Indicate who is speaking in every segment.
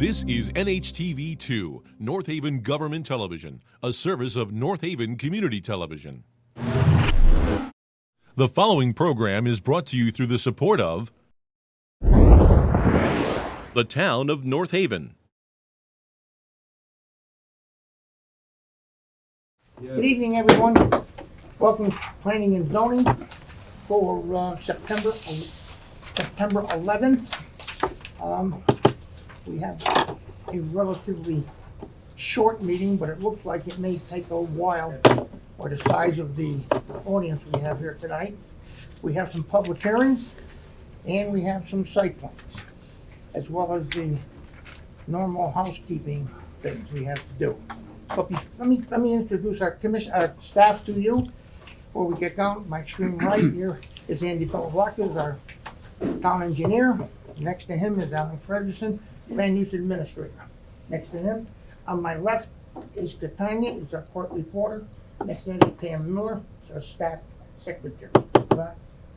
Speaker 1: This is NHTV2, North Haven Government Television, a service of North Haven Community Television. The following program is brought to you through the support of the Town of North Haven.
Speaker 2: Good evening, everyone. Welcome to Planning and Zoning for September 11th. We have a relatively short meeting, but it looks like it may take a while for the size of the audience we have here tonight. We have some public hearings and we have some site plans, as well as the normal housekeeping things we have to do. But let me introduce our staff to you before we get going. My extreme right here is Andy Pellavacca, our town engineer. Next to him is Alan Frederickson, land use administrator. Next to him, on my left, is Katanya, is our court reporter. Next to him is Pam Miller, is our staff secretary.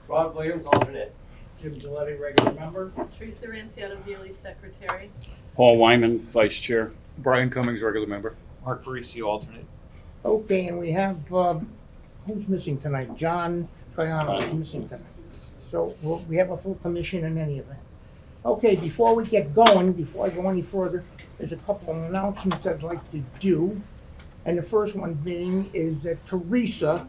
Speaker 3: Rod Williams, alternate.
Speaker 4: Jim Gilletti, regular member.
Speaker 5: Teresa Ranciano Healy, secretary.
Speaker 6: Paul Wyman, vice chair.
Speaker 7: Brian Cummings, regular member.
Speaker 3: Mark Parisi, alternate.
Speaker 2: Okay, and we have, who's missing tonight? John Triano is missing tonight. So we have a full commission in any event. Okay, before we get going, before I go any further, there's a couple of announcements I'd like to do. And the first one being is that Teresa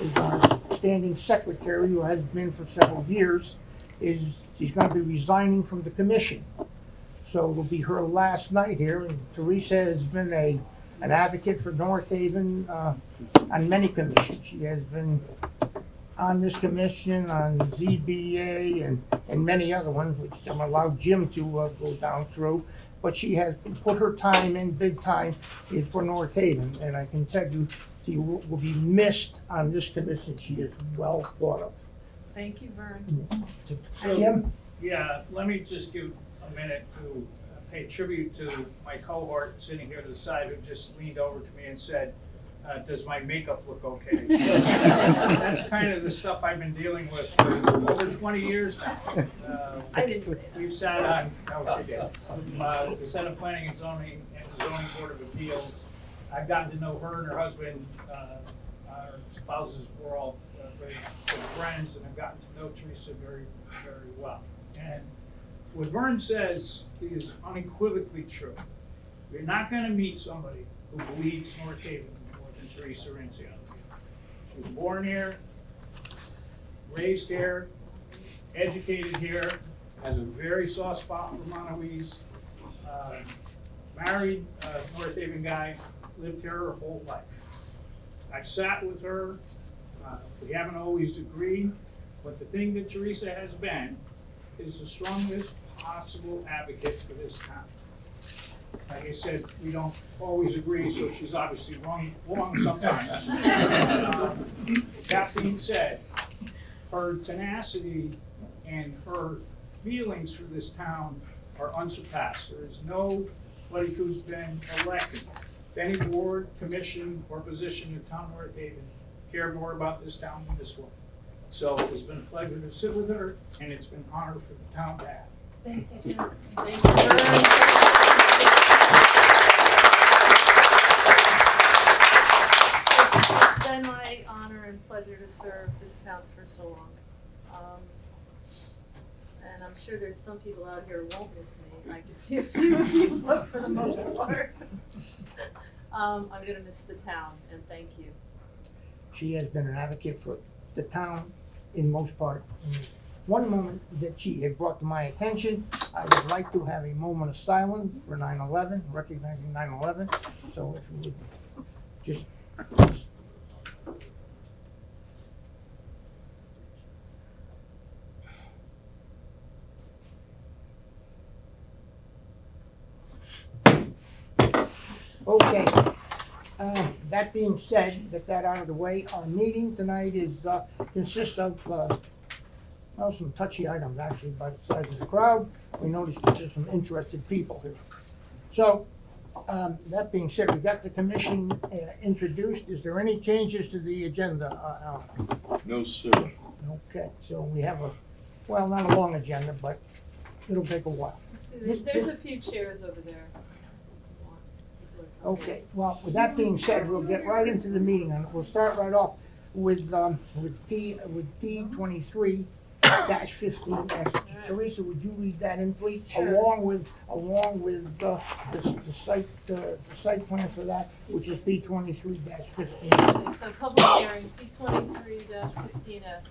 Speaker 2: is our standing secretary, who has been for several years. She's going to be resigning from the commission. So it'll be her last night here. And Teresa has been an advocate for North Haven on many commissions. She has been on this commission, on ZBA, and many other ones, which I'm allowed Jim to go down through. But she has put her time in, big time, for North Haven. And I can tell you, she will be missed on this commission. She is well thought of.
Speaker 5: Thank you, Vern.
Speaker 2: Jim?
Speaker 4: Yeah, let me just give a minute to pay tribute to my cohort sitting here to the side, who just leaned over to me and said, does my makeup look okay? That's kind of the stuff I've been dealing with for over 20 years now.
Speaker 5: I didn't say that.
Speaker 4: We've sat on, we sat on Planning and Zoning and the Zoning Board of Appeals. I've gotten to know her and her husband. Our spouses were all very good friends, and I've gotten to know Teresa very, very well. And what Vern says is unequivocally true. You're not going to meet somebody who bleeds North Haven more than Teresa Ranciano. She was born here, raised here, educated here, has a very soft spot for Montauk. Married a North Haven guy, lived here her whole life. I've sat with her. We haven't always agreed, but the thing that Teresa has been is the strongest possible advocate for this town. Like I said, we don't always agree, so she's obviously wrong sometimes. That being said, her tenacity and her feelings for this town are unsurpassed. There is nobody who's been elected to any board, commission, or position in town North Haven care more about this town than this woman. So it's been a pleasure to sit with her, and it's been an honor for the town to have.
Speaker 5: Thank you, Jim. Thank you, Vern. It's been my honor and pleasure to serve this town for so long. And I'm sure there's some people out here who won't miss me. I can see a few of you, but for the most part, I'm going to miss the town, and thank you.
Speaker 2: She has been an advocate for the town in most part. One moment that she had brought to my attention, I would like to have a moment of silence for 9/11, recognizing 9/11. So if you would just. Okay. That being said, that out of the way, our meeting tonight consists of some touchy items, actually, by the size of the crowd. We noticed that there's some interested people here. So, that being said, we got the commission introduced. Is there any changes to the agenda, Alan?
Speaker 7: No, sir.
Speaker 2: Okay, so we have not a long agenda, but it'll take a while.
Speaker 5: There's a few chairs over there.
Speaker 2: Okay, well, with that being said, we'll get right into the meeting, and we'll start right off with D 23-15. Teresa, would you read that in, please?
Speaker 5: Sure.
Speaker 2: Along with the site plan for that, which is D 23-15.
Speaker 5: Okay, so public hearing, P 23-15S.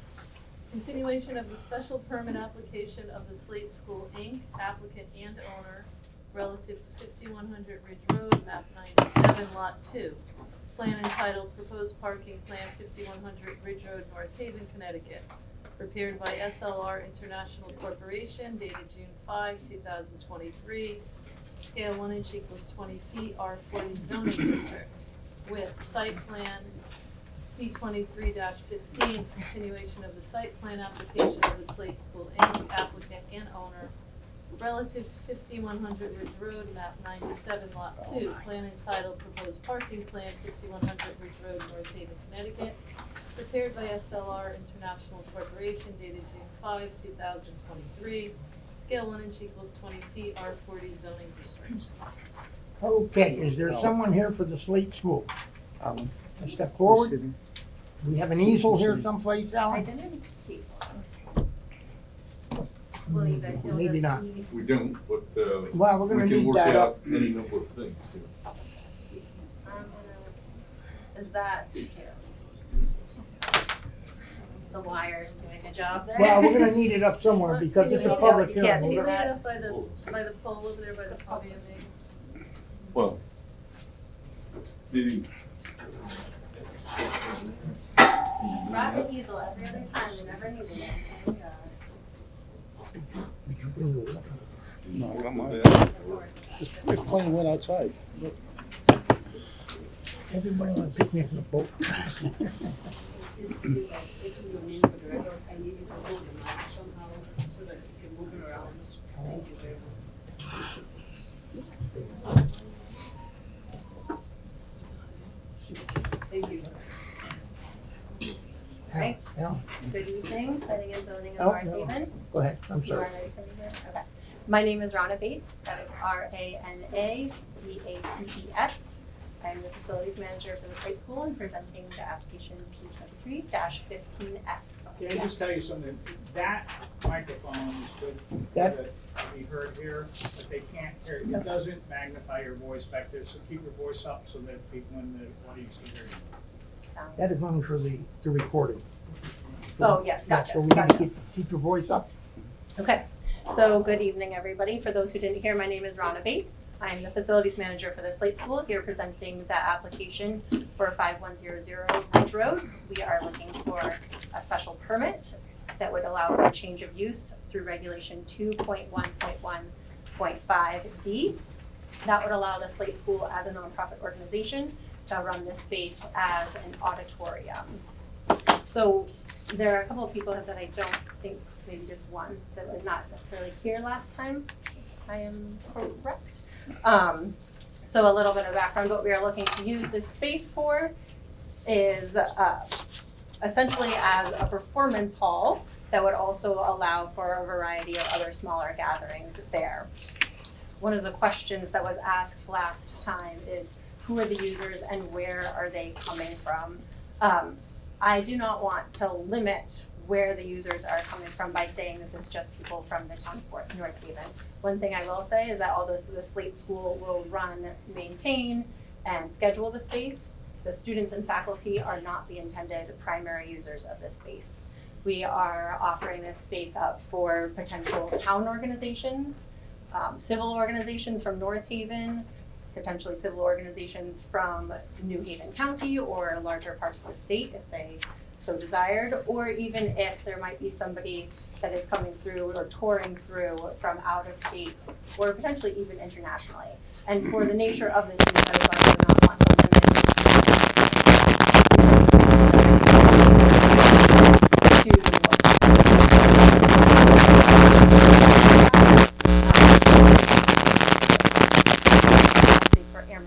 Speaker 5: Continuation of the special permit application of the Slate School, Inc., applicant and owner, relative to 5100 Ridge Road, map 97, lot 2. Plan entitled Proposed Parking Plan, 5100 Ridge Road, North Haven, Connecticut. Prepared by SLR International Corporation, dated June 5, 2023. Scale 1 inch equals 20 feet, R40 zoning district. With site plan P 23-15, continuation of the site plan application of the Slate School, Inc., applicant and owner, relative to 5100 Ridge Road, map 97, lot 2, plan entitled Proposed Parking Plan, 5100 Ridge Road, North Haven, Connecticut, prepared by SLR International Corporation, dated June 5, 2023, scale 1 inch equals 20 feet, R40 zoning district.
Speaker 2: Okay, is there someone here for the Slate School? Step forward. We have an easel here someplace,
Speaker 7: I
Speaker 2: Alan?
Speaker 7: didn't see one. Will you guys know
Speaker 2: Maybe not.
Speaker 8: We don't, but
Speaker 2: Well, we're
Speaker 8: we
Speaker 2: gonna
Speaker 8: can
Speaker 2: need
Speaker 8: work
Speaker 2: that up.
Speaker 8: out any number of things.
Speaker 7: Is that the wire doing a job there?
Speaker 2: Well, we're gonna need it up somewhere because it's a public
Speaker 7: You can't
Speaker 2: hearing.
Speaker 7: see
Speaker 2: We're
Speaker 5: Can you
Speaker 2: gonna-
Speaker 5: read it up by the pole over there by the podium, maybe?
Speaker 8: Well, the.
Speaker 7: Brought the easel every other time, we never needed it. Oh my God.
Speaker 2: Would you bring the-
Speaker 9: No, I got mine.
Speaker 8: that,
Speaker 9: It's plain wet outside.
Speaker 2: Everybody wanna pick me up in the boat.
Speaker 7: Thank you.
Speaker 2: Al,
Speaker 7: Right.
Speaker 2: Al,
Speaker 7: Good evening, planning and zoning
Speaker 2: Oh,
Speaker 7: of North
Speaker 2: no.
Speaker 7: Haven.
Speaker 2: go ahead, I'm
Speaker 7: You are
Speaker 2: sorry.
Speaker 7: ready for me here? Okay. My name is Rana Bates, that is RANABATES. I'm the facilities manager for the site school and presenting the application P23-15S.
Speaker 4: Can I just tell you something? That microphone is good
Speaker 2: That-
Speaker 4: to be heard here, but they can't hear. It doesn't magnify your voice back there, so keep your voice up so that people in the audience can hear you.
Speaker 7: Sounds-
Speaker 2: That is only for the recording.
Speaker 7: Oh, yes,
Speaker 2: Yeah,
Speaker 7: gotcha,
Speaker 2: So we need to
Speaker 7: gotcha.
Speaker 2: keep your voice up.
Speaker 7: Okay, so good evening, everybody. For those who didn't hear, my name is Rana Bates. I'm the facilities manager for the Slate School, here presenting the application for 5100 Ridge Road. We are looking for a special permit that would allow for a change of use through regulation 2.1.1.5D. That would allow the Slate School as a nonprofit organization to run this space as an auditorium. So there are a couple of people that I don't think, maybe just one, that was not necessarily here last time, if I am correct. So a little bit of background, what we are looking to use this space for is essentially as a performance hall that would also allow for a variety of other smaller gatherings there. One of the questions that was asked last time is, who are the users and where are they coming from? I do not want to limit where the users are coming from by saying this is just people from the town of North Haven. One thing I will say is that although the Slate School will run, maintain, and schedule the space, the students and faculty are not the intended primary users of this space. We are offering this space up for potential town organizations, civil organizations from North Haven, potentially civil organizations from New Haven County or larger parts of the state if they so desired, or even if there might be somebody that is coming through or touring through from out of state or potentially even internationally. And for the nature of this use, I would also not want to limit for amateur,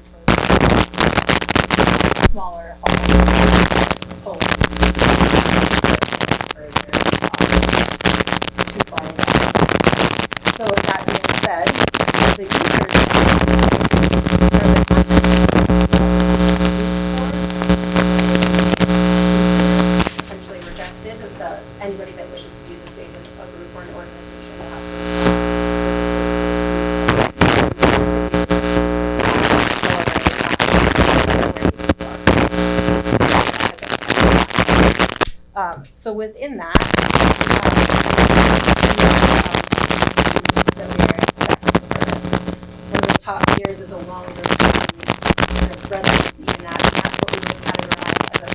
Speaker 7: smaller So the users or the content potentially rejected, anybody that wishes to use the space as a group or an organization will have to. So within that, that we are expecting for this. One of the top tiers is a longer kind of residency in that, and that's what we would categorize as a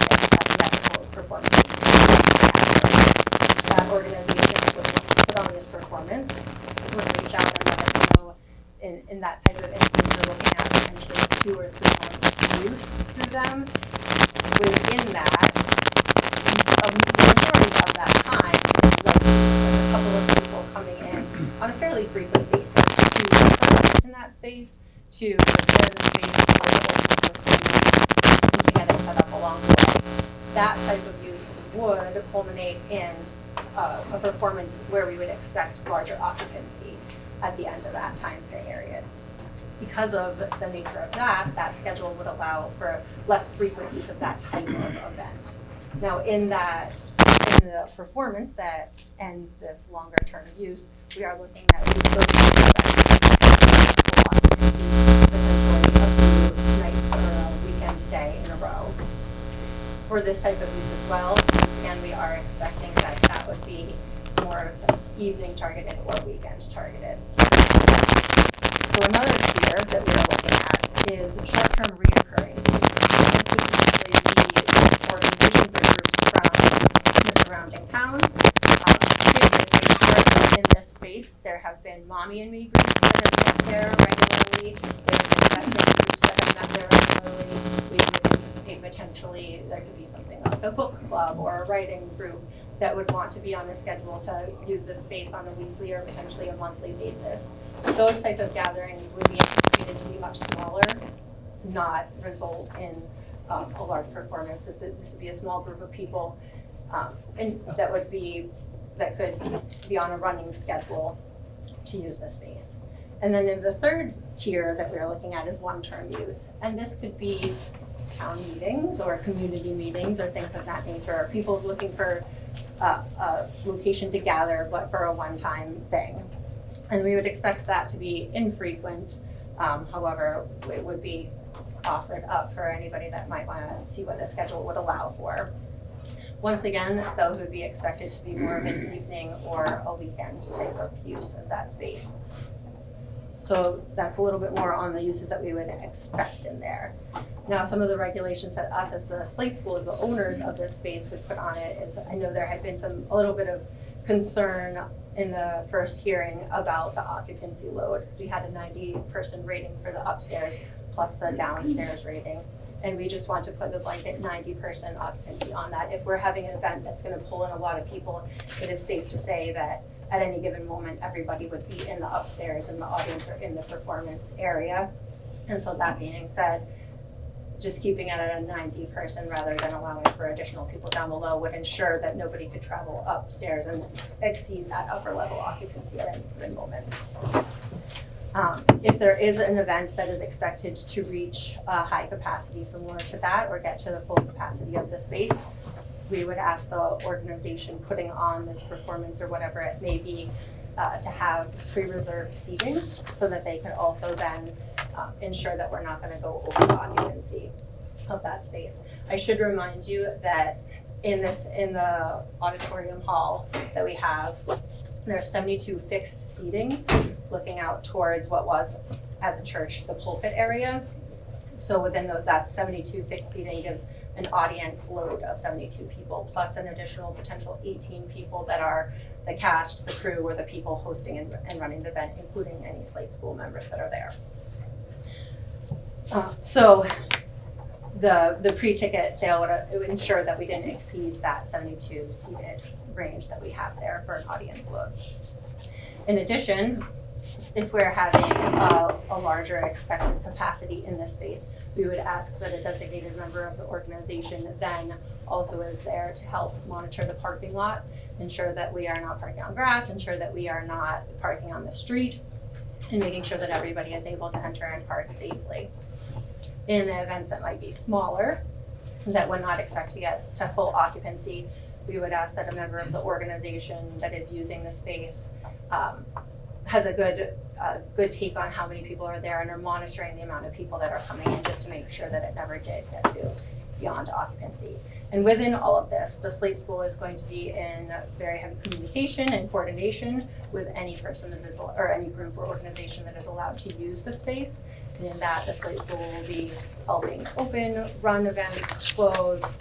Speaker 7: theatrical performance. That organization would put on this performance, would reach out and let us know in that type of instance, we're looking at potentially 2 or 3 months use through them. Within that, the majority of that time, like a couple of people coming in on a fairly frequent basis to perform in that space, to prepare the space for the ultimate performance, and to get it set up along the way. That type of use would culminate in a performance where we would expect larger occupancy at the end of that time period. Because of the nature of that schedule would allow for less frequent use of that type of event. Now, in the performance that ends this longer term use, we are looking at occupancy potentially a few nights or a weekend day in a row. For this type of use as well, once again, we are expecting that would be more evening targeted or weekend targeted. So another tier that we are looking at is short-term reoccurring. This would usually be organizations or groups from the surrounding town. In this space, there have been mommy and me groups that have met there regularly. There have been veteran groups that have met there regularly. We would anticipate potentially there could be something like a book club or a writing group that would want to be on the schedule to use this space on a weekly or potentially a monthly basis. Those type of gatherings would be anticipated to be much smaller, not result in a large performance. This would be a small group of people, and that could be on a running schedule to use the space. And then in the third tier that we're looking at is one-term use, and this could be town meetings or community meetings or things of that nature, or people looking for a location to gather, but for a one-time thing. And we would expect that to be infrequent. However, it would be offered up for anybody that might want to see what the schedule would allow for. Once again, those would be expected to be more of an evening or a weekend type of use of that space. So that's a little bit more on the uses that we would expect in there. Now, some of the regulations that us as the Slate School, as the owners of this space, would put on it is, I know there had been a little bit of concern in the first hearing about the occupancy load, because we had a 90-person rating for the upstairs plus the downstairs rating. And we just want to put the blanket 90% occupancy on that. If we're having an event that's going to pull in a lot of people, it is safe to say that at any given moment, everybody would be in the upstairs and the audience are in the performance area. And so that being said, just keeping it at a 90% rather than allowing for additional people down below would ensure that nobody could travel upstairs and exceed that upper level occupancy at any given moment. If there is an event that is expected to reach a high capacity similar to that or get to the full capacity of the space, we would ask the organization putting on this performance or whatever it may be to have pre-reserved seating so that they could also then ensure that we're not going to go over the occupancy of that space. I should remind you that in the auditorium hall that we have, there are 72 fixed seatings looking out towards what was, as a church, the pulpit area. So within that 72 fixed seating gives an audience load of 72 people, plus an additional potential 18 people that are the cast, the crew, or the people hosting and running the event, including any Slate School members that are there. So the pre-ticket sale would ensure that we didn't exceed that 72 seated range that we have there for an audience load. In addition, if we're having a larger expected capacity in this space, we would ask that a designated member of the organization then also is there to help monitor the parking lot, ensure that we are not parking on grass, ensure that we are not parking on the street, and making sure that everybody is able to enter and park safely. In the events that might be smaller, that would not expect to get to full occupancy, we would ask that a member of the organization that is using the space has a good take on how many people are there and are monitoring the amount of people that are coming in, just to make sure that it never did get to beyond occupancy. And within all of this, the Slate School is going to be in very heavy communication and coordination with any person that is, or any group or organization that is allowed to use the space. And in that, the Slate School will be helping open, run events, close,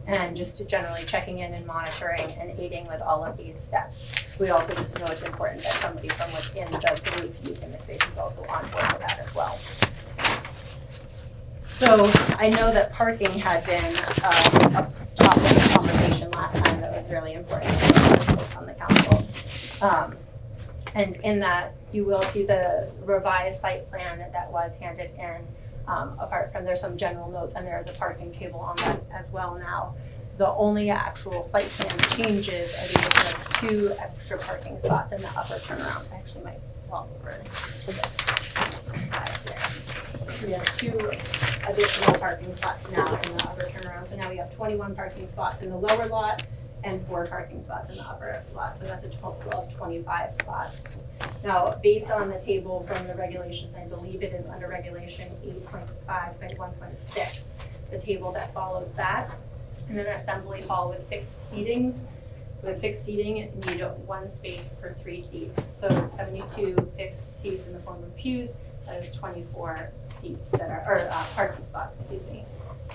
Speaker 7: and just generally checking in and monitoring and aiding with all of these steps. We also just know it's important that somebody from within the group using the space is also on board with that as well. So I know that parking had been a topic of conversation last time that was really important to folks on the council. And in that, you will see the revised site plan that was handed in. Apart from, there's some general notes, and there is a parking table on that as well now. The only actual site plan changes are the addition of 2 extra parking spots in the upper turnaround. I actually might walk over to this side there. We have 2 additional parking spots now in the upper turnaround. So now we have 21 parking spots in the lower lot and 4 parking spots in the upper lot. So that's a total of 25 spots. Now, based on the table from the regulations, I believe it is under regulation 8.5.1.6, the table that follows that. And an assembly hall with fixed seatings. With fixed seating, you need 1 space per 3 seats. So 72 fixed seats in the form of pews, that is 24 seats that are, or parking spots, excuse me,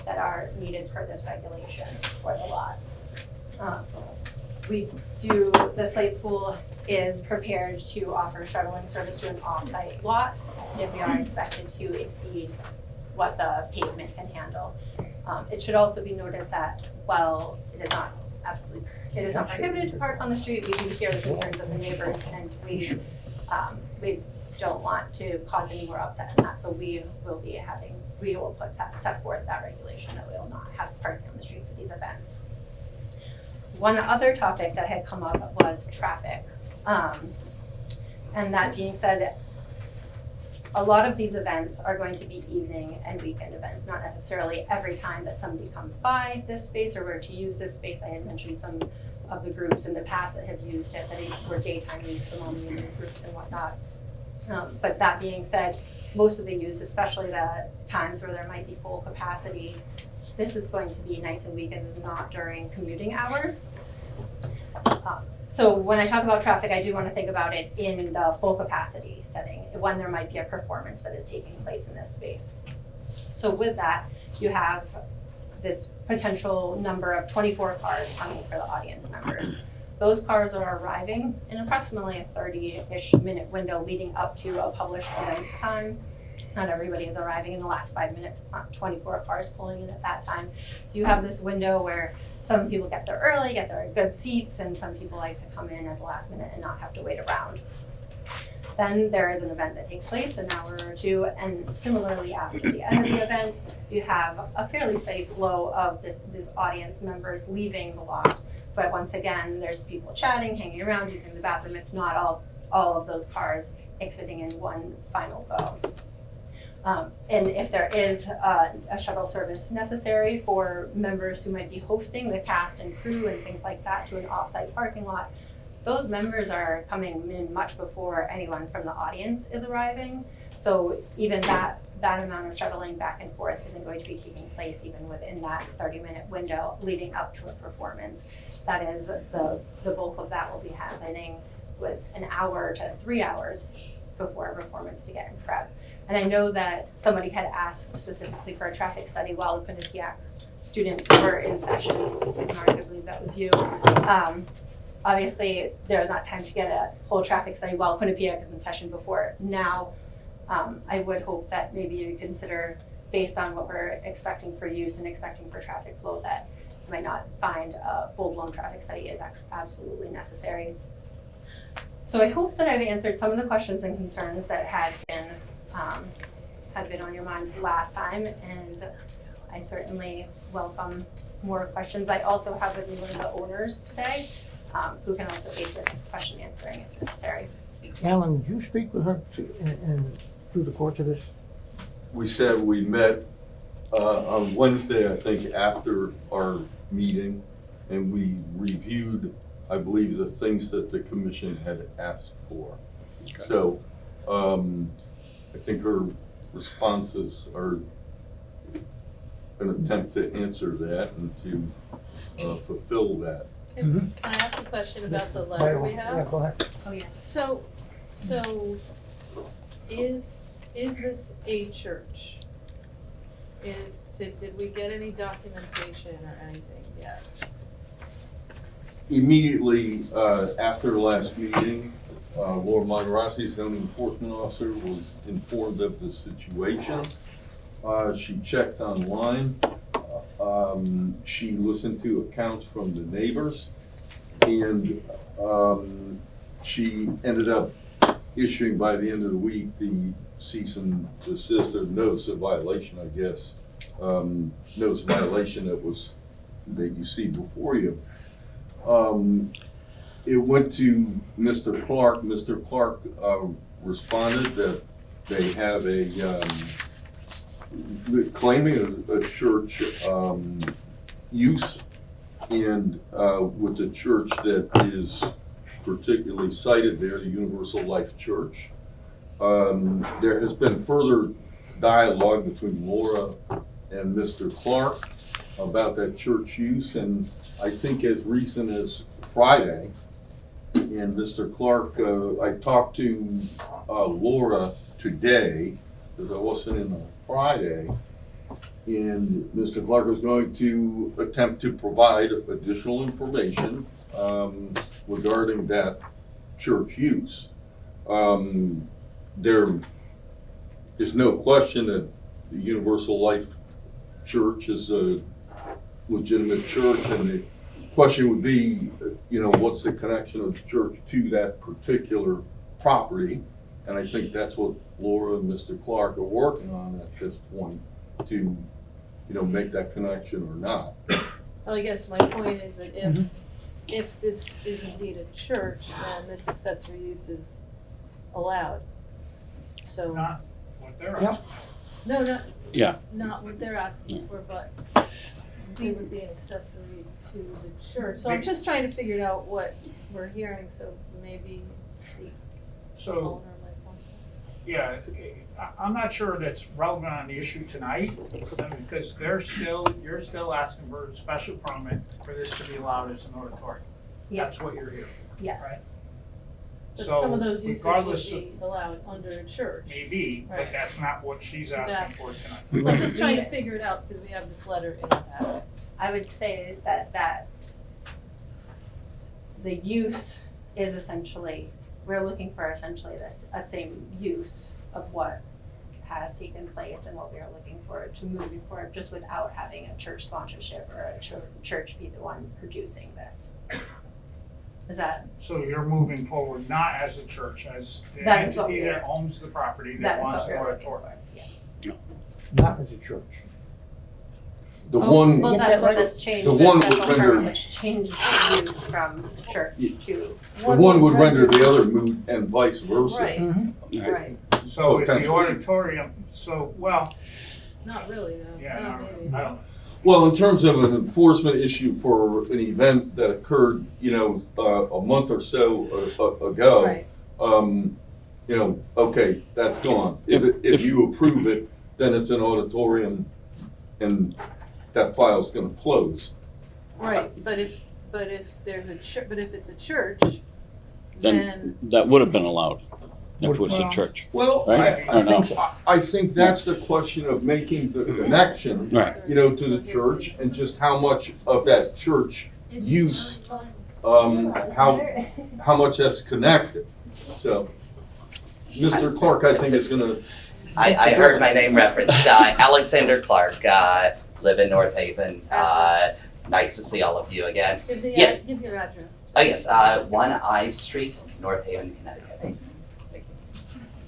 Speaker 7: that are needed per this regulation for the lot. The Slate School is prepared to offer shuttling service to an off-site lot if we are expected to exceed what the pavement can handle. It should also be noted that while it is not prohibited to park on the street, we do hear the concerns of the neighbors, and we don't want to cause any more upset in that. So we will set forth that regulation that we will not have parking on the street for these events. One other topic that had come up was traffic. And that being said, a lot of these events are going to be evening and weekend events, not necessarily every time that somebody comes by this space or were to use this space. I had mentioned some of the groups in the past that have used it, that were daytime use, the mom and groups and whatnot. But that being said, most of the use, especially the times where there might be full capacity, this is going to be nights and weekends, not during commuting hours. So when I talk about traffic, I do want to think about it in the full capacity setting, when there might be a performance that is taking place in this space. So with that, you have this potential number of 24 cars coming for the audience members. Those cars are arriving in approximately a 30-ish minute window leading up to a published event time. Not everybody is arriving in the last 5 minutes. It's not 24 cars pulling in at that time. So you have this window where some people get there early, get their good seats, and some people like to come in at the last minute and not have to wait around. Then there is an event that takes place an hour or two, and similarly after the end of the event, you have a fairly steady flow of this audience members leaving the lot. But once again, there's people chatting, hanging around, using the bathroom. It's not all of those cars exiting in one final go. And if there is a shuttle service necessary for members who might be hosting the cast and crew and things like that to an off-site parking lot, those members are coming in much before anyone from the audience is arriving. So even that amount of shuttling back and forth isn't going to be taking place even within that 30-minute window leading up to a performance. That is, the bulk of that will be happening with an hour to 3 hours before a performance to get in prep. And I know that somebody had asked specifically for a traffic study while the Quinnipiac students were in session. Mark, I believe that was you. Obviously, there's not time to get a whole traffic study while Quinnipiac is in session before now. I would hope that maybe you consider, based on what we're expecting for use and expecting for traffic flow, that you might not find a full-blown traffic study is absolutely necessary. So I hope that I've answered some of the questions and concerns that had been on your mind last time, and I certainly welcome more questions. I also have with me one of the owners today, who can also aid with question answering if necessary.
Speaker 2: Alan, did you speak with her and through the course of this?
Speaker 8: We said we met on Wednesday, I think, after our meeting, and we reviewed, I believe, the things that the commission had asked for. So I think her responses are an attempt to answer that and to fulfill that.
Speaker 5: Can I ask a question about the
Speaker 2: Right
Speaker 5: letter
Speaker 2: on.
Speaker 5: we
Speaker 2: Yeah,
Speaker 5: have?
Speaker 2: go ahead.
Speaker 7: Oh, yes.
Speaker 5: So is this a church? Did we get any documentation or anything yet?
Speaker 8: Immediately after the last meeting, Laura Monterossi, zoning enforcement officer, was informed of the situation. She checked online. She listened to accounts from the neighbors, and she ended up issuing by the end of the week the cease and desist, or notice of violation, I guess. Notice of violation that you see before you. It went to Mr. Clark. Mr. Clark responded that they have claiming a church use, and with the church that is particularly cited there, the Universal Life Church. There has been further dialogue between Laura and Mr. Clark about that church use, and I think as recent as Friday, and Mr. Clark, I talked to Laura today, because I wasn't in on Friday, and Mr. Clark was going to attempt to provide additional information regarding that church use. There is no question that the Universal Life Church is a legitimate church, and the question would be, what's the connection of the church to that particular property? And I think that's what Laura and Mr. Clark are working on at this point, to, make that connection or not.
Speaker 5: Well, I guess my point is that if this is indeed a church, then this accessory use is allowed. So,
Speaker 4: Not what they're
Speaker 2: Yep.
Speaker 4: asking.
Speaker 5: no,
Speaker 6: Yeah.
Speaker 5: not what they're asking for, but it would be an accessory to the church. So I'm just trying to figure out what we're hearing, so maybe the
Speaker 4: So,
Speaker 5: owner might want.
Speaker 4: yeah, I'm not sure that's relevant on the issue tonight, because you're still asking for a special permit for this to be allowed as an auditorium.
Speaker 7: Yes,
Speaker 4: That's what you're hearing,
Speaker 7: yes.
Speaker 4: right?
Speaker 5: But
Speaker 4: So
Speaker 5: some of those uses would
Speaker 4: regardless of,
Speaker 5: be allowed under a church.
Speaker 4: maybe, but
Speaker 5: Right.
Speaker 4: that's not what she's asking
Speaker 5: Exactly.
Speaker 4: for tonight.
Speaker 5: So I'm just trying to figure it out because we have this letter in our packet.
Speaker 7: I would say that the use is essentially, we're looking for essentially a same use of what has taken place and what we are looking for to moving forward, just without having a church sponsorship or a church be the one producing this. Is that,
Speaker 4: So you're moving forward not as a church, as the
Speaker 7: That is what
Speaker 4: entity
Speaker 7: we are.
Speaker 4: that owns the property
Speaker 7: that
Speaker 4: that
Speaker 7: is
Speaker 4: wants
Speaker 7: what
Speaker 4: the
Speaker 7: we're looking
Speaker 4: auditorium.
Speaker 7: for, yes.
Speaker 2: Not as a church.
Speaker 8: The
Speaker 2: Oh,
Speaker 8: one,
Speaker 7: Well,
Speaker 2: Get
Speaker 7: that's
Speaker 2: that
Speaker 7: what
Speaker 2: right.
Speaker 7: this changed,
Speaker 8: The
Speaker 7: the
Speaker 8: one would
Speaker 7: special permit,
Speaker 8: render-
Speaker 7: which changed the use from church to,
Speaker 8: the one would render the other moot, and vice versa.
Speaker 5: Right, right.
Speaker 4: So if the
Speaker 8: Potentially.
Speaker 4: auditorium,
Speaker 5: Not really, though.
Speaker 4: yeah,
Speaker 5: Oh,
Speaker 4: no,
Speaker 5: maybe.
Speaker 4: I don't know.
Speaker 8: Well, in terms of an enforcement issue for an event that occurred, a month or so ago,
Speaker 5: Right.
Speaker 8: okay, that's gone. If you approve it, then it's an auditorium, and that file's gonna close.
Speaker 5: Right, but if there's if it's a church,
Speaker 6: Then
Speaker 5: then,
Speaker 6: that would have been allowed if it was a
Speaker 4: Well-
Speaker 6: church.
Speaker 8: Well,
Speaker 6: Right?
Speaker 8: I
Speaker 6: Or no?
Speaker 8: think, I think that's the question of making the connection,
Speaker 6: Right.
Speaker 8: to the church, and just how much of that church use, how much that's connected. So, Mr. Clark, I think is gonna,
Speaker 10: I heard my name referenced. Alexander Clark, live in North Haven. Nice to see all of you again. Yeah.
Speaker 5: give your address.
Speaker 10: Oh yes, 1 Ives Street, North Haven, Connecticut. Thanks. Thank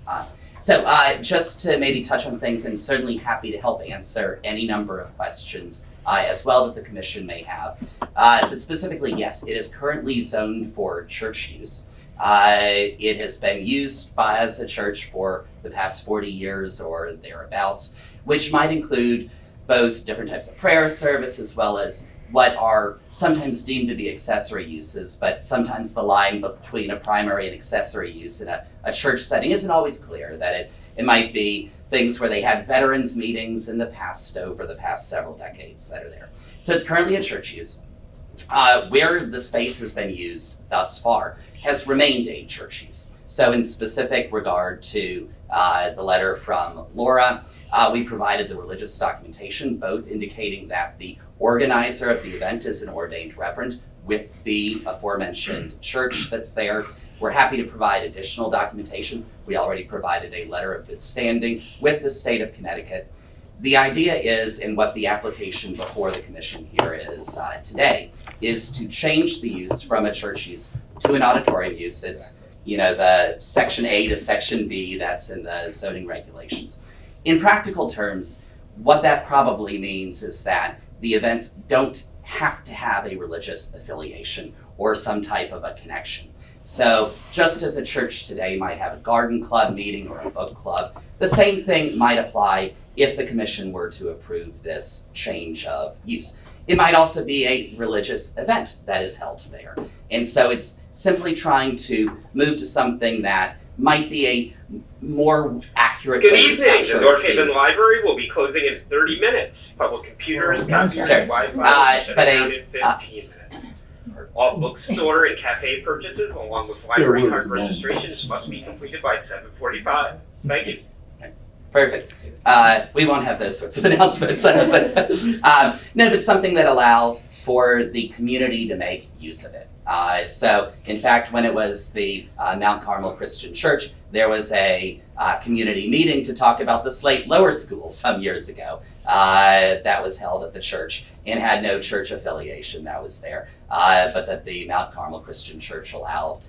Speaker 10: you. So just to maybe touch on things, I'm certainly happy to help answer any number of questions as well that the commission may have. But specifically, yes, it is currently zoned for church use. It has been used as a church for the past 40 years or thereabouts, which might include both different types of prayer service as well as what are sometimes deemed to be accessory uses, but sometimes the line between a primary and accessory use in a church setting isn't always clear, that it might be things where they had veterans meetings in the past, over the past several decades that are there. So it's currently a church use. Where the space has been used thus far has remained a church use. So in specific regard to the letter from Laura, we provided the religious documentation, both indicating that the organizer of the event is an ordained reverend with the aforementioned church that's there. We're happy to provide additional documentation. We already provided a letter of good standing with the state of Connecticut. The idea is, and what the application before the commission here is today, is to change the use from a church use to an auditorium use. It's, the section A to section B that's in the zoning regulations. In practical terms, what that probably means is that the events don't have to have a religious affiliation or some type of a connection. So just as a church today might have a garden club meeting or a book club, the same thing might apply if the commission were to approve this change of use. It might also be a religious event that is held there. And so it's simply trying to move to something that might be a more accurate
Speaker 11: Good
Speaker 10: way to
Speaker 11: evening.
Speaker 10: capture
Speaker 11: The North Haven Library will be closing in 30 minutes. Public computers, computers,
Speaker 10: Sure.
Speaker 11: Wi-Fi will shut
Speaker 10: but
Speaker 11: down in 15 minutes. All bookstore and cafe purchases, along with library
Speaker 8: There
Speaker 11: card
Speaker 8: was one.
Speaker 11: registrations, must be completed by 7:45. Thank you.
Speaker 10: Perfect. We won't have those sorts of announcements. But something that allows for the community to make use of it. So, in fact, when it was the Mount Carmel Christian Church, there was a community meeting to talk about the Slate Lower School some years ago that was held at the church and had no church affiliation that was there, but that the Mount Carmel Christian Church allowed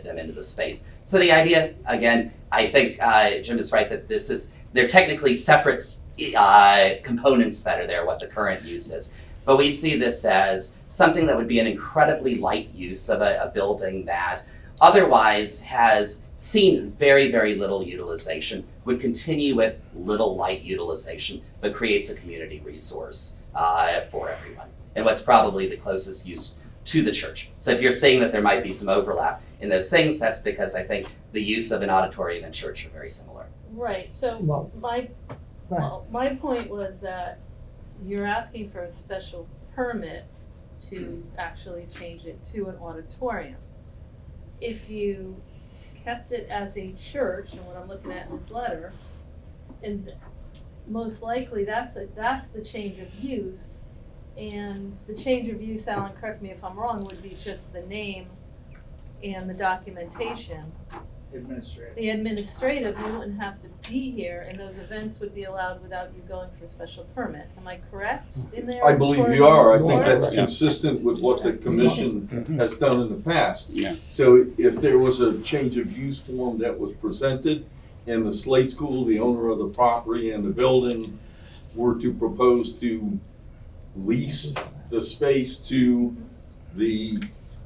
Speaker 10: them into the space. So the idea, again, I think Jim is right that they're technically separate components that are there, what the current use is. But we see this as something that would be an incredibly light use of a building that otherwise has seen very, very little utilization, would continue with little light utilization, but creates a community resource for everyone. And what's probably the closest use to the church. So if you're saying that there might be some overlap in those things, that's because I think the use of an auditorium and church are very similar.
Speaker 5: Right, so
Speaker 2: Well,
Speaker 5: my point was that you're asking for a special permit to actually change it to an auditorium. If you kept it as a church, and what I'm looking at in this letter, and most likely that's the change of use. And the change of use, Alan, correct me if I'm wrong, would be just the name and the documentation.
Speaker 4: Administrative.
Speaker 5: The administrative, you wouldn't have to be here, and those events would be allowed without you going for a special permit. Am I correct in there?
Speaker 8: I believe
Speaker 5: For
Speaker 8: you are. I
Speaker 5: the
Speaker 8: think
Speaker 5: board?
Speaker 8: that's consistent with what the commission has done in the past.
Speaker 6: Yeah.
Speaker 8: So if there was a change of use form that was presented and the Slate School, the owner of the property and the building, were to propose to lease the space to the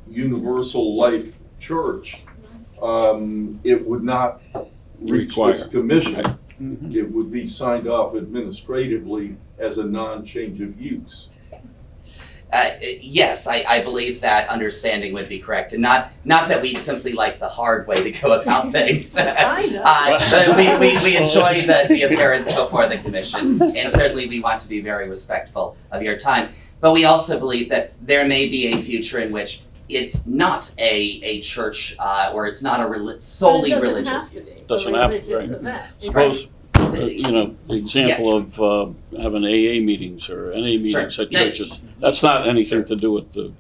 Speaker 8: Universal Life Church, it would not reach this
Speaker 6: Require.
Speaker 8: commission.
Speaker 6: Right.
Speaker 8: It would be signed off administratively as a non-change of use.
Speaker 10: Yes, I believe that understanding would be correct, and not that we simply like the hard way to go about things.
Speaker 5: I know.
Speaker 10: But we enjoy the appearance before the commission, and certainly we want to be very respectful of your time. But we also believe that there may be a future in which it's not a church or it's not a solely religious use.
Speaker 6: Doesn't have to,
Speaker 5: Religious
Speaker 6: right.
Speaker 5: event.
Speaker 6: Suppose, the example of having AA meetings or NA meetings
Speaker 10: Sure.
Speaker 6: at churches, that's not anything to do with the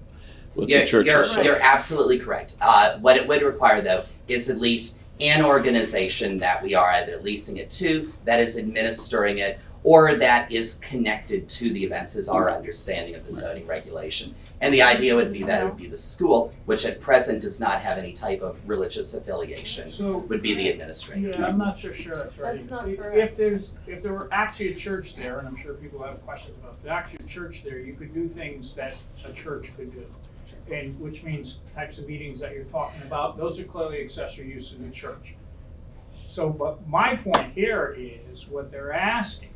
Speaker 6: church itself.
Speaker 10: You're absolutely correct. What it would require, though, is at least an organization that we are either leasing it to, that is administering it, or that is connected to the events, is our understanding of the zoning regulation. And the idea would be that it would be the school, which at present does not have any type of religious affiliation,
Speaker 4: So,
Speaker 10: would be the administrator.
Speaker 4: yeah, I'm not so sure that's right.
Speaker 5: That's not
Speaker 4: If-
Speaker 5: correct.
Speaker 4: If there were actually a church there, and I'm sure people have questions about the actual church there, you could do things that a church could do. and which means types of meetings that you're talking about, those are clearly accessory use in the church. So, but my point here is what they're asking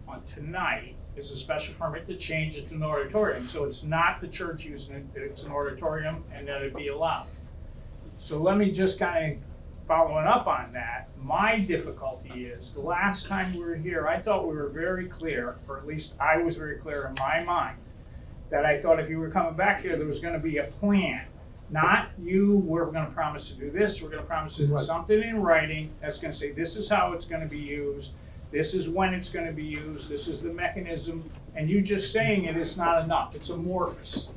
Speaker 4: on tonight is a special permit to change it to an auditorium. So it's not the church using it, it's an auditorium and that it be allowed. So let me just kind of following up on that, my difficulty is the last time we were here, I thought we were very clear, or at least I was very clear in my mind, that I thought if you were coming back here, there was gonna be a plan. Not we're gonna promise to do this, we're gonna promise to do
Speaker 2: Right.
Speaker 4: something in writing that's gonna say, this is how it's gonna be used, this is when it's gonna be used, this is the mechanism, and you just saying it is not enough, it's amorphous,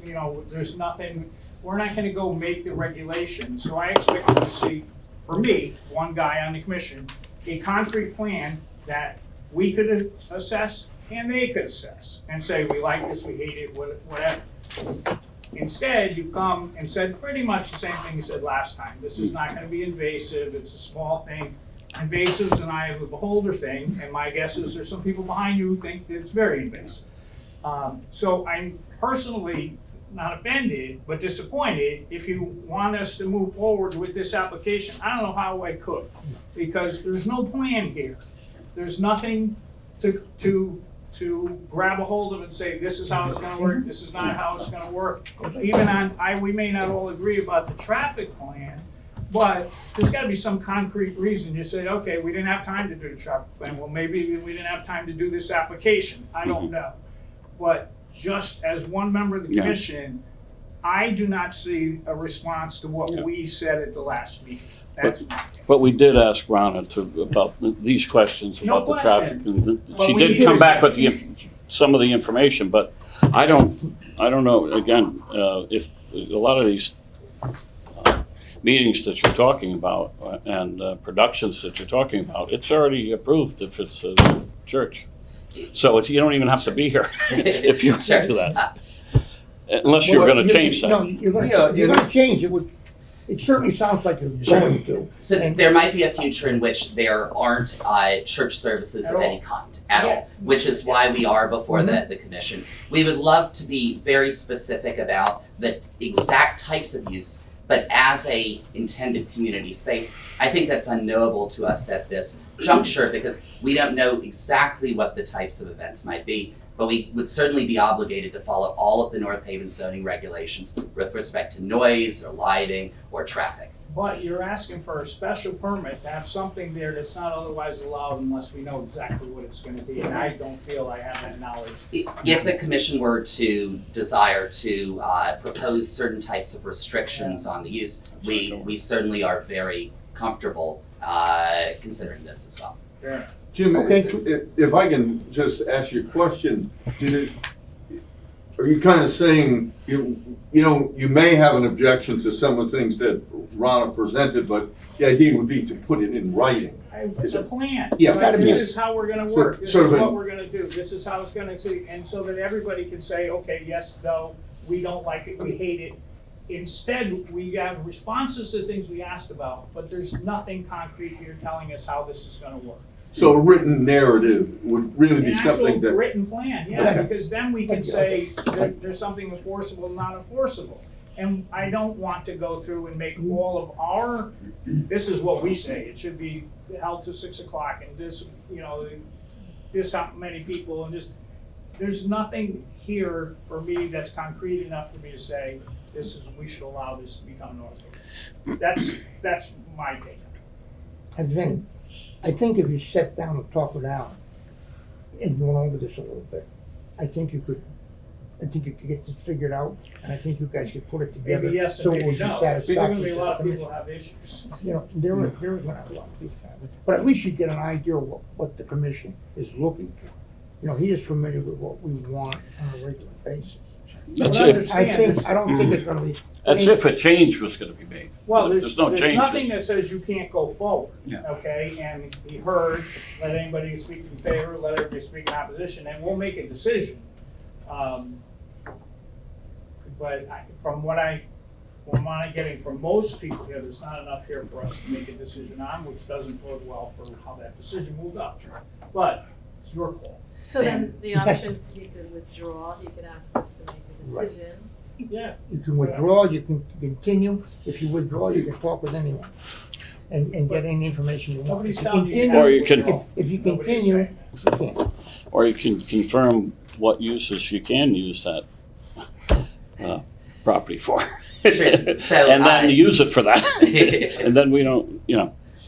Speaker 4: there's nothing, we're not gonna go make the regulation, so I expected to see, for me, one guy on the commission, a concrete plan that we could assess and they could assess, and say, we like this, we hate it, whatever. Instead, you come and said pretty much the same thing you said last time. This is not gonna be invasive, it's a small thing. Invasive's an eye of the beholder thing, and my guess is there's some people behind you who think that it's very invasive. So I'm personally not offended, but disappointed if you want us to move forward with this application. I don't know how I could, because there's no plan here. There's nothing to grab a hold of and say, this is how it's gonna work, this is not how it's gonna work. Even we may not all agree about the traffic plan, but there's gotta be some concrete reason. You say, okay, we didn't have time to do the traffic plan, well, maybe we didn't have time to do this application, I don't know. But just as one member of the
Speaker 6: Yeah.
Speaker 4: commission, I do not see a response to what we said at the last meeting. That's my
Speaker 6: But we did ask Ronna about these questions
Speaker 4: No
Speaker 6: about the traffic.
Speaker 4: question.
Speaker 6: And
Speaker 4: But
Speaker 6: she
Speaker 4: we
Speaker 6: did
Speaker 4: did
Speaker 6: come back
Speaker 4: say-
Speaker 6: with some of the information, but I don't know, again, if a lot of these meetings that you're talking about and productions that you're talking about, it's already approved if it's a church. So you don't even have to be here if you
Speaker 10: Sure.
Speaker 6: do that. Unless you're gonna change
Speaker 2: No,
Speaker 6: that.
Speaker 2: you're gonna,
Speaker 8: Yeah,
Speaker 2: if you're
Speaker 8: you
Speaker 2: gonna change, it certainly sounds like you're going to.
Speaker 10: So there might be a future in which there aren't church services
Speaker 4: At
Speaker 10: of
Speaker 4: all.
Speaker 10: any kind at
Speaker 4: Yeah.
Speaker 10: all, which is why we are before the commission. We would love to be very specific about the exact types of use, but as a intended community space, I think that's unknowable to us at this juncture because we don't know exactly what the types of events might be. But we would certainly be obligated to follow all of the North Haven zoning regulations with respect to noise or lighting or traffic.
Speaker 4: But you're asking for a special permit to have something there that's not otherwise allowed unless we know exactly what it's gonna be, and I don't feel I have that knowledge.
Speaker 10: If the commission were to desire to propose certain types of restrictions on the use, we certainly are very comfortable considering those as well.
Speaker 4: Fair.
Speaker 8: Jim,
Speaker 2: Okay.
Speaker 8: if I can just ask you a question, are you kind of saying, you may have an objection to some of the things that Ronna presented, but the idea would be to put it in writing?
Speaker 4: It's a plan.
Speaker 8: Yeah.
Speaker 2: It's gotta be
Speaker 4: This
Speaker 2: a-
Speaker 4: is how we're gonna work, this
Speaker 8: sort
Speaker 4: is
Speaker 8: of a-
Speaker 4: what we're gonna do, this is how it's gonna see, and so that everybody can say, okay, yes, no, we don't like it, we hate it. Instead, we have responses to things we asked about, but there's nothing concrete here telling us how this is gonna work.
Speaker 8: So a written narrative would really be
Speaker 4: An
Speaker 8: something
Speaker 4: actual
Speaker 8: that,
Speaker 4: written plan, yeah,
Speaker 2: Yeah.
Speaker 4: because then we can say that there's something enforceable, not enforceable. And I don't want to go through and make all of our, this is what we say, it should be held to 6 o'clock and this, this how many people and this. There's nothing here for me that's concrete enough for me to say, we should allow this to become an ordinance. That's my take.
Speaker 2: And Vinnie, I think if you sat down and talked with Alan and went over this a little bit, I think you could get this figured out, and I think you guys could put it together.
Speaker 4: Maybe yes
Speaker 2: so
Speaker 4: and
Speaker 2: it
Speaker 4: maybe
Speaker 2: would be
Speaker 4: no. There's gonna
Speaker 2: satisfactory
Speaker 4: be a
Speaker 2: to
Speaker 4: lot
Speaker 2: the
Speaker 4: of people
Speaker 2: commission.
Speaker 4: have issues.
Speaker 2: There is gonna have a lot of these kind of, but at least you get an idea of what the commission is looking for. He is familiar with what we want on a regular basis.
Speaker 6: That's
Speaker 4: Well,
Speaker 6: if,
Speaker 2: I don't think it's gonna be.
Speaker 6: that's if a change was gonna be made.
Speaker 4: Well,
Speaker 6: There's no
Speaker 4: there's
Speaker 6: changes.
Speaker 4: nothing that says you can't go forward,
Speaker 6: Yeah.
Speaker 4: okay? And be heard, let anybody speak in favor, let everybody speak in opposition, and we'll make a decision. But from what I'm getting from most people here, there's not enough here for us to make a decision on, which doesn't bode well for how that decision moved up. But it's your call.
Speaker 5: So then the option, he could withdraw, he could ask us to make a
Speaker 2: Right.
Speaker 5: decision,
Speaker 4: Yeah.
Speaker 2: You can withdraw, you can continue. If you withdraw, you can talk with anyone and get any information you want.
Speaker 4: Nobody's
Speaker 2: If you
Speaker 4: telling you.
Speaker 2: continue-
Speaker 6: Or you can-
Speaker 2: If you
Speaker 4: Nobody's
Speaker 2: continue,
Speaker 4: saying
Speaker 2: you can't.
Speaker 6: Or you can confirm what uses you can use that property for.
Speaker 10: Sure. So,
Speaker 6: And then use it for that. And then we don't,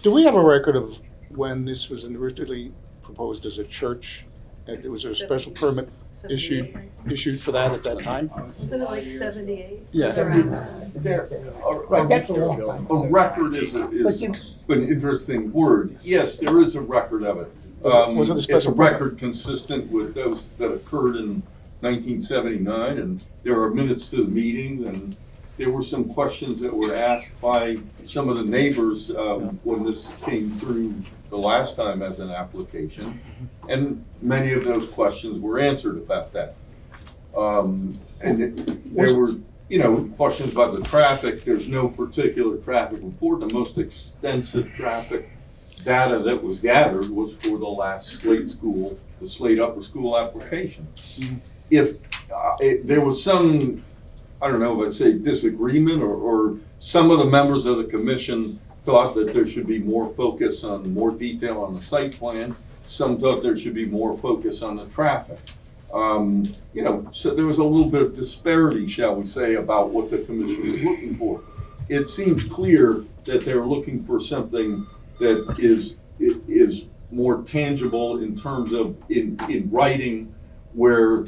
Speaker 9: Do we have a record of when this was originally proposed as a church? And was there a special permit issued for that at that time?
Speaker 5: Wasn't it like 78?
Speaker 9: Yes.
Speaker 2: Right, that's a long time.
Speaker 8: A record is
Speaker 2: But you-
Speaker 8: an interesting word. Yes, there is a record of it.
Speaker 9: Was it a special
Speaker 8: It's a record consistent with those that occurred in 1979, and there are minutes to the meeting, and there were some questions that were asked by some of the neighbors when this came through the last time as an application, and many of those questions were answered about that. There were, questions about the traffic. There's no particular traffic report. The most extensive traffic data that was gathered was for the last the Slate Upper School application. If there was some, I don't know if I'd say disagreement, or some of the members of the commission thought that there should be more focus on more detail on the site plan. Some thought there should be more focus on the traffic. So there was a little bit of disparity, shall we say, about what the commission was looking for. It seemed clear that they're looking for something that is more tangible in terms of in writing, where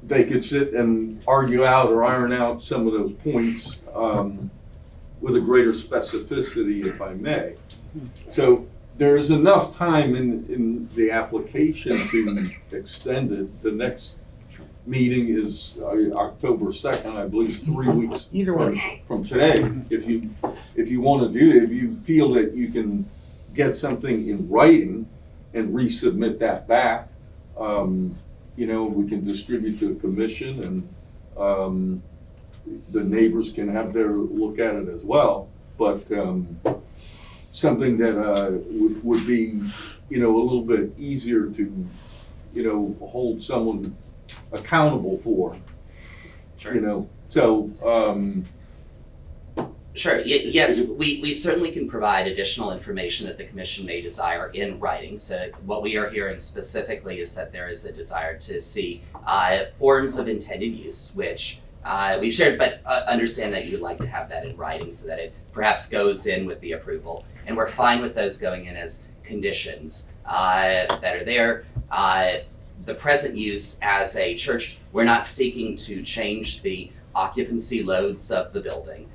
Speaker 8: they could sit and argue out or iron out some of those points with a greater specificity, if I may. So there is enough time in the application to extend it. The next meeting is October 2nd, I believe, 3 weeks
Speaker 2: Either way.
Speaker 8: from today. If you want to do it, if you feel that you can get something in writing and resubmit that back, we can distribute to the commission, and the neighbors can have their look at it as well. But something that would be, a little bit easier to, hold someone accountable for.
Speaker 10: Sure.
Speaker 8: So.
Speaker 10: Sure, yes, we certainly can provide additional information that the commission may desire in writing. So what we are hearing specifically is that there is a desire to see forms of intended use, which we've shared, but understand that you would like to have that in writing so that it perhaps goes in with the approval. And we're fine with those going in as conditions that are there. The present use as a church, we're not seeking to change the occupancy loads of the building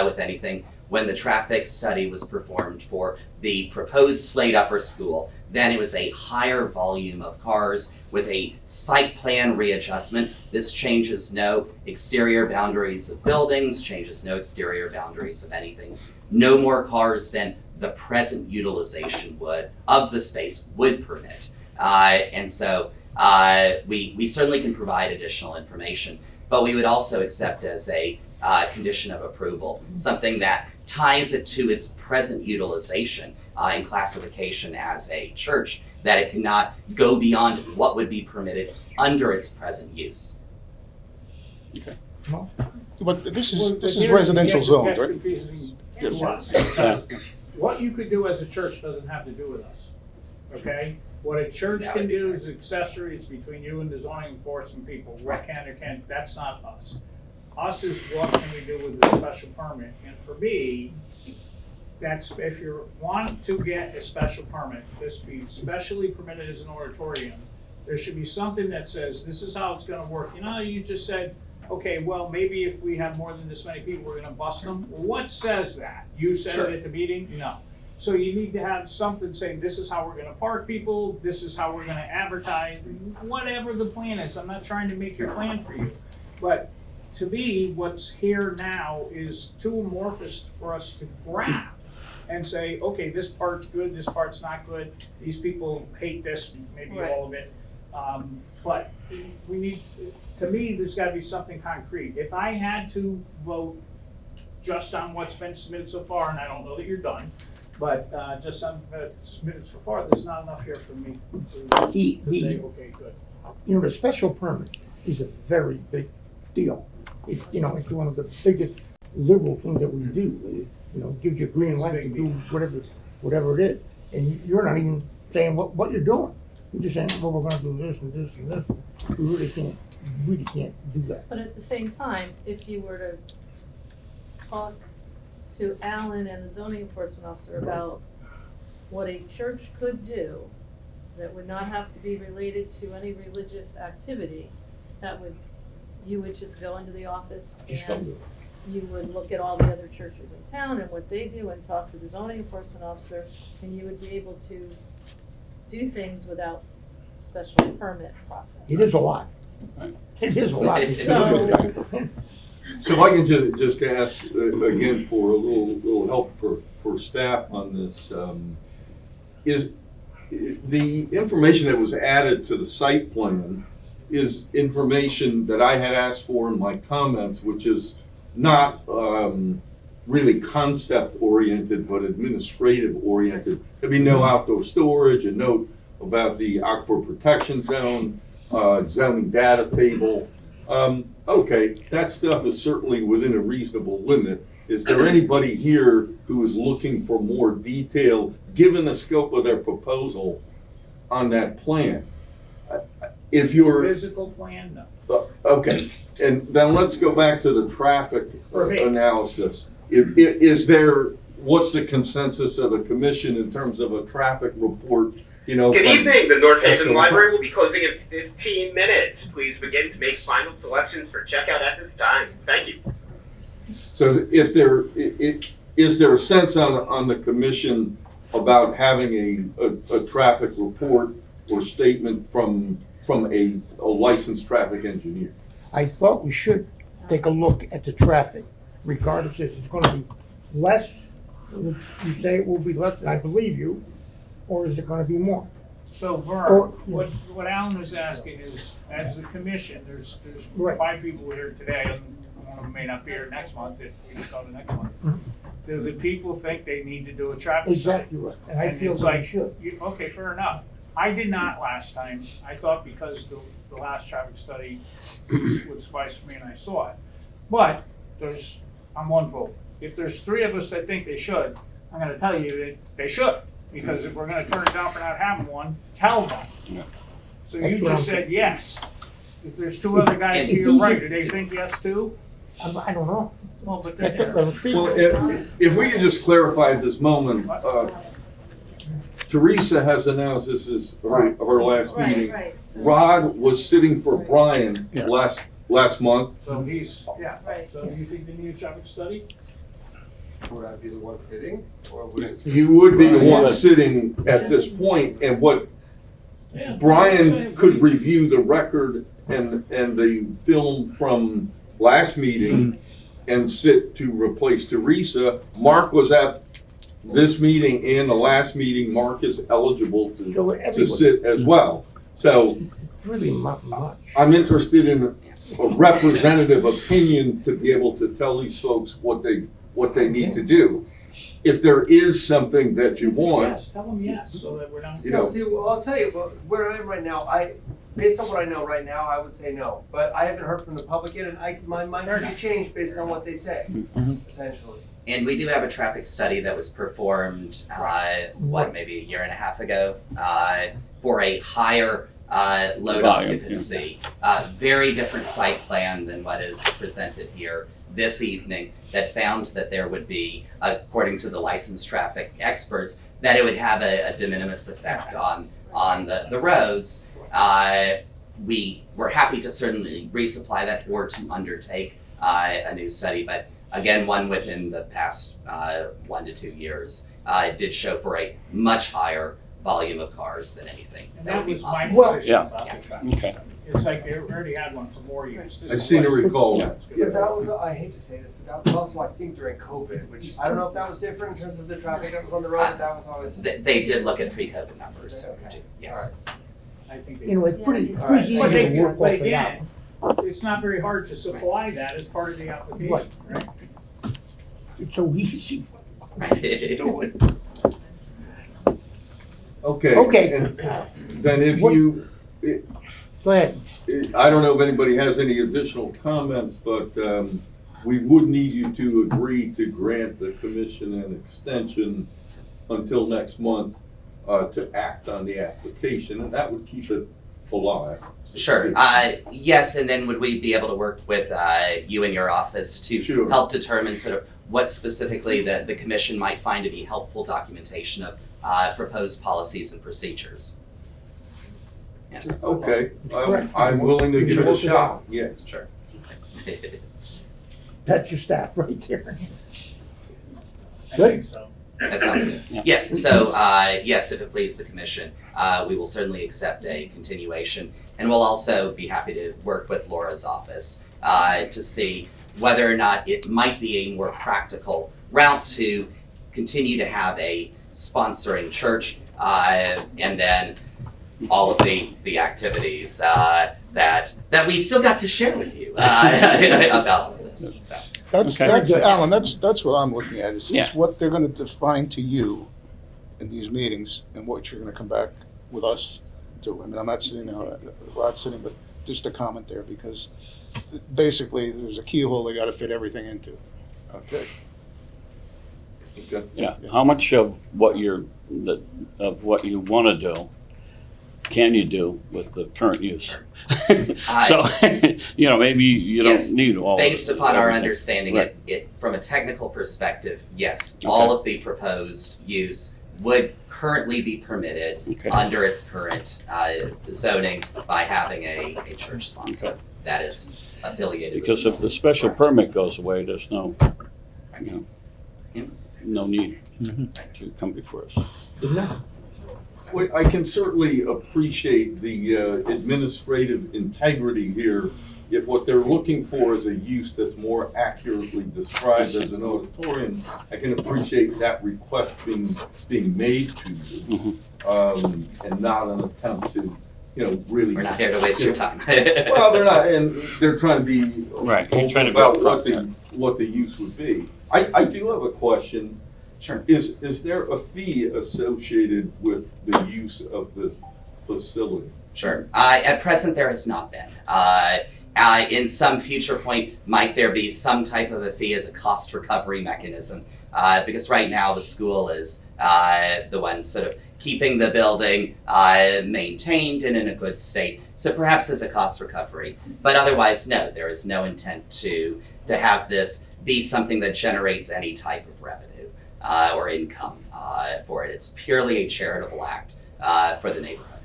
Speaker 10: with anything. When the traffic study was performed for the proposed Slate Upper School, then it was a higher volume of cars with a site plan readjustment. This changes no exterior boundaries of buildings, changes no exterior boundaries of anything. No more cars than the present utilization of the space would permit. And so we certainly can provide additional information, but we would also accept as a condition of approval something that ties it to its present utilization and classification as a church, that it cannot go beyond what would be permitted under its present use.
Speaker 9: But this
Speaker 4: Well,
Speaker 9: is
Speaker 4: here
Speaker 9: residential
Speaker 4: it
Speaker 9: zoned,
Speaker 4: gets
Speaker 9: right?
Speaker 4: confusing
Speaker 9: Yes.
Speaker 4: to us, because what you could do as a church doesn't have to do with us, okay? What a church
Speaker 10: That
Speaker 4: can
Speaker 10: would be
Speaker 4: do
Speaker 10: fine.
Speaker 4: is accessory, it's between you and the zoning enforcement people, what can or can't, that's not us. Us is what can we do with the special permit, and for me, that's, if you want to get a special permit, this be specially permitted as an auditorium, there should be something that says, this is how it's gonna work. You just said, okay, well, maybe if we have more than this many people, we're gonna bust them. Well, what says that? You said
Speaker 10: Sure.
Speaker 4: it at the meeting? No. So you need to have something saying, this is how we're gonna park people, this is how we're gonna advertise, whatever the plan is. I'm not trying to make your plan for you. But to me, what's here now is too amorphous for us to grab and say, okay, this part's good, this part's not good, these people hate this, maybe
Speaker 5: Right.
Speaker 4: all of it. But we need, to me, there's gotta be something concrete. If I had to vote just on what's been submitted so far, and I don't know that you're done, but just on submitted so far, there's not enough here for me to say, okay, good.
Speaker 2: The special permit is a very big deal. It's, you know, it's one of the biggest liberal things that we do. It, you know, gives you green light to do whatever it is. And you're not even saying what you're doing. You're just saying, well, we're gonna do this and this and this. We really can't do that.
Speaker 5: But at the same time, if you were to talk to Alan and the zoning enforcement officer about what a church could do that would not have to be related to any religious activity, you would just go into the office
Speaker 2: Just don't
Speaker 5: and
Speaker 2: do it.
Speaker 5: you would look at all the other churches in town and what they do and talk to the zoning enforcement officer, and you would be able to do things without special permit process.
Speaker 2: It is a lot. It is a lot.
Speaker 8: So if I can just ask again for a little help for staff on this, is the information that was added to the site plan is information that I had asked for in my comments, which is not really concept oriented, but administrative oriented. There'd be no outdoor storage, a note about the aquifer protection zone, zoning data table. Okay, that stuff is certainly within a reasonable limit. Is there anybody here who is looking for more detail, given the scope of their proposal, on that plan? If you're,
Speaker 4: Physical plan, no.
Speaker 8: okay, and then let's go back to the traffic
Speaker 4: Right.
Speaker 8: analysis. Is there, what's the consensus of the commission in terms of a traffic report, you know?
Speaker 11: Good
Speaker 8: from-
Speaker 11: evening. The North Haven
Speaker 8: So-
Speaker 11: Library will be closing in 15 minutes. Please begin to make final selections for checkout at this time. Thank you.
Speaker 8: So if there, is there a sense on the commission about having a traffic report or statement from a licensed traffic engineer?
Speaker 2: I thought we should take a look at the traffic, regardless if it's gonna be less, you say it will be less, and I believe you, or is it gonna be more?
Speaker 4: So
Speaker 2: Or-
Speaker 4: Vern, what Alan was asking is, as the commission, there's
Speaker 2: Right.
Speaker 4: 5 people here today, and one of them may not be here next month, if we just go to next month.
Speaker 2: Mhm.
Speaker 4: Do the people think they need to do a traffic study?
Speaker 2: Exactly right, and I
Speaker 4: And
Speaker 2: feel
Speaker 4: it's
Speaker 2: that we
Speaker 4: like,
Speaker 2: should.
Speaker 4: Okay, fair enough. I did not last time. I thought because the last traffic study would suffice for me and I saw it. But I'm one vote. If there's 3 of us that think they should, I'm gonna tell you that they should. Because if we're gonna turn it down for not having one, tell them. So
Speaker 2: That's
Speaker 4: you
Speaker 2: what
Speaker 4: just
Speaker 2: I'm
Speaker 4: said yes. If there's 2 other guys
Speaker 2: It's
Speaker 4: to your
Speaker 2: easy.
Speaker 4: right, do they think yes too?
Speaker 2: I don't know.
Speaker 4: Well, but
Speaker 2: Let
Speaker 4: they're
Speaker 2: them speak.
Speaker 8: Well, if we could just clarify at this moment, Teresa has announced this is her last meeting.
Speaker 5: Right. So-
Speaker 8: Rod was sitting for Brian
Speaker 9: Yeah.
Speaker 8: last month.
Speaker 4: So he's, yeah.
Speaker 5: Right.
Speaker 4: So do you think they need a traffic study?
Speaker 3: Would I be the one sitting, or would it?
Speaker 8: You would be the one sitting at this point, and what
Speaker 4: Yeah.
Speaker 8: Brian could review the record and the film from last meeting and sit to replace Teresa. Mark was at this meeting and the last meeting. Mark is eligible
Speaker 2: So
Speaker 8: to
Speaker 2: everybody,
Speaker 8: sit as well. So
Speaker 2: really not much.
Speaker 8: I'm interested in a representative opinion to be able to tell these folks what they need to do. If there is something that you want,
Speaker 4: Yes, tell them yes, so that we're not.
Speaker 8: you
Speaker 3: No,
Speaker 8: know,
Speaker 3: see, well, I'll tell you, where I am right now, based on what I know right now, I would say no. But I haven't heard from the public yet, and my mind could be changed based on what they say, essentially.
Speaker 10: And we do have a traffic study that was performed, maybe a year and a half ago, for a higher load
Speaker 6: Volume,
Speaker 10: occupancy. Very different site plan than what is presented here this evening, that found that there would be, according to the licensed traffic experts, that it would have a de minimis effect on the roads. We were happy to certainly resupply that or to undertake a new study, but again, one within the past 1 to 2 years, it did show for a much higher volume of cars than anything
Speaker 4: And
Speaker 10: that
Speaker 4: that
Speaker 10: would be
Speaker 4: was my
Speaker 10: possible.
Speaker 2: Well-
Speaker 4: position
Speaker 10: Yeah.
Speaker 4: about the traffic
Speaker 6: Okay.
Speaker 4: study. It's like they already had one for more years. This
Speaker 8: I
Speaker 4: is
Speaker 8: seem to
Speaker 4: less-
Speaker 8: recall.
Speaker 4: Yeah, it's good.
Speaker 8: Yeah.
Speaker 3: But that was, I hate to say this, but that was also, I think, during COVID, which I don't know if that was different in terms of the traffic that was on the road, but that was always.
Speaker 10: They did look at pre-COVID numbers,
Speaker 3: Okay.
Speaker 10: yes.
Speaker 4: I think they.
Speaker 2: You know, it's pretty
Speaker 3: All right.
Speaker 2: easy
Speaker 4: But
Speaker 2: to work
Speaker 4: but
Speaker 2: off of that.
Speaker 4: again, it's not very hard to supply that as part of the application, right?
Speaker 2: It's so easy. Do it.
Speaker 8: okay.
Speaker 2: Okay.
Speaker 8: And then if
Speaker 2: What-
Speaker 8: you,
Speaker 2: Go ahead.
Speaker 8: I don't know if anybody has any additional comments, but we would need you to agree to grant the commission an extension until next month to act on the application, and that would keep it alive.
Speaker 10: Sure. Yes, and then would we be able to work with you and your office to
Speaker 8: Sure.
Speaker 10: help determine sort of what specifically the commission might find to be helpful documentation of proposed policies and procedures? Yes.
Speaker 8: Okay,
Speaker 2: Correct.
Speaker 8: I'm willing to give it a
Speaker 2: Work it
Speaker 8: shot,
Speaker 2: out.
Speaker 8: yes.
Speaker 10: Sure.
Speaker 2: That's your staff right there.
Speaker 4: I
Speaker 2: Good.
Speaker 4: think so.
Speaker 10: That sounds good.
Speaker 6: Yeah.
Speaker 10: Yes, so, yes, if it pleases the commission, we will certainly accept a continuation. And we'll also be happy to work with Laura's office to see whether or not it might be a more practical route to continue to have a sponsoring church and then all of the activities that we still got to share with you about all of this. So,
Speaker 9: That's,
Speaker 6: Okay.
Speaker 9: that's,
Speaker 2: Good.
Speaker 9: Alan, that's what I'm looking at, is
Speaker 6: Yeah.
Speaker 9: what they're gonna define to you in these meetings and what you're gonna come back with us to. I mean, I'm not sitting out, Rod's sitting, but just a comment there, because basically, there's a keyhole they gotta fit everything into. Okay?
Speaker 8: Okay.
Speaker 6: Yeah, how much of what you want to do can you do with the current use? So, maybe you don't
Speaker 10: Yes,
Speaker 6: need all of it.
Speaker 10: based upon our
Speaker 6: everything.
Speaker 10: understanding,
Speaker 6: Right.
Speaker 10: it from a technical perspective, yes,
Speaker 6: Okay.
Speaker 10: all of the proposed use would currently be permitted
Speaker 6: Okay.
Speaker 10: under its current zoning by having a church sponsor
Speaker 6: Okay.
Speaker 10: that is affiliated with.
Speaker 6: Because if the special permit goes away, there's no, no need to come before us.
Speaker 8: Well, I can certainly appreciate the administrative integrity here. If what they're looking for is a use that's more accurately described as an auditorium, I can appreciate that request being made to you, and not an attempt to, really.
Speaker 10: We're not here to waste your time.
Speaker 8: Well, they're not, and they're trying to be
Speaker 6: Right, you're trying to be
Speaker 8: about
Speaker 6: upfront,
Speaker 8: what the use would be. I do have a question.
Speaker 10: Sure.
Speaker 8: Is there a fee associated with the use of the facility?
Speaker 10: Sure. At present, there has not been. In some future point, might there be some type of a fee as a cost recovery mechanism? Because right now the school is the one sort of keeping the building maintained and in a good state. So perhaps as a cost recovery. But otherwise, no, there is no intent to have this be something that generates any type of revenue or income for it. It's purely a charitable act for the neighborhood.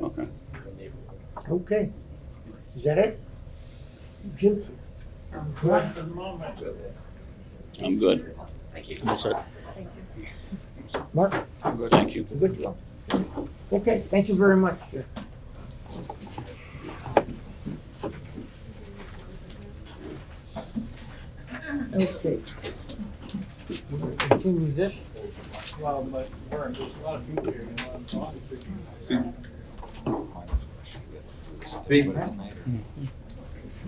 Speaker 6: Okay.
Speaker 2: Okay. Is that it? Jim?
Speaker 4: I'm good for the moment.
Speaker 6: I'm good.
Speaker 10: Thank you.
Speaker 9: That's it.
Speaker 2: Mark?
Speaker 9: I'm good.
Speaker 6: Thank you.
Speaker 2: Good to go. Okay, thank you very much. sir. Okay. We're gonna continue this.
Speaker 4: Well, but Vern, there's a lot of people here, you know what I'm talking to.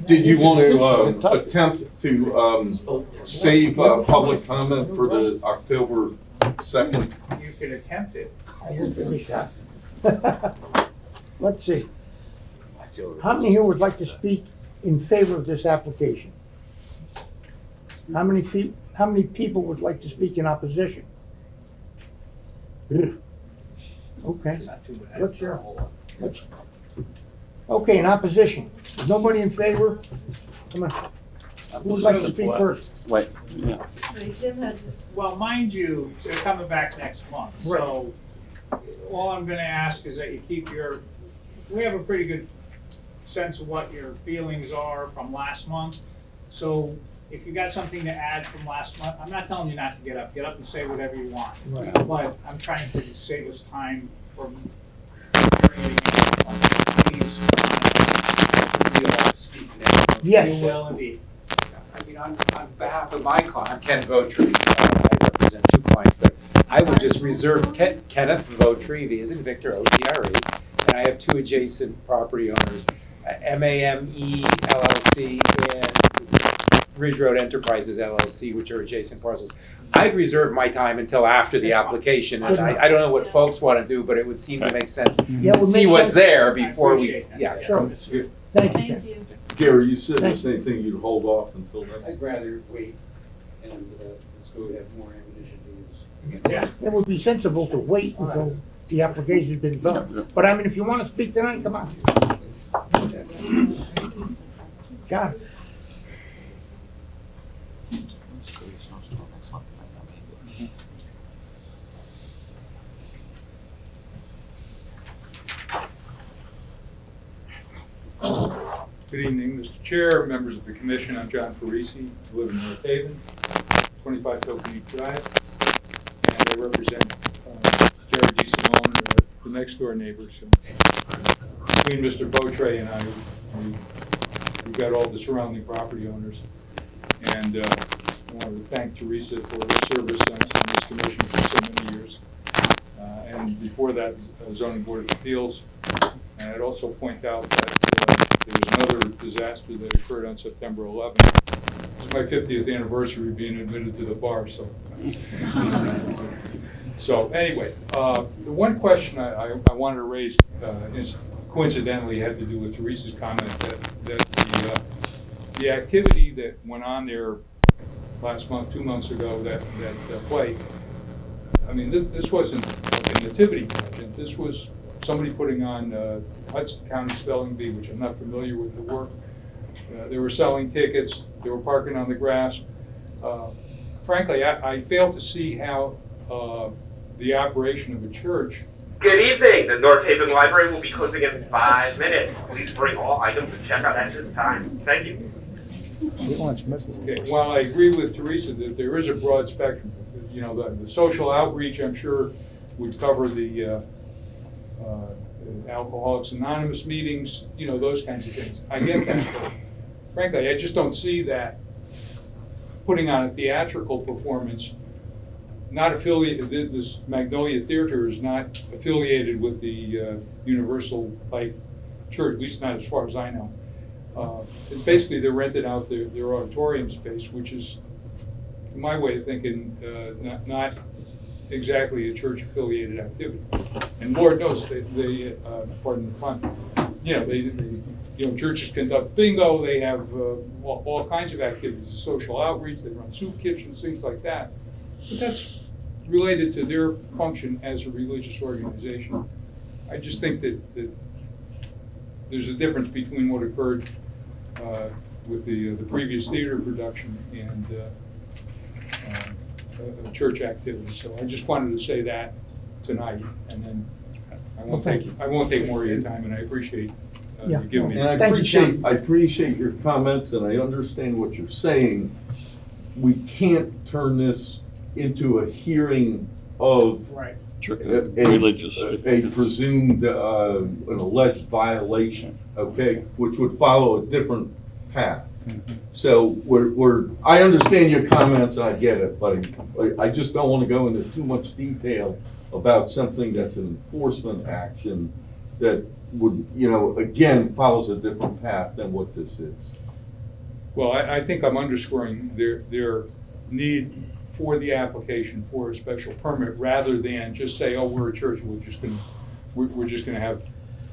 Speaker 8: Did you want
Speaker 2: This is
Speaker 8: to
Speaker 2: tough.
Speaker 8: attempt to save public comment for the October 2nd?
Speaker 4: You could attempt it.
Speaker 2: I will give it a shot. Let's see. How many here would like to speak in favor of this application? How many people would like to speak in opposition? Ugh. Okay,
Speaker 4: It's not too bad.
Speaker 2: let's hear. Okay, in opposition. Is nobody in favor? Come on. Who would like to speak first?
Speaker 6: Wait, yeah.
Speaker 5: So Jim had,
Speaker 4: Well, mind you, they're coming back next month, so all I'm gonna ask is that you keep we have a pretty good sense of what your feelings are from last month. So if you got something to add from last month, I'm not telling you not to get up and say whatever you want.
Speaker 2: Right.
Speaker 4: But I'm trying to save us time from hearing it again. Please.
Speaker 12: We all speak now.
Speaker 2: Yes.
Speaker 4: You will indeed.
Speaker 12: I mean, on behalf of my client, I'm Ken Votri. I represent two clients there. I would just reserve Kenneth Votri, V as in Victor, O-T-R-E, and I have two adjacent property owners, MAME LLC and Ridge Road Enterprises LLC, which are adjacent parcels. I'd reserve my time until after the application, and I don't know what folks want to do, but it would seem to make sense
Speaker 2: Yeah, it
Speaker 12: to
Speaker 2: would
Speaker 12: see
Speaker 2: make
Speaker 12: what's
Speaker 2: sense.
Speaker 12: there before we,
Speaker 4: appreciate that.
Speaker 12: yeah.
Speaker 2: Sure. Thank you,
Speaker 5: Thank
Speaker 2: Ken.
Speaker 5: you.
Speaker 8: Gary, you said the
Speaker 2: Thank-
Speaker 8: same thing, you'd hold off until then?
Speaker 13: I'd rather wait and the school have more ammunition to use.
Speaker 4: Yeah.
Speaker 2: It would be sensible to wait until the application's been done. But I mean, if you wanna speak tonight, come on. John?
Speaker 14: Good evening, Mr. Chair, members of the commission. I'm John Parisi, live in North Haven, 25 Tokenique Drive, and I represent Jerry D. Simone, the next door neighbors. Between Mr. Beautray and I, we've got all the surrounding property owners. And I wanted to thank Teresa for her service on this commission for so many years. And before that, Zoning Board of Appeals. And I'd also point out that there was another disaster that occurred on September 11th. It's my 50th anniversary of being admitted to the bar, so. So anyway, the one question I wanted to raise is coincidentally had to do with Teresa's comment that the activity that went on there last month, 2 months ago, that played, I mean, this wasn't a nativity pageant. This was somebody putting on Hudson County Spelling Bee, which I'm not familiar with the work. They were selling tickets. They were parking on the grass. Frankly, I fail to see how the operation of a church.
Speaker 11: Good evening. The North Haven Library will be closing in 5 minutes. Please bring all items to checkout at this time. Thank you.
Speaker 14: Okay, while I agree with Teresa that there is a broad spectrum, you know, the social outreach, I'm sure, would cover the Alcoholics Anonymous meetings, you know, those kinds of things. I get that, but frankly, I just don't see that putting on a theatrical performance, not affiliated, this Magnolia Theater is not affiliated with the Universal Life Church, at least not as far as I know. It's basically they're rented out their auditorium space, which is, in my way of thinking, not exactly a church-affiliated activity. And Lord knows they pardon the pun, you know, churches conduct bingo, they have all kinds of activities, social outreach, they run soup kitchens, things like that. But that's related to their function as a religious organization. I just think that there's a difference between what occurred with the previous theater production and a church activity. So I just wanted to say that tonight, and then I won't take more of your time, and I appreciate you giving me.
Speaker 8: And I appreciate your comments, and I understand what you're saying. We can't turn this into a hearing of
Speaker 4: Right.
Speaker 6: Religious.
Speaker 8: a presumed, an alleged violation, okay, which would follow a different path. So I understand your comments, and I get it, but I just don't want to go into too much detail about something that's an enforcement action that would, you know, again, follows a different path than what this is.
Speaker 14: Well, I think I'm underscoring their need for the application for a special permit, rather than just say, oh, we're a church, we're just gonna have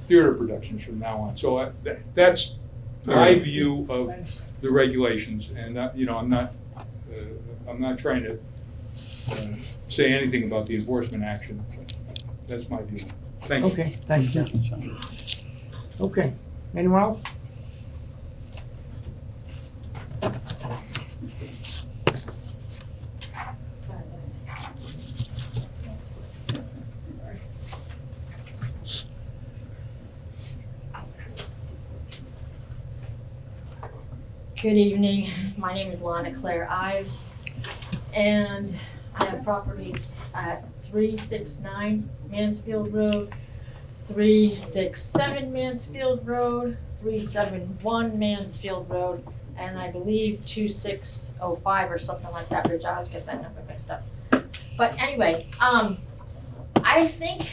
Speaker 14: theater productions from now on. So that's my view of the regulations, and you know, I'm not trying to say anything about the enforcement action. That's my view. Thank you.
Speaker 2: Okay, thank you, John. Okay, anyone else?
Speaker 7: Sorry, guys. Sorry. Good evening. My name is Lana Claire Ives, and I have properties at 369 Mansfield Road, 367 Mansfield Road, 371 Mansfield Road, and I believe 2605 or something like that. Rich, I always get that number mixed up. But anyway, I think,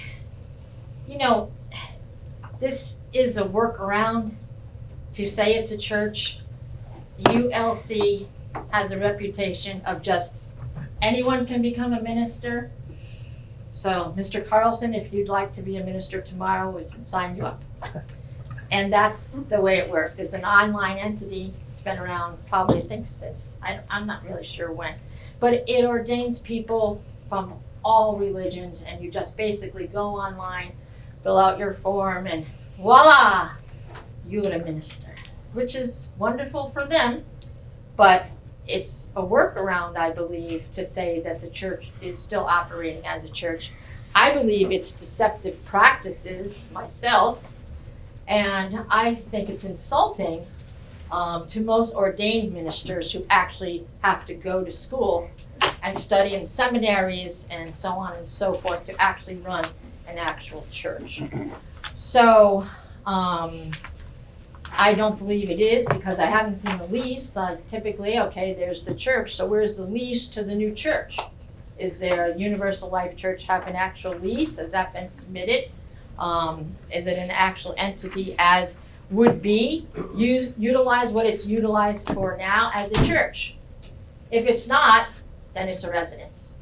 Speaker 7: you know, this is a workaround to say it's a church. The ULC
Speaker 15: has a reputation of just anyone can become a minister. So, Mr. Carlson, if you'd like to be a minister tomorrow, we can sign you up. And that's the way it works. It's an online entity. It's been around probably, I think, since, I'm not really sure when. But it ordains people from all religions, and you just basically go online, fill out your form, and voila, you're a minister, which is wonderful for them. But it's a workaround, I believe, to say that the church is still operating as a church. I believe it's deceptive practices myself, and I think it's insulting to most ordained ministers who actually have to go to school and study in seminaries and so on and so forth to actually run an actual church. So I don't believe it is, because I haven't seen the lease. Typically, okay, there's the church, so where's the lease to the new church? Is there a Universal Life Church have an actual lease? Has that been submitted? Is it an actual entity as would be utilize what it's utilized for now as a church? If it's not, then it's a residence.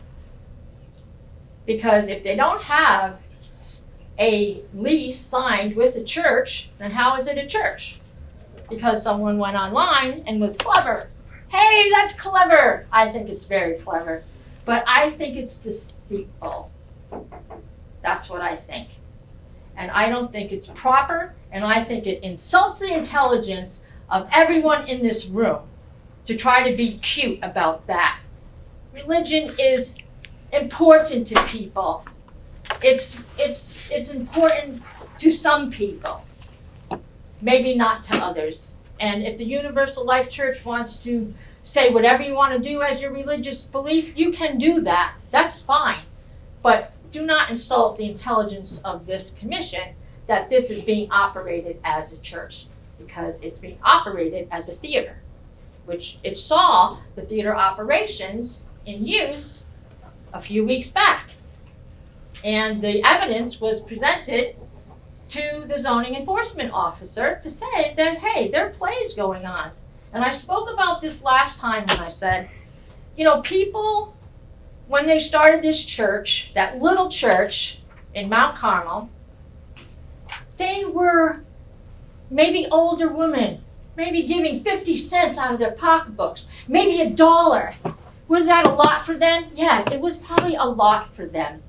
Speaker 15: Because if they don't have a lease signed with the church, then how is it a church? Because someone went online and was clever. Hey, that's clever. I think it's very clever. But I think it's deceitful. That's what I think. And I don't think it's proper, and I think it insults the intelligence of everyone in this room to try to be cute about that. Religion is important to people. It's important to some people, maybe not to others. And if the Universal Life Church wants to say whatever you want to do as your religious belief, you can do that. That's fine. But do not insult the intelligence of this commission that this is being operated as a church, because it's being operated as a theater, which it saw the theater operations in use a few weeks back. And the evidence was presented to the zoning enforcement officer to say that, hey, there are plays going on. And I spoke about this last time when I said, you know, people, when they started this church, that little church in Mount Carmel, they were maybe older women, maybe giving 50 cents out of their pocketbooks, maybe $1. Was that a lot for them? Yeah, it was probably a lot for them.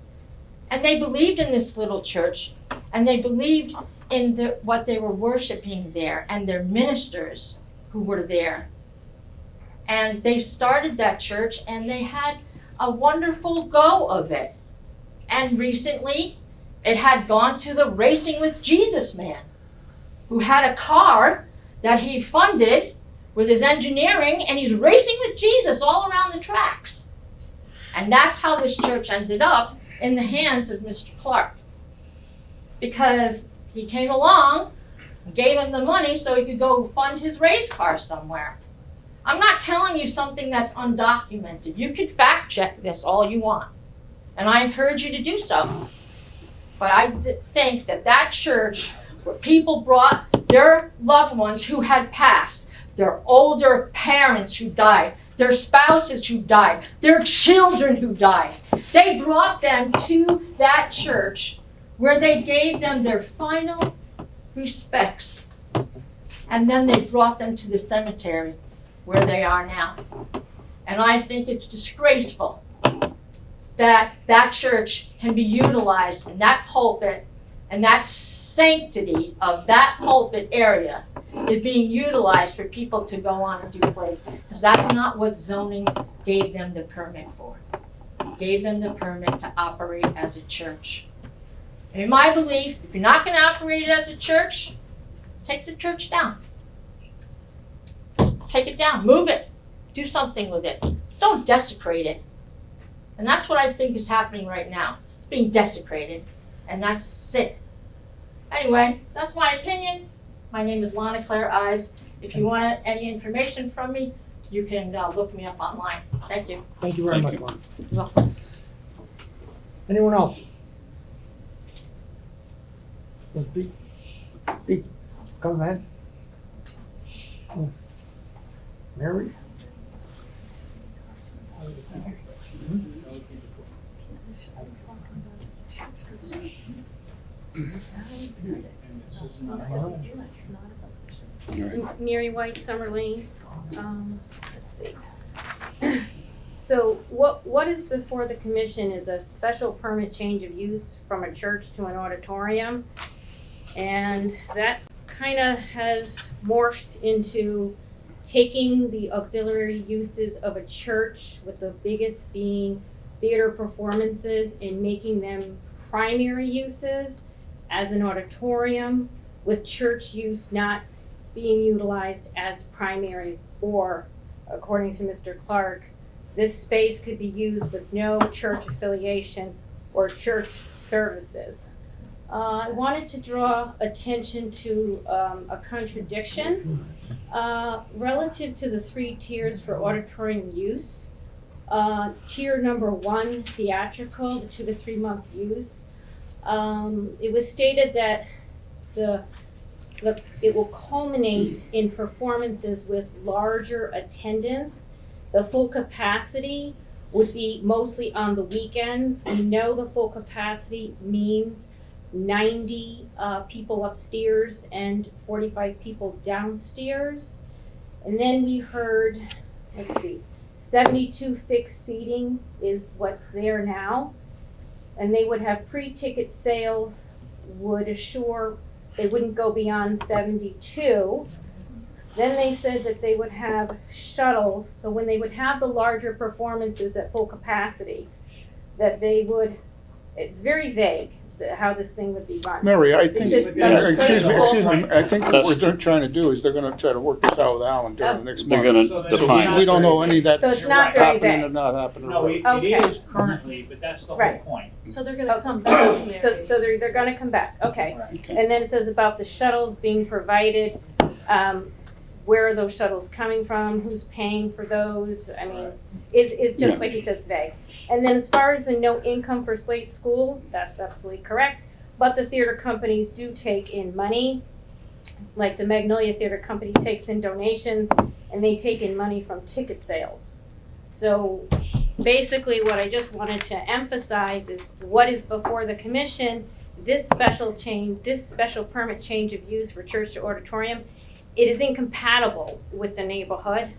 Speaker 15: And they believed in this little church, and they believed in what they were worshiping there, and their ministers who were there. And they started that church, and they had a wonderful go of it. And recently, it had gone to the Racing with Jesus man, who had a car that he funded with his engineering, and he's racing with Jesus all around the tracks. And that's how this church ended up in the hands of Mr. Clark. Because he came along and gave him the money so he could go fund his race car somewhere. I'm not telling you something that's undocumented. You can fact check this all you want. And I encourage you to do so. But I think that that church, where people brought their loved ones who had passed, their older parents who died, their spouses who died, their children who died, they brought them to that church where they gave them their final respects. And then they brought them to the cemetery where they are now. And I think it's disgraceful that that church can be utilized in that pulpit, and that sanctity of that pulpit area is being utilized for people to go on and do plays, because that's not what zoning gave them the permit for. It gave them the permit to operate as a church. And in my belief, if you're not going to operate it as a church, take the church down. Take it down, move it, do something with it. Don't desecrate it. And that's what I think is happening right now. It's being desecrated, and that's a sin. Anyway, that's my opinion. My name is Lana Claire Ives. If you want any information from me, you can look me up online. Thank you.
Speaker 2: Thank you very
Speaker 6: Thank
Speaker 2: much,
Speaker 6: you.
Speaker 2: Lon.
Speaker 15: You're welcome.
Speaker 2: Anyone else? Speak. Speak. Come ahead. Mary?
Speaker 7: Mary White, Summer Lane. Let's see. So what is before the commission is a special permit change of use from a church to an auditorium. And that kind of has morphed into taking the auxiliary uses of a church, with the biggest being theater performances, and making them primary uses as an auditorium, with church use not being utilized as primary, or, according to Mr. Clark, this space could be used with no church affiliation or church services. I wanted to draw attention to a contradiction relative to the 3 tiers for auditorium use. Tier number 1, theatrical, the 2 to 3 month use. It was stated that it will culminate in performances with larger attendance. The full capacity would be mostly on the weekends. We know the full capacity means 90 people upstairs and 45 people downstairs. And then we heard, 72 fixed seating is what's there now. And they would have pre-ticket sales, would assure they wouldn't go beyond 72. Then they said that they would have shuttles, so when they would have the larger performances at full capacity, that they would, it's very vague how this thing would be run.
Speaker 9: Mary, I think, excuse me, I think what
Speaker 6: That's-
Speaker 9: we're trying to do is they're gonna try to work this out with Alan during the next
Speaker 6: They're
Speaker 9: month.
Speaker 6: gonna
Speaker 4: So
Speaker 6: define.
Speaker 9: We don't know any of
Speaker 7: So
Speaker 9: that's
Speaker 7: it's not very
Speaker 9: happening
Speaker 7: vague.
Speaker 9: or not happening.
Speaker 4: No, it
Speaker 7: Okay.
Speaker 4: is currently, but that's the whole
Speaker 7: Right.
Speaker 4: point.
Speaker 5: So they're gonna come back, Mary.
Speaker 7: So they're gonna come back, okay.
Speaker 6: Okay.
Speaker 7: And then it says about the shuttles being provided, where are those shuttles coming from, who's paying for those? I mean, it's just
Speaker 6: Yeah.
Speaker 7: like you said, it's vague. And then as far as the no income for Slate School, that's absolutely correct. But the theater companies do take in money, like the Magnolia Theater Company takes in donations, and they take in money from ticket sales. So basically what I just wanted to emphasize is what is before the commission, this special permit change of use for church to auditorium, it is incompatible with the neighborhood.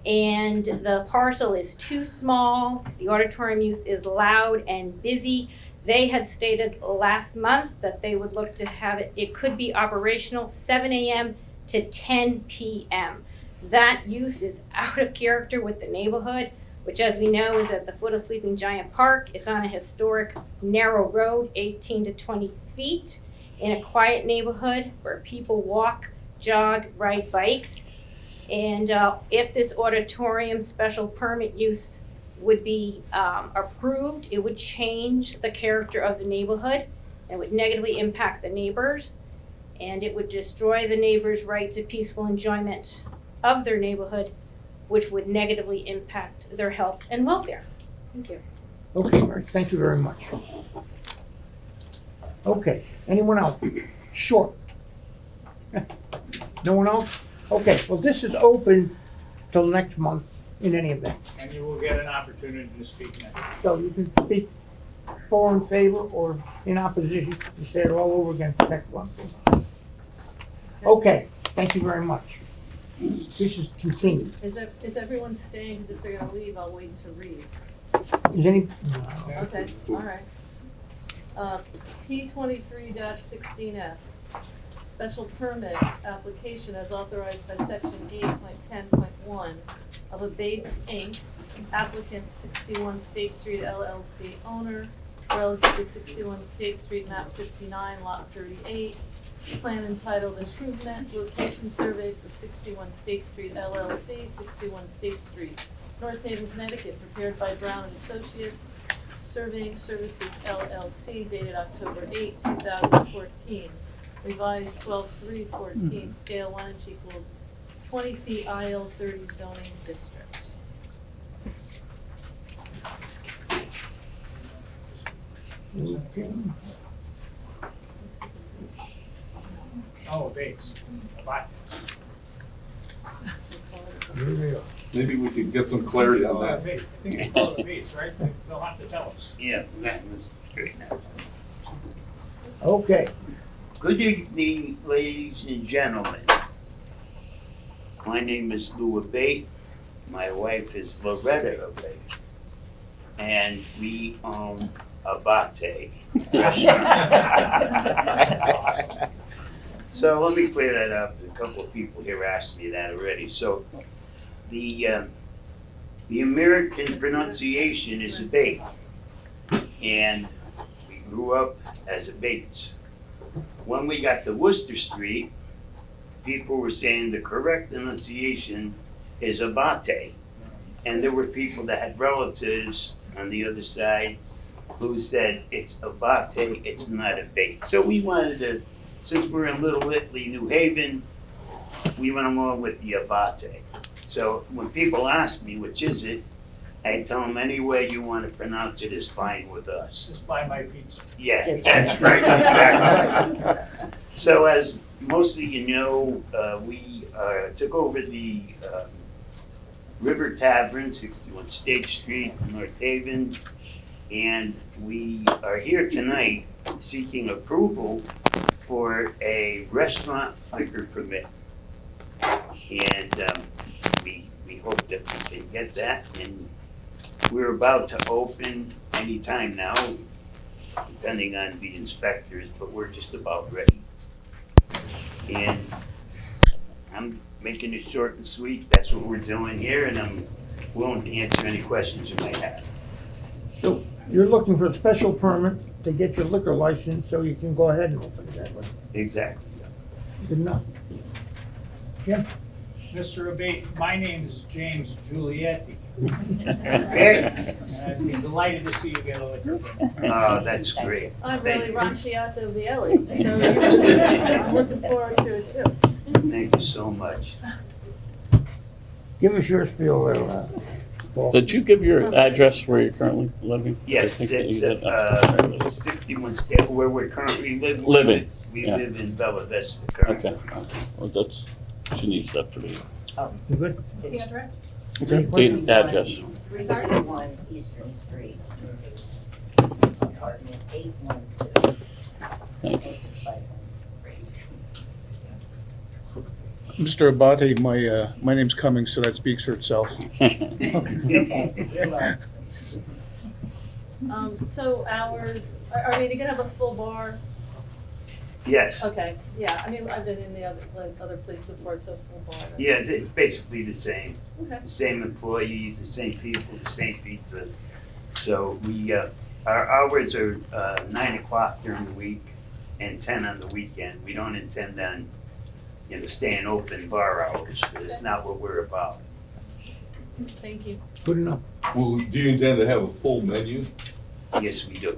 Speaker 7: And the parcel is too small, the auditorium use is loud and busy. They had stated last month that they would look to have it could be operational 7 a.m. to 10 p.m. That use is out of character with the neighborhood, which, as we know, is at the foot of Sleeping Giant Park. It's on a historic narrow road, 18 to 20 feet, in a quiet neighborhood where people walk, jog, ride bikes. And if this auditorium special permit use would be approved, it would change the character of the neighborhood and would negatively impact the neighbors. And it would destroy the neighbors' right to peaceful enjoyment of their neighborhood, which would negatively impact their health and welfare. Thank you.
Speaker 2: Okay, Mary, thank you very much. Okay, anyone else? Sure. No one else? Okay, well, this is open till next month in any event.
Speaker 4: And you will get an opportunity to speak next.
Speaker 2: So you can speak for, in favor, or in opposition. You say it all over again next month. Okay, thank you very much. This is continued.
Speaker 5: Is everyone staying? Because if they're gonna leave, I'll wait to read.
Speaker 2: Is any,
Speaker 5: Okay, all right. P23-16S, special permit application as authorized by section 8.10.1 of Abates Inc., applicant 61 State Street LLC owner, relative to 61 State Street, map 59, lot 38, plan entitled Improvement Location Survey for 61 State Street LLC, 61 State Street, North Haven, Connecticut, prepared by Brown and Associates, Surveying Services LLC, dated October 8, 2014. Revised 12/3/14, scale 1 equals 20 feet IL 30 zoning district.
Speaker 2: okay.
Speaker 4: Oh, Bates. Bye.
Speaker 8: Maybe we could get some clarity on that.
Speaker 4: I think it's all the base, right? They'll have to tell us.
Speaker 16: Yeah, that was great.
Speaker 2: Okay,
Speaker 16: Good evening, ladies and gentlemen. My name is Lou Abate. My wife is Loretta Abate. And we own Abate restaurant. So let me clear that up. A couple of people here asked me that already. So the American pronunciation is Abate. And we grew up as Abates. When we got to Worcester Street, people were saying the correct pronunciation is Abate. And there were people that had relatives on the other side who said it's Abate, it's not Abate. So we wanted to, since we're in Little Italy, New Haven, we went along with the Abate. So when people ask me, which is it, I tell them any way you want to pronounce it is fine with us.
Speaker 4: Just buy my pizza.
Speaker 16: Yeah, that's right, exactly. So as most of you know, we took over the River Tavern, 61 State Street, North Haven, and we are here tonight seeking approval for a restaurant liquor permit. And we hope that we can get that, and we're about to open any time now, depending on the inspectors, but we're just about ready. And I'm making it short and sweet. That's what we're doing here, and I'm willing to answer any questions you might have.
Speaker 2: so you're looking for a special permit to get your liquor license so you can go ahead and open it that way.
Speaker 16: Exactly.
Speaker 2: Good enough. Jim?
Speaker 4: Mr. Abate, my name is James Giulietti.
Speaker 16: Okay.
Speaker 4: And I'd be delighted to see you get a liquor permit.
Speaker 16: Oh, that's great.
Speaker 5: I'm
Speaker 16: Thank
Speaker 5: really
Speaker 16: you.
Speaker 5: Ranciato Vieli, so I'm looking forward to it too.
Speaker 16: Thank you so much.
Speaker 2: Give us your spiel there, Paul.
Speaker 6: Did you give your address where you're currently living?
Speaker 16: Yes,
Speaker 6: I think that
Speaker 16: it's
Speaker 6: you did.
Speaker 16: 61 State, where we're currently living.
Speaker 6: Living,
Speaker 16: We
Speaker 6: yeah.
Speaker 16: live in Bella Vista currently.
Speaker 6: Okay, well, that's, she needs that for the,
Speaker 2: You good?
Speaker 17: What's the address?
Speaker 6: the address.
Speaker 17: 331 Eastern Street. Apartment 812.
Speaker 6: Thank you.
Speaker 17: 0651.
Speaker 9: Mr. Abate, my name's Cummings, so that speaks for itself.
Speaker 5: So hours, are we gonna have a full bar?
Speaker 16: Yes.
Speaker 5: Okay, yeah, I mean, I've been in the other place before, so full bar. that's-
Speaker 16: Yeah, it's basically the same.
Speaker 5: Okay.
Speaker 16: The same employees, the same people, the same pizza. So we, our hours are 9 o'clock during the week and 10 on the weekend. We don't intend on, staying open bar hours, but it's not what we're about.
Speaker 5: Thank you.
Speaker 2: Good enough.
Speaker 8: Well, do you intend to have a full menu?
Speaker 16: Yes, we do.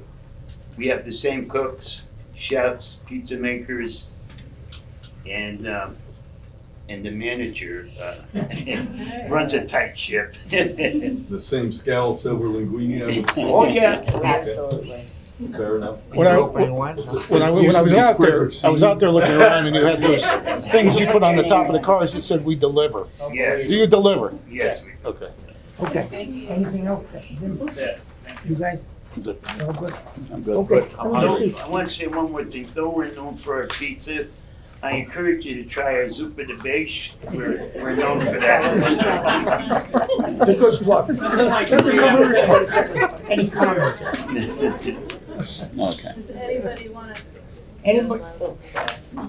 Speaker 16: We have the same cooks, chefs, pizza makers, and the manager runs a tight ship.
Speaker 8: The same scallops over linguine? I would say?
Speaker 16: Oh, yeah.
Speaker 17: Absolutely.
Speaker 8: Fair enough.
Speaker 9: When I was out there, looking around and you had those things you put on the top of the cars that said, "We deliver."
Speaker 16: Yes.
Speaker 9: Do you deliver?
Speaker 16: Yes.
Speaker 9: Okay.
Speaker 2: Okay, anything else? Jim? You guys? All good?
Speaker 6: I'm good.
Speaker 2: Okay, come on, see.
Speaker 16: I want to say one more thing. Though we're known for our pizza, I encourage you to try our zuppa de beige. We're known for that.
Speaker 2: It's a good plug.
Speaker 9: That's a commercial.
Speaker 2: Any comments?
Speaker 6: Okay.
Speaker 5: Does anybody wanna?
Speaker 2: Anybody?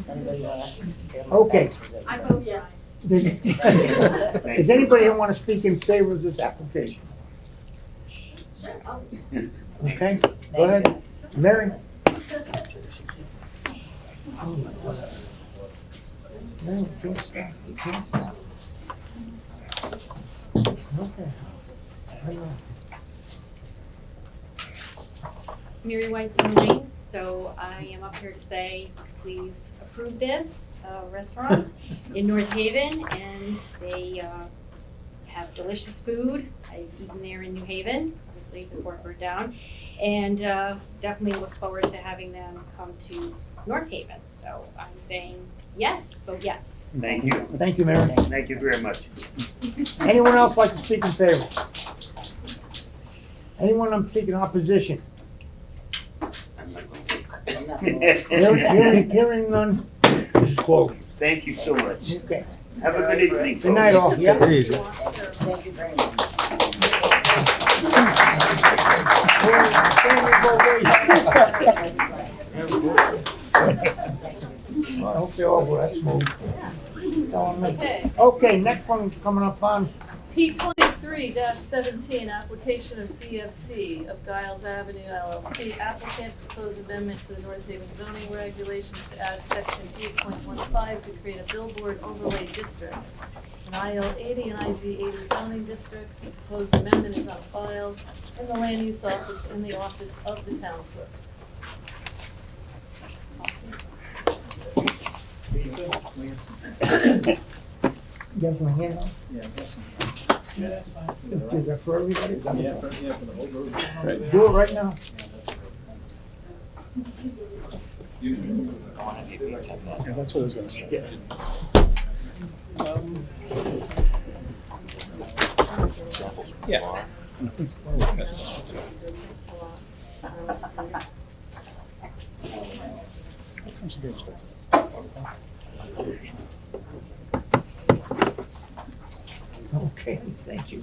Speaker 17: Anybody
Speaker 2: Okay.
Speaker 17: I vote yes.
Speaker 2: Does anybody want to speak in favor of this application? Okay, go ahead. Mary? Oh, my God. No, you can't stop, you can't stop. Okay. I know.
Speaker 18: Mary Whitestone Lane, so I am up here to say, please approve this restaurant in North Haven, and they have delicious food. I've eaten there in New Haven, obviously before it burned down, and definitely look forward to having them come to North Haven. So I'm saying yes, vote yes.
Speaker 16: Thank you.
Speaker 2: Thank you, Mary.
Speaker 16: Thank you very much.
Speaker 2: Anyone else like to speak in favor? Anyone speak in opposition?
Speaker 16: I'm not gonna look.
Speaker 2: Hearing none, this is closed.
Speaker 16: Thank you so much.
Speaker 2: Okay.
Speaker 16: Have a good evening, folks.
Speaker 2: Good night, all. Yeah.
Speaker 17: Thank you very much.
Speaker 2: Well, I hope they all go that smooth. Tell 'em me.
Speaker 5: Okay.
Speaker 2: Okay, next one coming up on,
Speaker 5: P 23-17, application of DFC of Giles Avenue LLC. Applicant proposed amendment to the North Haven zoning regulations to add section 8.15 to create a billboard overlay district in IL 80 and IG 80 zoning districts. The proposed amendment is on file in the land use office in the office of the town clerk.
Speaker 2: you have my hand on? Is that for everybody?
Speaker 13: for the whole group.
Speaker 2: Do it right now.
Speaker 9: Yeah, that's what I was gonna say.
Speaker 13: Yeah.
Speaker 2: Okay, thank you.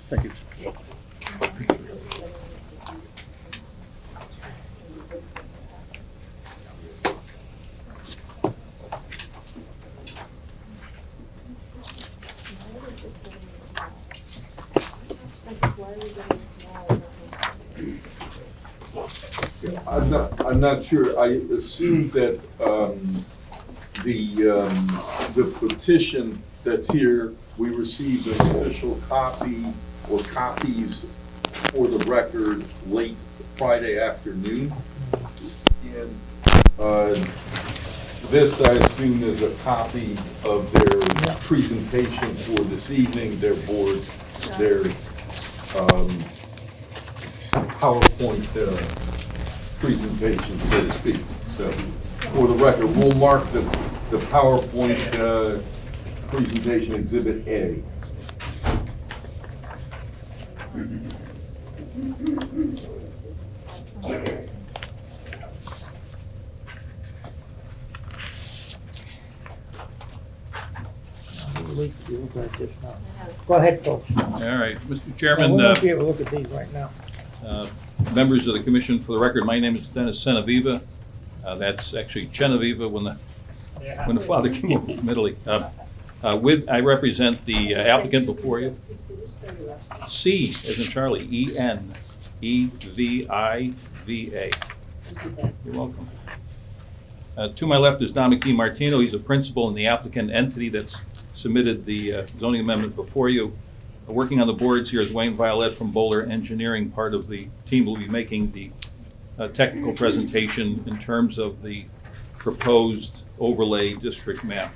Speaker 9: Thank you.
Speaker 8: I'm not sure. I assume that the petition that's here, we received an official copy or copies for the record late Friday afternoon. And this, I assume, is a copy of their presentation for this evening, their boards, their PowerPoint presentation, so to speak. So, for the record, we'll mark the PowerPoint presentation Exhibit A.
Speaker 2: Go ahead, folks.
Speaker 19: All right, Mr.
Speaker 2: We
Speaker 19: Chairman,
Speaker 2: won't be able to look at these right now.
Speaker 19: members of the commission, for the record, my name is Dennis Senaviva. That's actually Chenaviva when the father came over from Italy. I represent the applicant before you. C as in Charlie, E-N-E-V-I-V-A. You're welcome. To my left is Dominic Martino. He's a principal in the applicant entity that's submitted the zoning amendment before you. Working on the boards here is Wayne Violet from Bowler Engineering. Part of the team will be making the technical presentation in terms of the proposed overlay district map.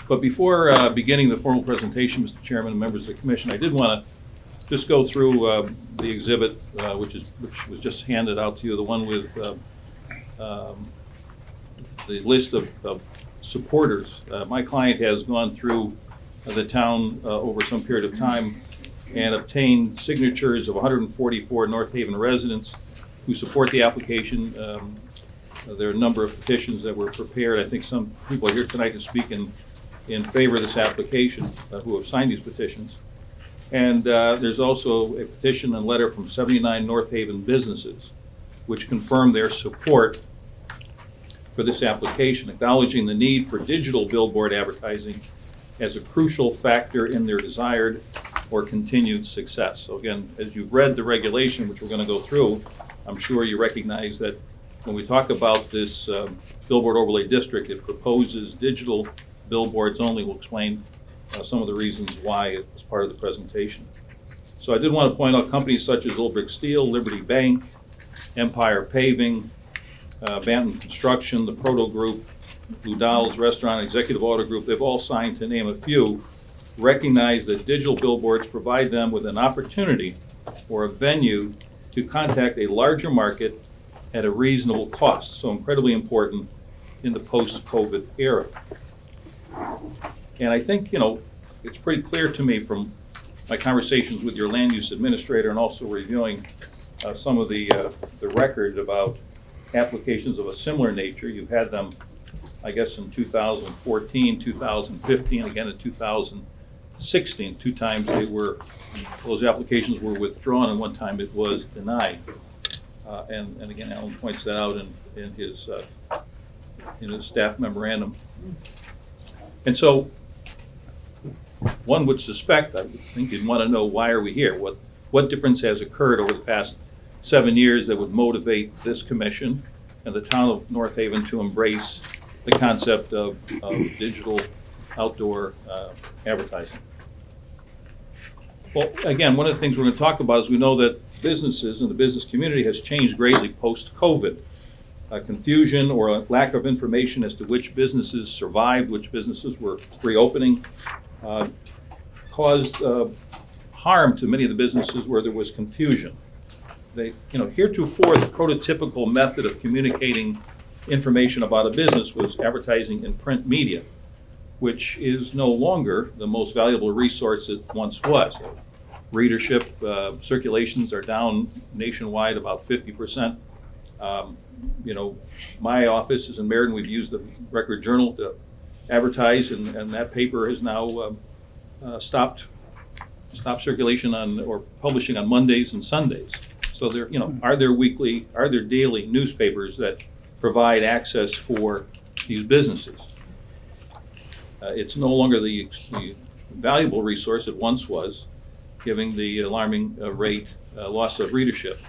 Speaker 19: But before beginning the formal presentation, Mr. Chairman and members of the commission, I did want to just go through the exhibit, which was just handed out to you, the one with the list of supporters. My client has gone through the town over some period of time and obtained signatures of 144 North Haven residents who support the application. There are a number of petitions that were prepared. I think some people are here tonight to speak in favor of this application who have signed these petitions. And there's also a petition and letter from 79 North Haven businesses which confirm their support for this application, acknowledging the need for digital billboard advertising as a crucial factor in their desired or continued success. So again, as you've read the regulation, which we're going to go through, I'm sure you recognize that when we talk about this billboard overlay district, it proposes digital billboards only. We'll explain some of the reasons why as part of the presentation. So I did want to point out companies such as Old Brick Steel, Liberty Bank, Empire Paving, Bantam Construction, the Proto Group, Blue Dolls Restaurant, Executive Auto Group, they've all signed, to name a few, recognize that digital billboards provide them with an opportunity or a venue to contact a larger market at a reasonable cost. So incredibly important in the post-COVID era. And I think, it's pretty clear to me from my conversations with your land use administrator and also reviewing some of the record about applications of a similar nature. You've had them, I guess, in 2014, 2015, again in 2016. 2 times those applications were withdrawn, and 1 time it was denied. And again, Alan points that out in his staff memorandum. And so one would suspect, I would think you'd want to know, why are we here? What difference has occurred over the past 7 years that would motivate this commission and the town of North Haven to embrace the concept of digital outdoor advertising? Well, again, one of the things we're going to talk about is we know that businesses and the business community has changed greatly post-COVID. Confusion or a lack of information as to which businesses survived, which businesses were reopening, caused harm to many of the businesses where there was confusion. Heretofore, the prototypical method of communicating information about a business was advertising in print media, which is no longer the most valuable resource it once was. Readership, circulations are down nationwide about 50%. My office is in Meriden. We've used the Record Journal to advertise, and that paper has now stopped circulation or publishing on Mondays and Sundays. So are there daily newspapers that provide access for these businesses? It's no longer the valuable resource it once was, giving the alarming rate loss of readership,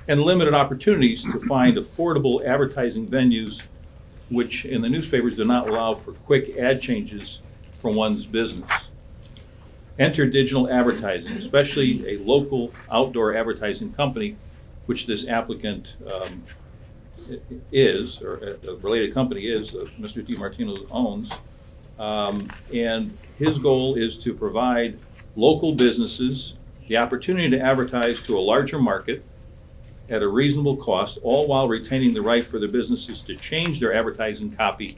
Speaker 19: and limited opportunities to find affordable advertising venues, which in the newspapers do not allow for quick ad changes for one's business. Enter digital advertising, especially a local outdoor advertising company, which this applicant is, or a related company is, Mr. DiMartino owns. And his goal is to provide local businesses the opportunity to advertise to a larger market at a reasonable cost, all while retaining the right for their businesses to change their advertising copy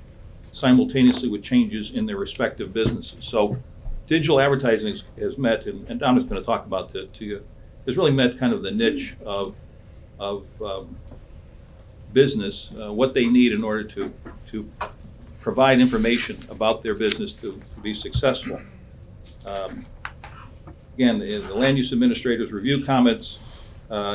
Speaker 19: simultaneously with changes in their respective businesses. So digital advertising has met, and Dom's going to talk about that to you, has really met kind of the niche of business, what they need in order to provide information about their business to be successful. Again, in the land use administrator's review comments,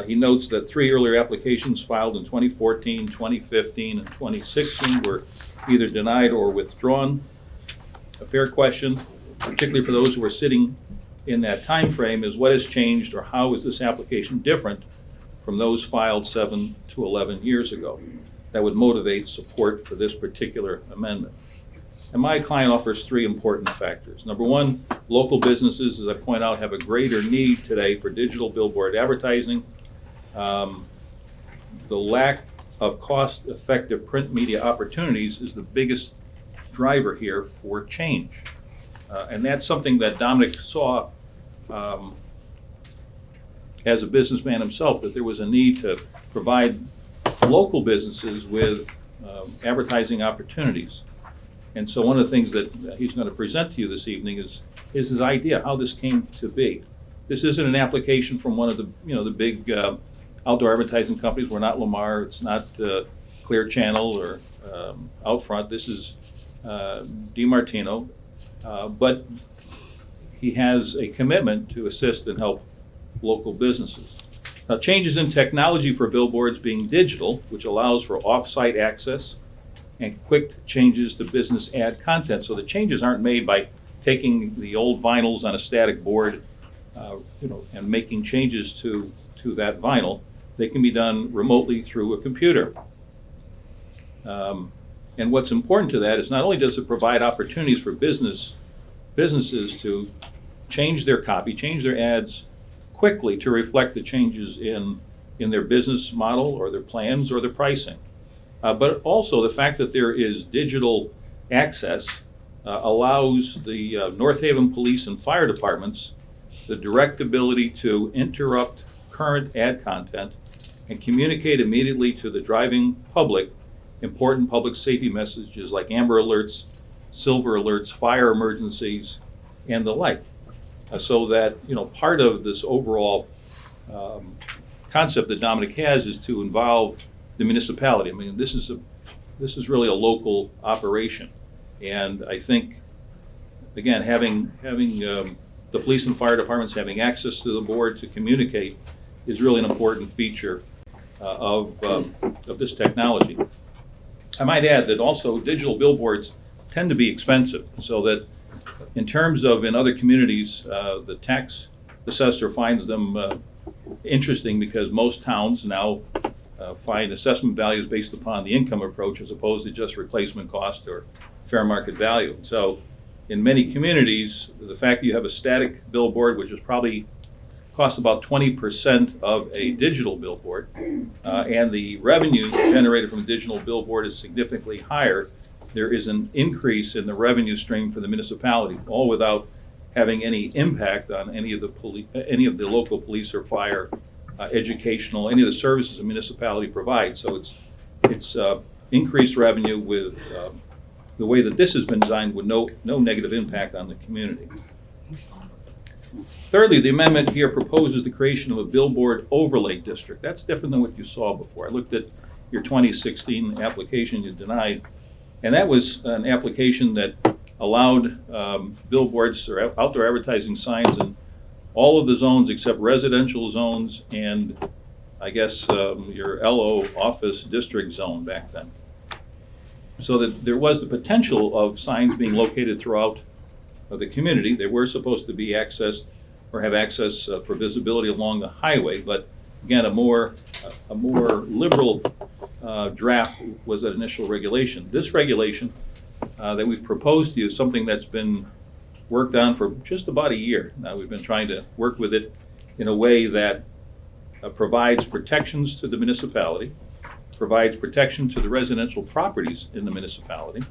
Speaker 19: he notes that 3 earlier applications filed in 2014, 2015, and 2016 were either denied or withdrawn. A fair question, particularly for those who are sitting in that time frame, is what has changed, or how is this application different from those filed 7 to 11 years ago that would motivate support for this particular amendment? And my client offers 3 important factors. Number 1, local businesses, as I point out, have a greater need today for digital billboard advertising. The lack of cost-effective print media opportunities is the biggest driver here for change. And that's something that Dominic saw as a businessman himself, that there was a need to provide local businesses with advertising opportunities. And so one of the things that he's going to present to you this evening is his idea how this came to be. This isn't an application from one of the big outdoor advertising companies. We're not Lamar. It's not Clear Channel or Outfront. This is DiMartino, but he has a commitment to assist and help local businesses. Now, changes in technology for billboards being digital, which allows for off-site access and quick changes to business ad content. So the changes aren't made by taking the old vinyls on a static board, and making changes to that vinyl. They can be done remotely through a computer. And what's important to that is not only does it provide opportunities for businesses to change their copy, change their ads quickly to reflect the changes in their business model or their plans or their pricing. But also the fact that there is digital access allows the North Haven Police and Fire Departments the direct ability to interrupt current ad content and communicate immediately to the driving public important public safety messages like amber alerts, silver alerts, fire emergencies, and the like. So that, part of this overall concept that Dominic has is to involve the municipality. I mean, this is really a local operation. And I think, again, having the police and fire departments having access to the board to communicate is really an important feature of this technology. I might add that also digital billboards tend to be expensive, so that in terms of in other communities, the tax assessor finds them interesting because most towns now find assessment values based upon the income approach as opposed to just replacement cost or fair market value. So in many communities, the fact that you have a static billboard, which is probably costs about 20% of a digital billboard, and the revenue generated from a digital billboard is significantly higher, there is an increase in the revenue stream for the municipality, all without having any impact on any of the local police or fire, educational, any of the services the municipality provides. So it's increased revenue with the way that this has been designed with no negative impact on the community. Thirdly, the amendment here proposes the creation of a billboard overlay district. That's different than what you saw before. I looked at your 2016 application you denied, and that was an application that allowed billboards or outdoor advertising signs in all of the zones except residential zones and I guess your LO office district zone back then. So that there was the potential of signs being located throughout the community. They were supposed to be accessed or have access for visibility along the highway, but again, a more liberal draft was that initial regulation. This regulation that we've proposed to you is something that's been worked on for just about a year. Now we've been trying to work with it in a way that provides protections to the municipality, provides protection to the residential properties in the municipality,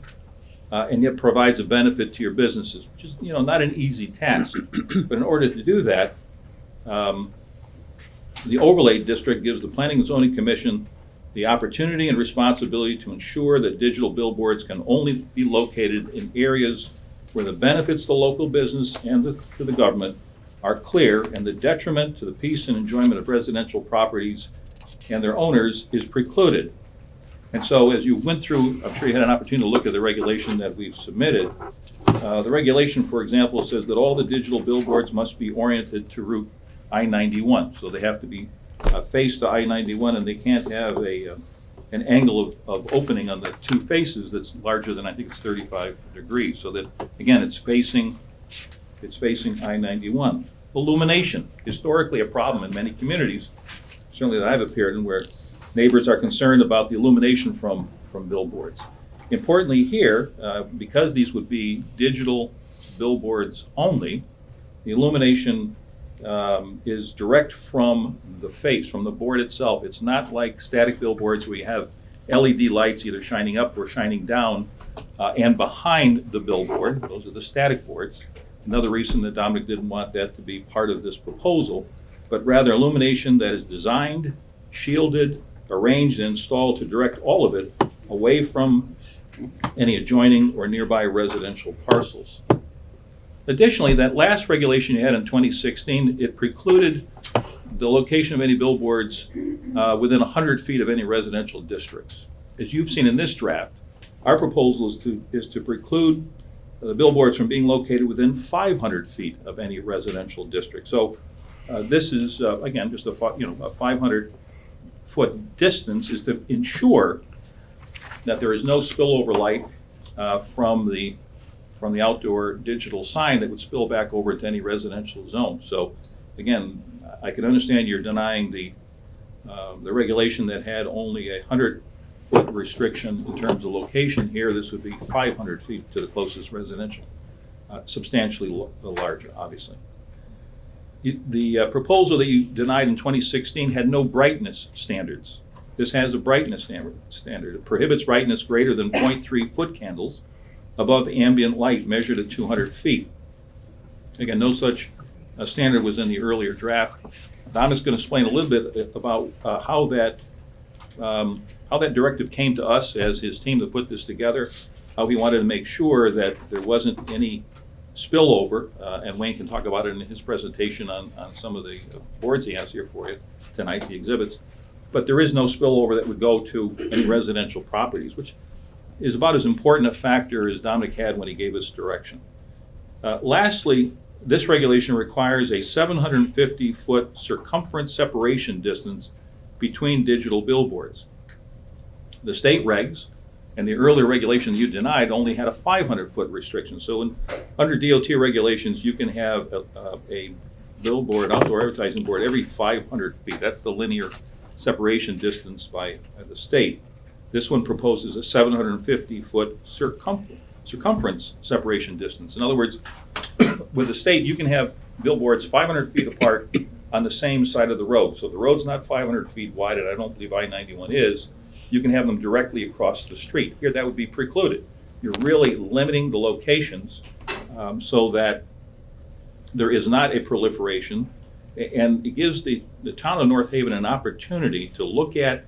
Speaker 19: and yet provides a benefit to your businesses, which is not an easy task. But in order to do that, the overlay district gives the Planning and Zoning Commission the opportunity and responsibility to ensure that digital billboards can only be located in areas where the benefits to the local business and to the government are clear and the detriment to the peace and enjoyment of residential properties and their owners is precluded. And so as you went through, I'm sure you had an opportunity to look at the regulation that we've submitted. The regulation, for example, says that all the digital billboards must be oriented to Route I-91. So they have to be face to I-91 and they can't have an angle of opening on the two faces that's larger than, I think it's 35 degrees. So that, again, it's facing I-91. Illumination, historically a problem in many communities, certainly that I've appeared in, where neighbors are concerned about the illumination from billboards. Importantly here, because these would be digital billboards only, the illumination is direct from the face, from the board itself. It's not like static billboards where you have LED lights either shining up or shining down and behind the billboard. Those are the static boards. Another reason that Dominic didn't want that to be part of this proposal, but rather illumination that is designed, shielded, arranged, and installed to direct all of it away from any adjoining or nearby residential parcels. Additionally, that last regulation you had in 2016, it precluded the location of any billboards within 100 feet of any residential districts. As you've seen in this draft, our proposal is to preclude the billboards from being located within 500 feet of any residential district. So this is, again, just a 500-foot distance is to ensure that there is no spillover light from the outdoor digital sign that would spill back over to any residential zone. So again, I can understand you're denying the regulation that had only a 100-foot restriction in terms of location. Here, this would be 500 feet to the closest residential, substantially larger, obviously. The proposal that you denied in 2016 had no brightness standards. This has a brightness standard. It prohibits brightness greater than 0.3 foot candles above ambient light measured at 200 feet. Again, no such standard was in the earlier draft. Dom is going to explain a little bit about how that directive came to us as his team that put this together, how he wanted to make sure that there wasn't any spillover, and Wayne can talk about it in his presentation on some of the boards he has here for you tonight, the exhibits. But there is no spillover that would go to any residential properties, which is about as important a factor as Dominic had when he gave us direction. Lastly, this regulation requires a 750-foot circumference separation distance between digital billboards. The state regs and the earlier regulation you denied only had a 500-foot restriction. So under DOT regulations, you can have a billboard, outdoor advertising board, every 500 feet. That's the linear separation distance by the state. This one proposes a 750-foot circumference separation distance. In other words, with the state, you can have billboards 500 feet apart on the same side of the road. So if the road's not 500 feet wide, and I don't believe I-91 is, you can have them directly across the street. Here, that would be precluded. You're really limiting the locations so that there is not a proliferation, and it gives the town of North Haven an opportunity to look at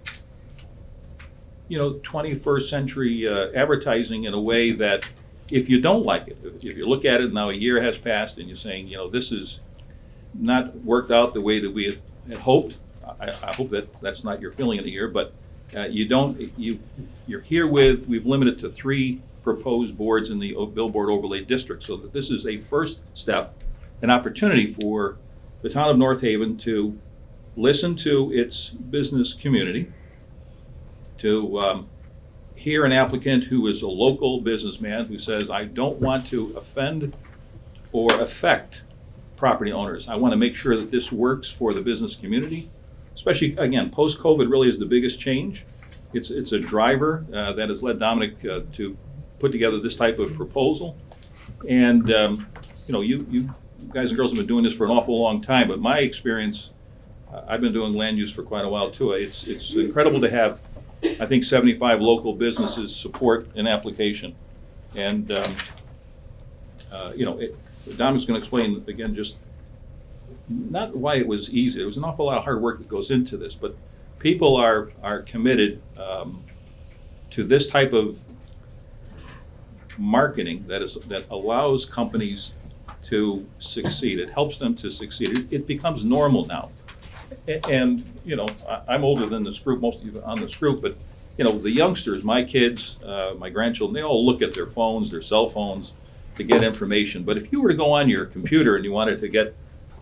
Speaker 19: 21st century advertising in a way that, if you don't like it, if you look at it now, a year has passed and you're saying, this is not worked out the way that we had hoped. I hope that that's not your feeling in a year, but you're here with, we've limited to 3 proposed boards in the billboard overlay district, so that this is a first step, an opportunity for the town of North Haven to listen to its business community, to hear an applicant who is a local businessman who says, I don't want to offend or affect property owners. I want to make sure that this works for the business community, especially, again, post-COVID really is the biggest change. It's a driver that has led Dominic to put together this type of proposal. And, you guys and girls have been doing this for an awful long time, but my experience, I've been doing land use for quite a while too. It's incredible to have, I think, 75 local businesses support an application. And, Dominic's going to explain again, just not why it was easy. There was an awful lot of hard work that goes into this, but people are committed to this type of marketing that allows companies to succeed. It helps them to succeed. It becomes normal now. And, I'm older than this group, most of you on this group, but, the youngsters, my kids, my grandchildren, they all look at their phones, their cell phones to get information. But if you were to go on your computer and you wanted to get,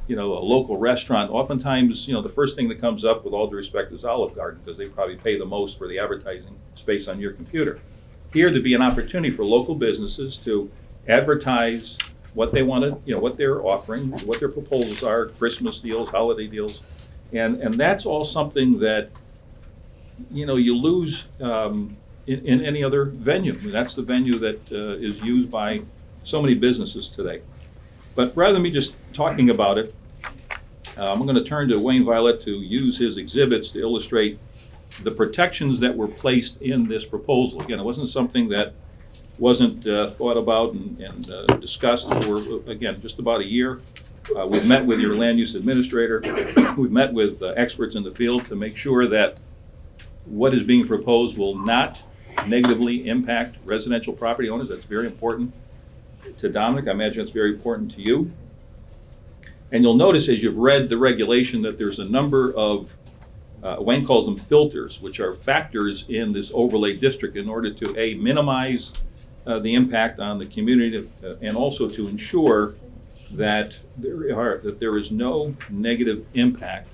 Speaker 19: a local restaurant, oftentimes, the first thing that comes up, with all due respect, is Olive Garden, because they probably pay the most for the advertising space on your computer. Here, to be an opportunity for local businesses to advertise what they want to, what they're offering, what their proposals are, Christmas deals, holiday deals. And that's all something that, you lose in any other venue. I mean, that's the venue that is used by so many businesses today. But rather than me just talking about it, I'm going to turn to Wayne Violet to use his exhibits to illustrate the protections that were placed in this proposal. Again, it wasn't something that wasn't thought about and discussed for, again, just about a year. We've met with your land use administrator. We've met with experts in the field to make sure that what is being proposed will not negatively impact residential property owners. That's very important to Dominic. I imagine it's very important to you. And you'll notice as you've read the regulation that there's a number of, Wayne calls them filters, which are factors in this overlay district in order to, A, minimize the impact on the community and also to ensure that there is no negative impact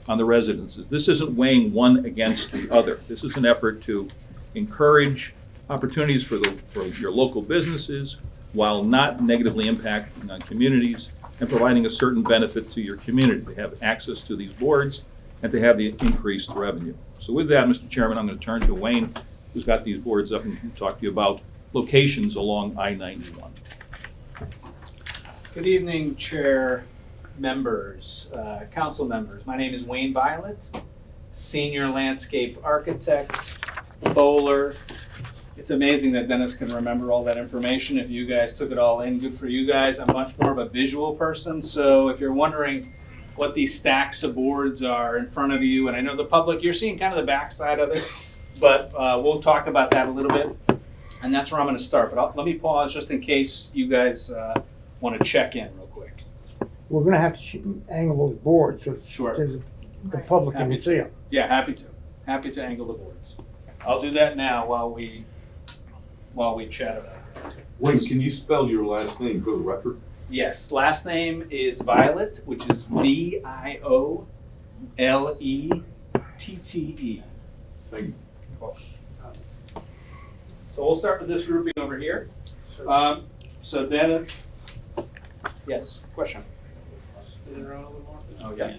Speaker 19: on the residences. This isn't weighing one against the other. This is an effort to encourage opportunities for your local businesses while not negatively impacting on communities and providing a certain benefit to your community to have access to these boards and to have the increased revenue. So with that, Mr. Chairman, I'm going to turn to Wayne, who's got these boards up, and talk to you about locations along I-91.
Speaker 20: Good evening, Chair, members, council members. My name is Wayne Violet, senior landscape architect, bowler. It's amazing that Dennis can remember all that information. If you guys took it all in, good for you guys. I'm much more of a visual person, so if you're wondering what these stacks of boards are in front of you, and I know the public, you're seeing kind of the backside of it, but we'll talk about that a little bit, and that's where I'm going to start. But let me pause just in case you guys want to check in real quick.
Speaker 2: We're gonna have to angle those boards so
Speaker 20: Sure.
Speaker 2: the public can
Speaker 20: Happy
Speaker 2: see them.
Speaker 20: Yeah, happy to. Happy to angle the boards. I'll do that now while we chat about it.
Speaker 8: Wayne, can you spell your last name for the record?
Speaker 20: Yes, last name is Violet, which is Violettete.
Speaker 8: Thank you.
Speaker 20: So we'll start with this grouping over here. So then, yes, question? Oh, yeah.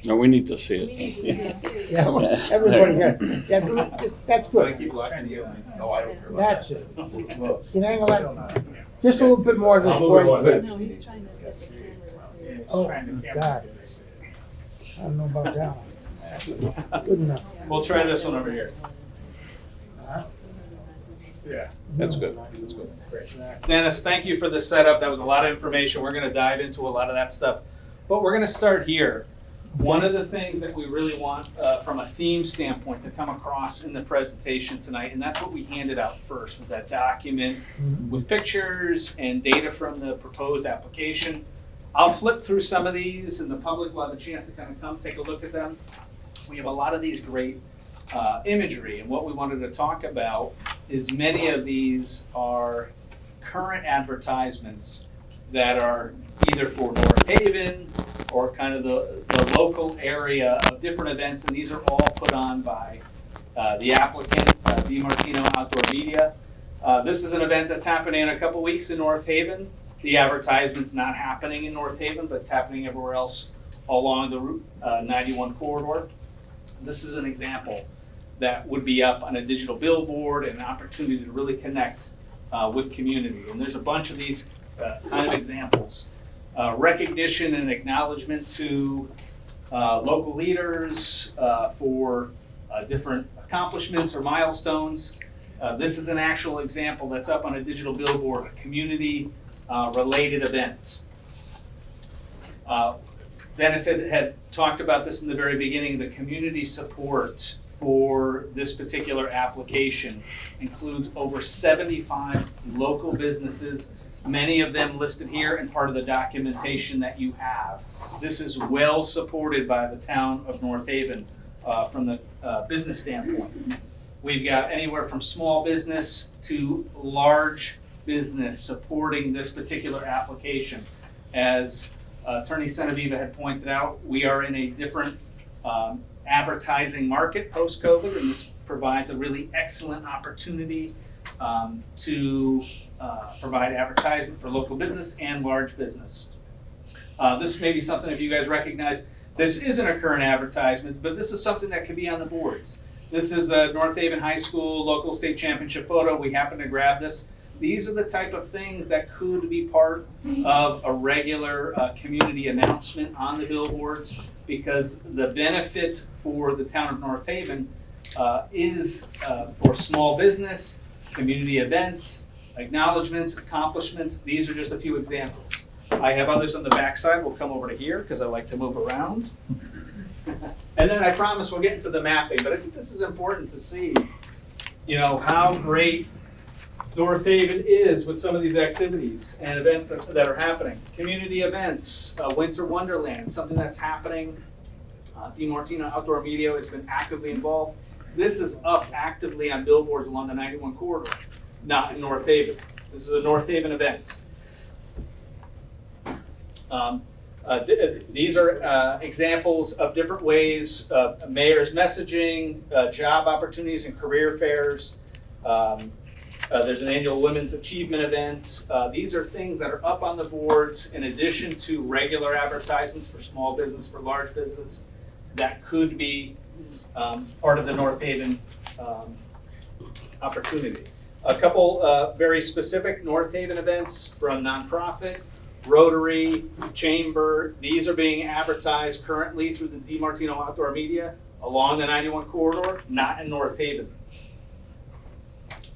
Speaker 6: No, we need to see
Speaker 5: We need to see
Speaker 6: it.
Speaker 5: it too.
Speaker 2: Yeah, well, everybody got, that's good.
Speaker 20: Keep blocking you.
Speaker 8: No, I don't care about
Speaker 2: That's
Speaker 8: that.
Speaker 2: it. You can angle that, just a little bit more this
Speaker 8: I'll move
Speaker 2: way.
Speaker 8: on.
Speaker 5: No, he's trying to get the camera to see it.
Speaker 2: Oh, God. I don't know about that one. Good enough.
Speaker 20: We'll try this one over here.
Speaker 19: Yeah, that's good, that's good.
Speaker 20: Dennis, thank you for the setup. That was a lot of information. We're going to dive into a lot of that stuff. But we're going to start here. One of the things that we really want from a theme standpoint to come across in the presentation tonight, and that's what we handed out first, was that document with pictures and data from the proposed application. I'll flip through some of these, and the public will have a chance to kind of come take a look at them. We have a lot of these great imagery, and what we wanted to talk about is many of these are current advertisements that are either for North Haven or kind of the local area of different events, and these are all put on by the applicant, DiMartino Outdoor Media. This is an event that's happening in a couple weeks in North Haven. The advertisement's not happening in North Haven, but it's happening everywhere else along the Route 91 corridor. This is an example that would be up on a digital billboard and an opportunity to really connect with community. And there's a bunch of these kind of examples. Recognition and acknowledgement to local leaders for different accomplishments or milestones. This is an actual example that's up on a digital billboard, a community related event. Dennis had talked about this in the very beginning. The community support for this particular application includes over 75 local businesses, many of them listed here and part of the documentation that you have. This is well supported by the town of North Haven from the business standpoint. We've got anywhere from small business to large business supporting this particular application. As Attorney Senaviva had pointed out, we are in a different advertising market post-COVID, and this provides a really excellent opportunity to provide advertisement for local business and large business. This may be something, if you guys recognize, this isn't a current advertisement, but this is something that could be on the boards. This is a North Haven High School local state championship photo. We happen to grab this. These are the type of things that could be part of a regular community announcement on the billboards, because the benefit for the town of North Haven is for small business, community events, acknowledgements, accomplishments. These are just a few examples. I have others on the backside. We'll come over to here because I like to move around. And then I promise we'll get into the mapping, but I think this is important to see, you know, how great North Haven is with some of these activities and events that are happening. Community events, Winter Wonderland, something that's happening. DiMartino Outdoor Media has been actively involved. This is up actively on billboards along the 91 corridor, not in North Haven. This is a North Haven event. These are examples of different ways mayor's messaging, job opportunities and career fairs. There's an annual women's achievement event. These are things that are up on the boards in addition to regular advertisements for small business, for large business, that could be part of the North Haven opportunity. A couple very specific North Haven events from nonprofit Rotary, Chamber, these are being advertised currently through the DiMartino Outdoor Media along the 91 corridor, not in North Haven.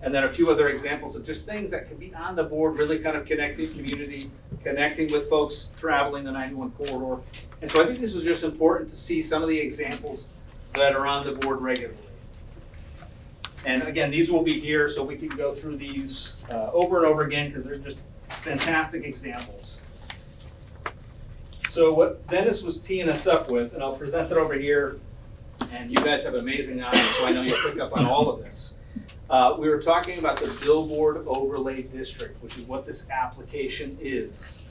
Speaker 20: And then a few other examples of just things that can be on the board, really kind of connecting community, connecting with folks traveling the 91 corridor. And so I think this was just important to see some of the examples that are on the board regularly. And again, these will be here so we can go through these over and over again because they're just fantastic examples. So what Dennis was teeing us up with, and I'll present it over here, and you guys have amazing eyes, so I know you'll pick up on all of this. We were talking about the Billboard Overlay District, which is what this application is.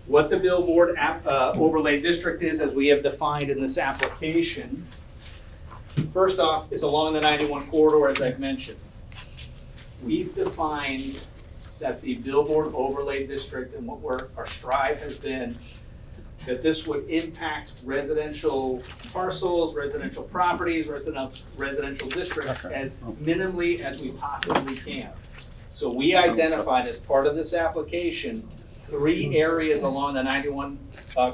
Speaker 20: What the Billboard Overlay District is, as we have defined in this application, first off, is along the 91 corridor, as I've mentioned. We've defined that the Billboard Overlay District and what our strive has been, that this would impact residential parcels, residential properties, residential districts as minimally as we possibly can. So we identified as part of this application 3 areas along the 91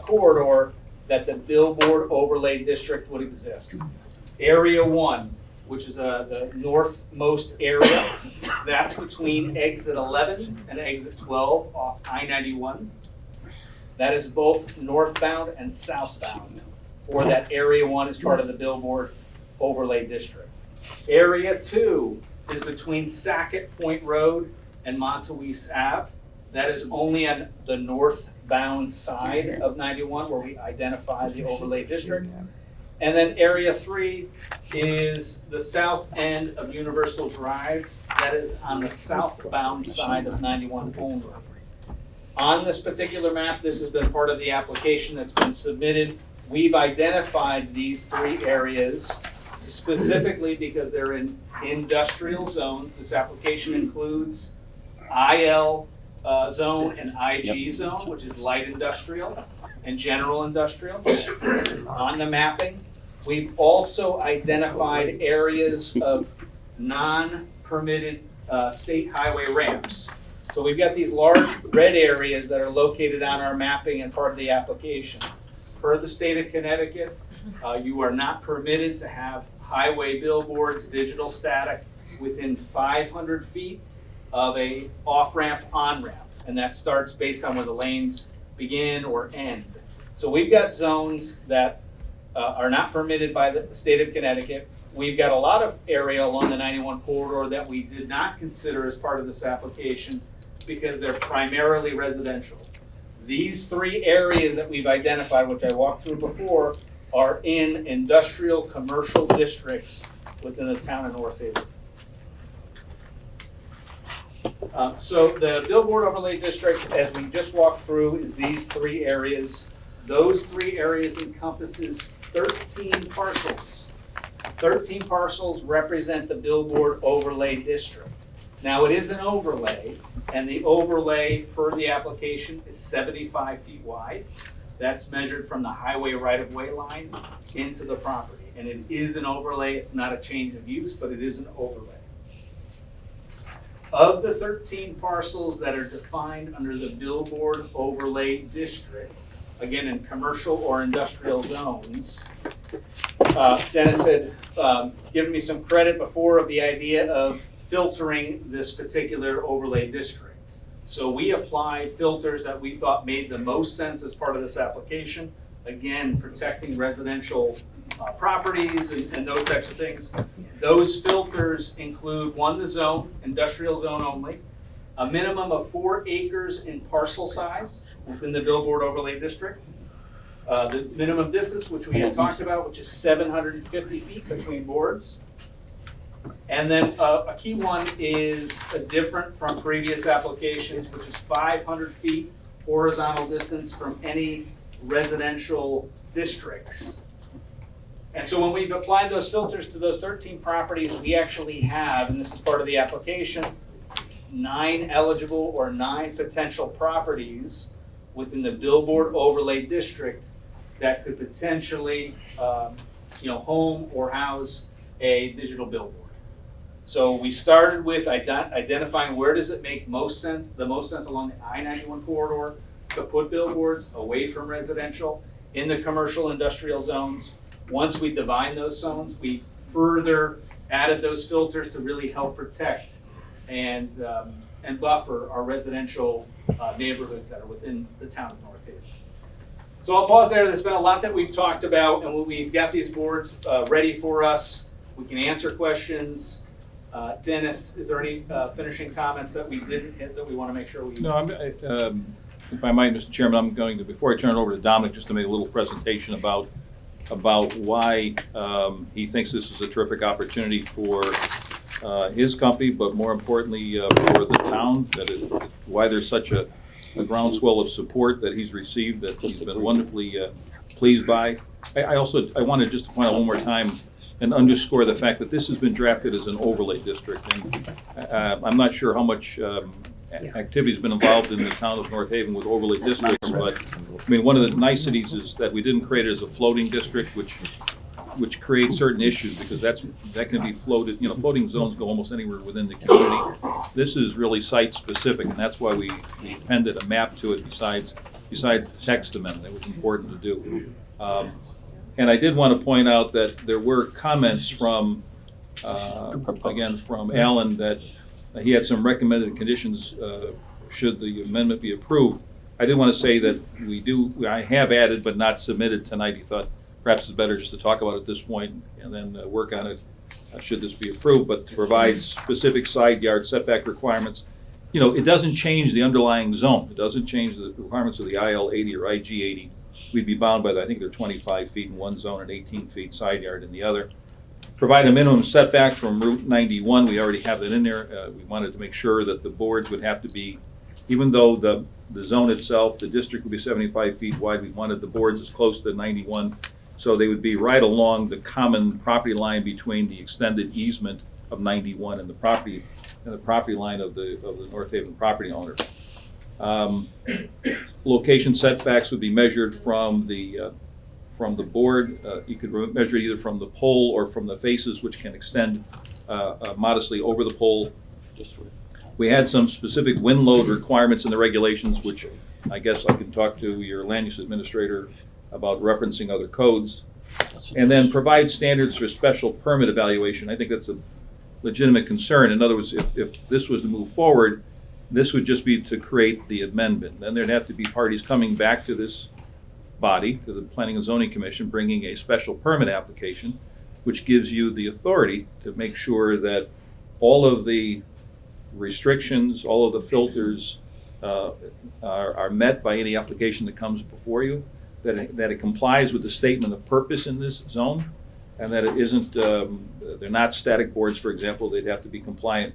Speaker 20: corridor that the Billboard Overlay District would exist. Area 1, which is the northmost area, that's between exit 11 and exit 12 off I-91. That is both northbound and southbound for that Area 1 as part of the Billboard Overlay District. Area 2 is between Sackett Point Road and Montouise Ave. That is only on the northbound side of 91 where we identify the overlay district. And then Area 3 is the south end of Universal Drive. That is on the southbound side of 91 only. On this particular map, this has been part of the application that's been submitted. We've identified these 3 areas specifically because they're in industrial zones. This application includes IL zone and IG zone, which is light industrial and general industrial. On the mapping, we've also identified areas of non-permitted state highway ramps. So we've got these large red areas that are located on our mapping and part of the application. Per the state of Connecticut, you are not permitted to have highway billboards, digital static, within 500 feet of a off-ramp, on-ramp. And that starts based on where the lanes begin or end. So we've got zones that are not permitted by the state of Connecticut. We've got a lot of area along the 91 corridor that we did not consider as part of this application because they're primarily residential. These 3 areas that we've identified, which I walked through before, are in industrial commercial districts within the town of North Haven. So the Billboard Overlay District, as we just walked through, is these 3 areas. Those 3 areas encompasses 13 parcels. 13 parcels represent the Billboard Overlay District. Now, it is an overlay, and the overlay per the application is 75 feet wide. That's measured from the highway right-of-way line into the property. And it is an overlay. It's not a change of use, but it is an overlay. Of the 13 parcels that are defined under the Billboard Overlay District, again in commercial or industrial zones, Dennis had given me some credit before of the idea of filtering this particular overlay district. So we applied filters that we thought made the most sense as part of this application. Again, protecting residential properties and those types of things. Those filters include 1, the zone, industrial zone only, a minimum of 4 acres in parcel size within the Billboard Overlay District, the minimum distance, which we had talked about, which is 750 feet between boards. And then a key one is different from previous applications, which is 500 feet horizontal distance from any residential districts. And so when we've applied those filters to those 13 properties, we actually have, and this is part of the application, 9 eligible or 9 potential properties within the Billboard Overlay District that could potentially, home or house a digital billboard. So we started with identifying where does it make the most sense along the I-91 corridor. to put billboards away from residential in the commercial industrial zones. Once we define those zones, we further added those filters to really help protect and buffer our residential neighborhoods that are within the town of North Haven. So I'll pause there. There's been a lot that we've talked about, and we've got these boards ready for us. We can answer questions. Dennis, is there any finishing comments that we didn't hit that we want to make sure we?
Speaker 19: No, if I might, Mr. Chairman, I'm going to, before I turn it over to Dominic, just to make a little presentation about why he thinks this is a terrific opportunity for his company, but more importantly for the town, why there's such a groundswell of support that he's received, that he's been wonderfully pleased by. I wanted just to point out one more time and underscore the fact that this has been drafted as an overlay district. And I'm not sure how much activity has been involved in the town of North Haven with overlay districts, but I mean, one of the niceties is that we didn't create it as a floating district, which creates certain issues, because that can be floated, floating zones go almost anywhere within the community. This is really site specific, and that's why we appended a map to it besides the text amendment. It was important to do. And I did want to point out that there were comments from Alan that he had some recommended conditions should the amendment be approved. I did want to say that I have added but not submitted tonight. He thought perhaps it's better just to talk about it at this point and then work on it should this be approved, but to provide specific side yard setback requirements. It doesn't change the underlying zone. It doesn't change the requirements of the IL 80 or IG 80. We'd be bound by that. I think they're 25 feet in one zone and 18 feet side yard in the other. Provide a minimum setback from Route 91. We already have that in there. We wanted to make sure that the boards would have to be, even though the zone itself, the district would be 75 feet wide, we wanted the boards as close to 91. So they would be right along the common property line between the extended easement of 91 and the property line of the North Haven property owner. Location setbacks would be measured from the board. You could measure it either from the pole or from the faces, which can extend modestly over the pole. We had some specific wind load requirements in the regulations, which I guess I can talk to your land use administrator about referencing other codes. And then provide standards for special permit evaluation. I think that's a legitimate concern. In other words, if this was to move forward, this would just be to create the amendment. Then there'd have to be parties coming back to this body, to the Planning and Zoning Commission, bringing a special permit application, which gives you the authority to make sure that all of the restrictions, all of the filters are met by any application that comes before you, that it complies with the statement of purpose in this zone, and that it isn't, they're not static boards, for example. They'd have to be compliant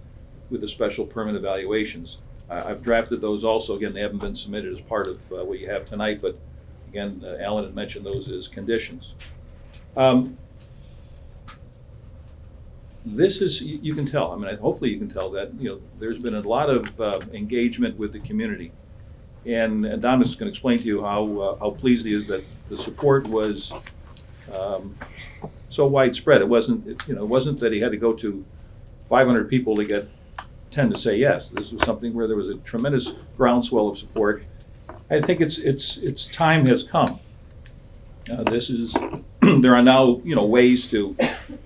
Speaker 19: with the special permit evaluations. I've drafted those also. Again, they haven't been submitted as part of what you have tonight, but again, Alan had mentioned those as conditions. This is, you can tell, hopefully you can tell that, there's been a lot of engagement with the community. And Dominic's going to explain to you how pleased he is that the support was so widespread. It wasn't that he had to go to 500 people to get 10 to say yes. This was something where there was a tremendous groundswell of support. I think its time has come. There are now ways to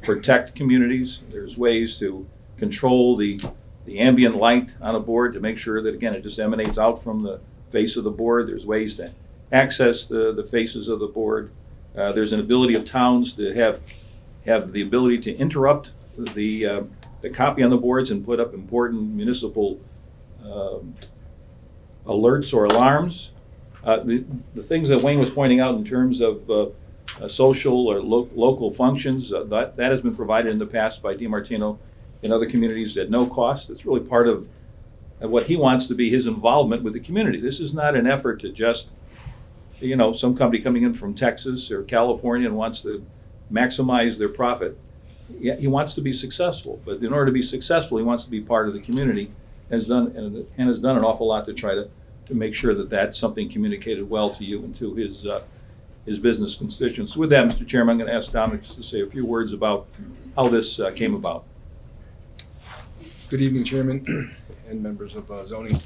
Speaker 19: protect communities. There's ways to control the ambient light on a board to make sure that, again, it just emanates out from the face of the board. There's ways to access the faces of the board. There's an ability of towns to have the ability to interrupt the copy on the boards and put up important municipal alerts or alarms. The things that Wayne was pointing out in terms of social or local functions, that has been provided in the past by DiMartino in other communities at no cost. It's really part of what he wants to be his involvement with the community. This is not an effort to just, some company coming in from Texas or California and wants to maximize their profit. Yeah, he wants to be successful, but in order to be successful, he wants to be part of the community, and has done an awful lot to try to make sure that that's something communicated well to you and to his business constituents. So with that, Mr. Chairman, I'm going to ask Dominic just to say a few words about how this came about.
Speaker 21: Good evening, Chairman and members of zoning.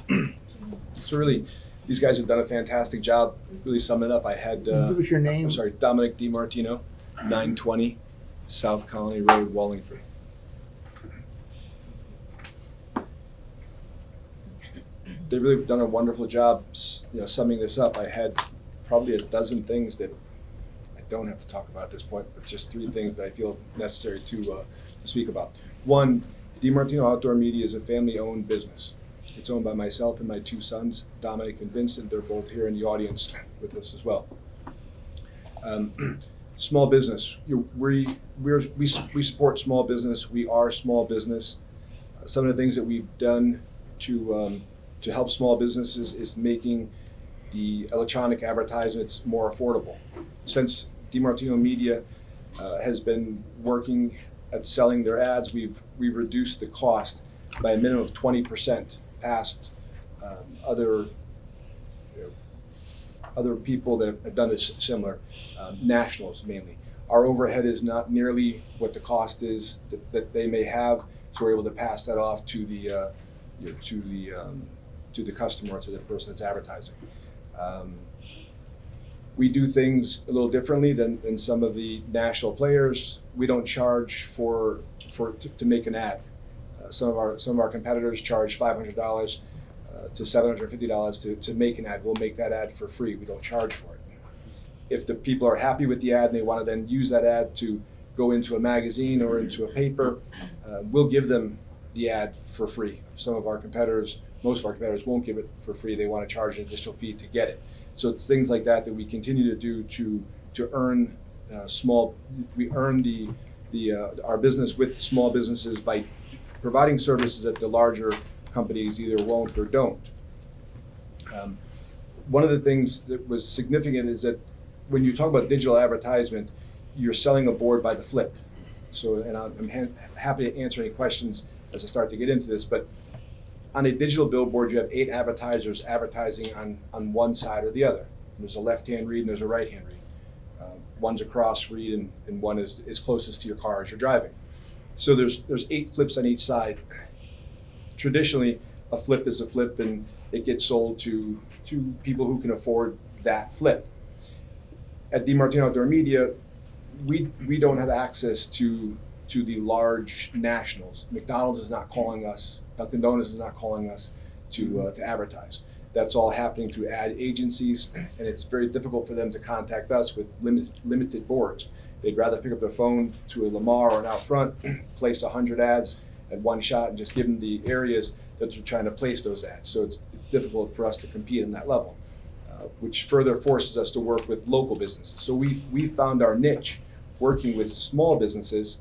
Speaker 21: So really, these guys have done a fantastic job really summing it up. I had,
Speaker 2: Give us your name.
Speaker 21: I'm sorry, Dominic DiMartino, 920 South Colony Road, Wallingford. They've really done a wonderful job, summing this up. I had probably a dozen things that I don't have to talk about at this point, but just 3 things that I feel necessary to speak about. One, DiMartino Outdoor Media is a family-owned business. It's owned by myself and my 2 sons, Dominic and Vincent. They're both here in the audience with us as well. Small business. We support small business. We are small business. Some of the things that we've done to help small businesses is making the electronic advertisements more affordable. Since DiMartino Media has been working at selling their ads, we've reduced the cost by a minimum of 20% past other people that have done this similar, nationals mainly. Our overhead is not nearly what the cost is that they may have, so we're able to pass that off to the customer, to the person that's advertising. We do things a little differently than some of the national players. We don't charge to make an ad. Some of our competitors charge $500 to $750 to make an ad. We'll make that ad for free. We don't charge for it. If the people are happy with the ad and they want to then use that ad to go into a magazine or into a paper, we'll give them the ad for free. Most of our competitors won't give it for free. They want to charge an additional fee to get it. So it's things like that we continue to do to earn we earn our business with small businesses by providing services that the larger companies either won't or don't. One of the things that was significant is that when you talk about digital advertisement, you're selling a board by the flip. So, and I'm happy to answer any questions as I start to get into this, but on a digital billboard, you have 8 advertisers advertising on one side or the other. There's a left-hand read and there's a right-hand read. One's a cross read and one is closest to your car as you're driving. So there's 8 flips on each side. Traditionally, a flip is a flip and it gets sold to people who can afford that flip. At DiMartino Outdoor Media, we don't have access to the large nationals. McDonald's is not calling us. Dunkin' Donuts is not calling us to advertise. That's all happening through ad agencies, and it's very difficult for them to contact us with limited boards. They'd rather pick up their phone to a Lamar or an Outfront, place 100 ads at one shot, and just give them the areas that they're trying to place those ads. So it's difficult for us to compete on that level, which further forces us to work with local businesses. So we found our niche working with small businesses,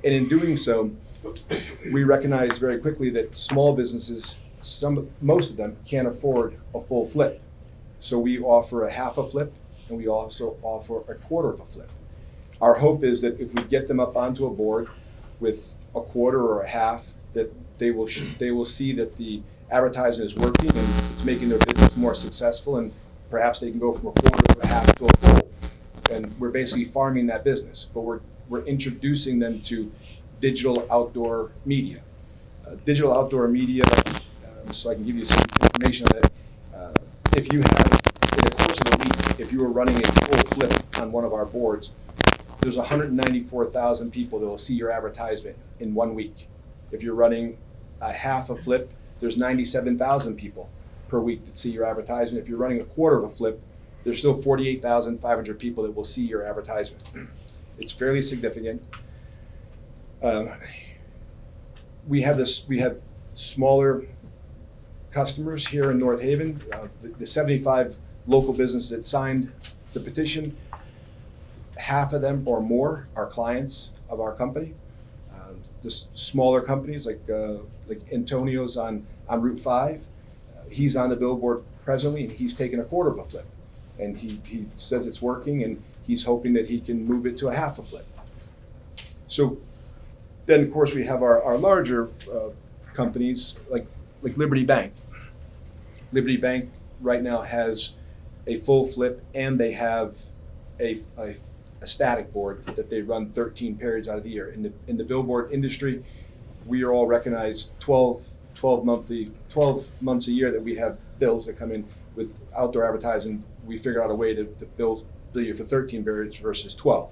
Speaker 21: and in doing so, we recognized very quickly that small businesses, most of them can't afford a full flip. So we offer a half a flip, and we also offer a quarter of a flip. Our hope is that if we get them up onto a board with a quarter or a half, that they will see that the advertising is working and it's making their business more successful, and perhaps they can go from a quarter to a half to a full. And we're basically farming that business, but we're introducing them to digital outdoor media. Digital outdoor media, so I can give you some information on it. If you have, in the course of a week, if you were running a full flip on one of our boards, there's 194,000 people that will see your advertisement in 1 week. If you're running a half a flip, there's 97,000 people per week that see your advertisement. If you're running a quarter of a flip, there's still 48,500 people that will see your advertisement. It's fairly significant. We have smaller customers here in North Haven. The 75 local businesses that signed the petition, half of them or more are clients of our company. The smaller companies like Antonio's on Route 5, he's on the billboard presently, and he's taken a quarter of a flip. And he says it's working, and he's hoping that he can move it to a half a flip. So then, of course, we have our larger companies like Liberty Bank. Liberty Bank right now has a full flip, and they have a static board that they run 13 periods out of the year. In the billboard industry, we are all recognized 12 months a year that we have bills that come in with outdoor advertising. We figured out a way to bill you for 13 periods versus 12.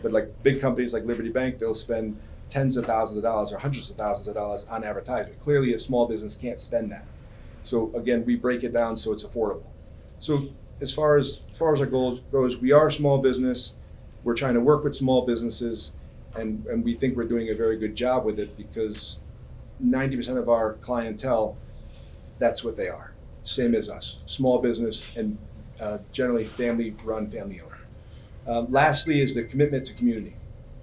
Speaker 21: But like big companies like Liberty Bank, they'll spend tens of thousands of dollars or hundreds of thousands of dollars on advertising. Clearly, a small business can't spend that. So again, we break it down so it's affordable. So as far as our goal goes, we are a small business. We're trying to work with small businesses, and we think we're doing a very good job with it because 90% of our clientele, that's what they are. Same as us, small business and generally family-run, family-owned. Lastly is the commitment to community.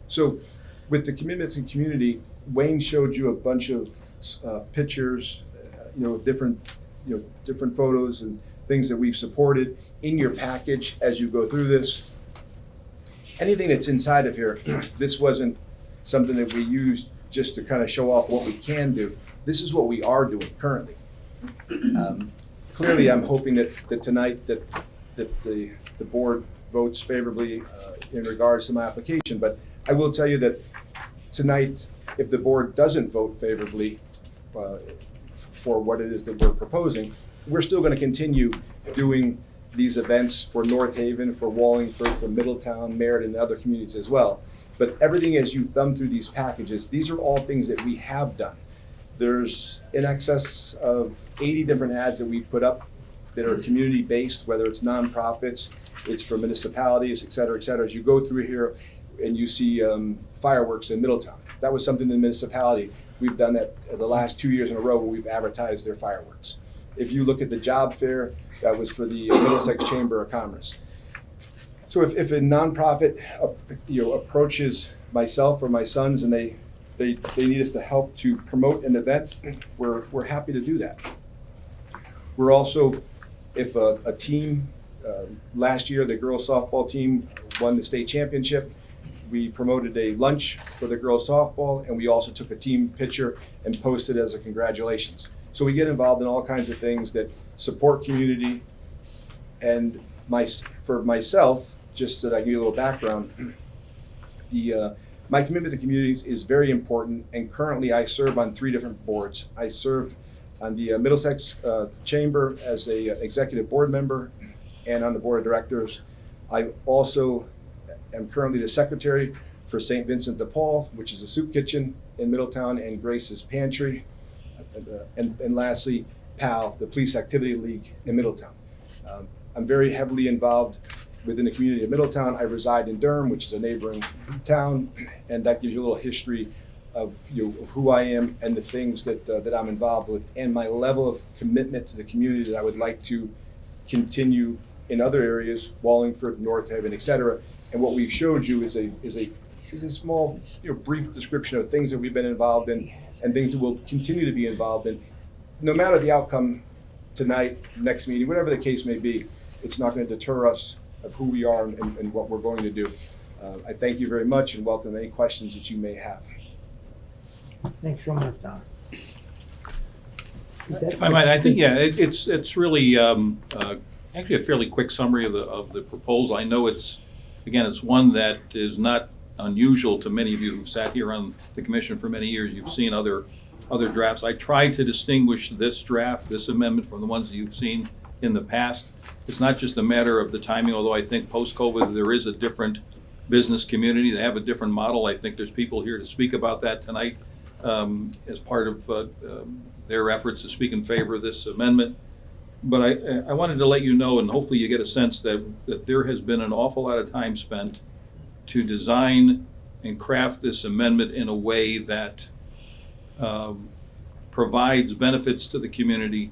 Speaker 21: So with the commitment to community, Wayne showed you a bunch of pictures, different photos and things that we've supported in your package as you go through this. Anything that's inside of here, this wasn't something that we used just to kind of show off what we can do. This is what we are doing currently. Clearly, I'm hoping that tonight that the board votes favorably in regards to my application. But I will tell you that tonight, if the board doesn't vote favorably for what it is that we're proposing, we're still going to continue doing these events for North Haven, for Wallingford, for Middletown, Merritt, and other communities as well. But everything as you thumb through these packages, these are all things that we have done. There's in excess of 80 different ads that we put up that are community-based, whether it's nonprofits, it's for municipalities, et cetera, et cetera. As you go through here and you see fireworks in Middletown, that was something in the municipality. We've done that the last 2 years in a row where we've advertised their fireworks. If you look at the job fair, that was for the Middlesex Chamber of Commerce. So if a nonprofit approaches myself or my sons and they need us to help to promote an event, we're happy to do that. We're also, if a team, last year the girls softball team won the state championship, we promoted a lunch for the girls softball, and we also took a team picture and posted as a congratulations. So we get involved in all kinds of things that support community. And for myself, just so that I give you a little background, my commitment to community is very important, and currently I serve on 3 different boards. I serve on the Middlesex Chamber as a executive board member and on the board of directors. I also am currently the secretary for St. Vincent de Paul, which is a soup kitchen in Middletown, and Grace's Pantry. And lastly, PAL, the Police Activity League in Middletown. I'm very heavily involved within the community of Middletown. I reside in Durham, which is a neighboring town, and that gives you a little history of who I am and the things that I'm involved with, and my level of commitment to the community that I would like to continue in other areas, Wallingford, North Haven, et cetera. And what we've showed you is a small, brief description of things that we've been involved in and things that we'll continue to be involved in. No matter the outcome tonight, next meeting, whatever the case may be, it's not going to deter us of who we are and what we're going to do. I thank you very much and welcome any questions that you may have.
Speaker 2: Thanks so much, Don.
Speaker 19: If I might, I think, it's really actually a fairly quick summary of the proposal. I know it's one that is not unusual to many of you who've sat here on the commission for many years. You've seen other drafts. I tried to distinguish this draft, this amendment, from the ones that you've seen in the past. It's not just a matter of the timing, although I think post-COVID there is a different business community. They have a different model. I think there's people here to speak about that tonight as part of their efforts to speak in favor of this amendment. But I wanted to let you know, and hopefully you get a sense that there has been an awful lot of time spent to design and craft this amendment in a way that provides benefits to the community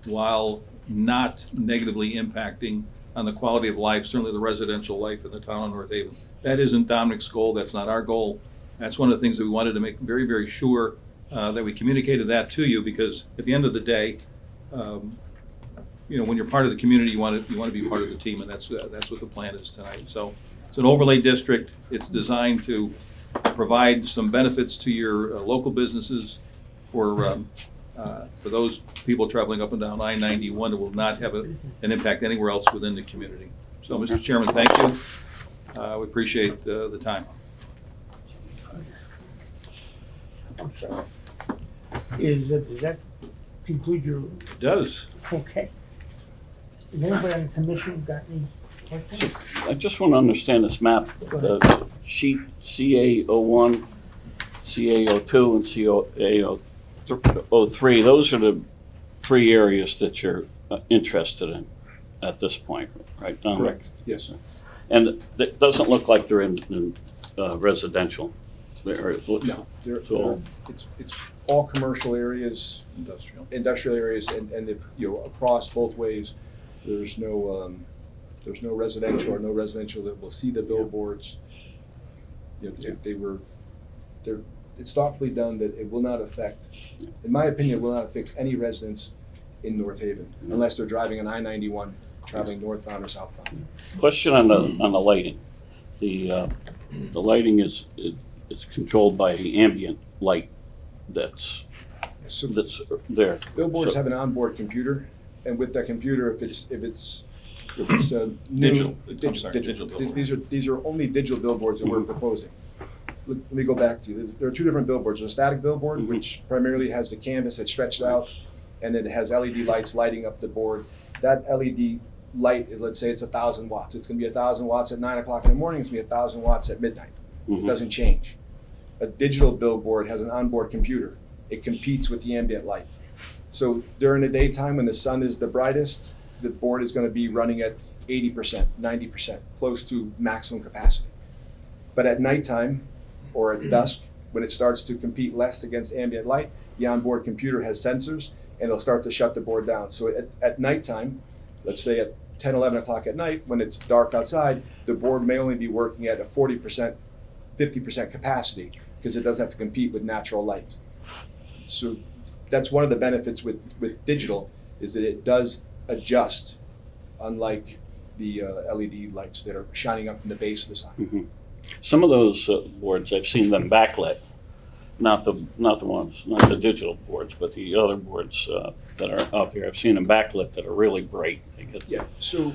Speaker 19: while not negatively impacting on the quality of life, certainly the residential life in the town of North Haven. That isn't Dominic's goal. That's not our goal. That's one of the things that we wanted to make very, very sure that we communicated that to you, because at the end of the day, when you're part of the community, you want to be part of the team, and that's what the plan is tonight. So it's an overlay district. It's designed to provide some benefits to your local businesses for those people traveling up and down I-91. It will not have an impact anywhere else within the community. So, Mr. Chairman, thank you. We appreciate the time.
Speaker 2: I'm sorry. Does that conclude your,
Speaker 19: It does.
Speaker 2: okay. Is anybody on the commission got any questions?
Speaker 6: I just want to understand this map,
Speaker 2: Go ahead.
Speaker 6: the sheet CA01, CA02, and CA03. Those are the three areas that you're interested in at this point, right, Don?
Speaker 21: Correct, yes.
Speaker 6: And it doesn't look like they're in residential areas.
Speaker 21: No,
Speaker 6: So-
Speaker 21: it's all commercial areas, industrial areas, and if, across both ways, there's no residential or no residential that will see the billboards. It's thoughtfully done that it will not affect, in my opinion, it will not affect any residents in North Haven unless they're driving on I-91, traveling northbound or southbound.
Speaker 6: Question on the lighting. The lighting is controlled by the ambient light that's there.
Speaker 21: Billboards
Speaker 6: So-
Speaker 21: have an onboard computer, and with that computer, if it's
Speaker 19: Digital. I'm sorry, digital
Speaker 21: These are only digital billboards that we're proposing. Let me go back to you. There are two different billboards. There's a static billboard, which primarily has the canvas that's stretched out, and then it has LED lights lighting up the board. That LED light is, let's say it's 1,000 watts. It's gonna be 1,000 watts at 9 o'clock in the morning, it's gonna be 1,000 watts at midnight. It doesn't change. A digital billboard has an onboard computer. It competes with the ambient light. So during the daytime, when the sun is the brightest, the board is gonna be running at 80%, 90%, close to maximum capacity. But at nighttime, or at dusk, when it starts to compete less against ambient light, the onboard computer has sensors, and it'll start to shut the board down. So at nighttime, let's say at 10, 11 o'clock at night, when it's dark outside, the board may only be working at a 40%, 50% capacity, because it doesn't have to compete with natural light. So that's one of the benefits with digital, is that it does adjust, unlike the LED lights that are shining up from the base of the sign.
Speaker 6: Some of those boards, I've seen them backlit, not the digital boards, but the other boards that are out there. I've seen them backlit that are really bright.
Speaker 21: Yeah, so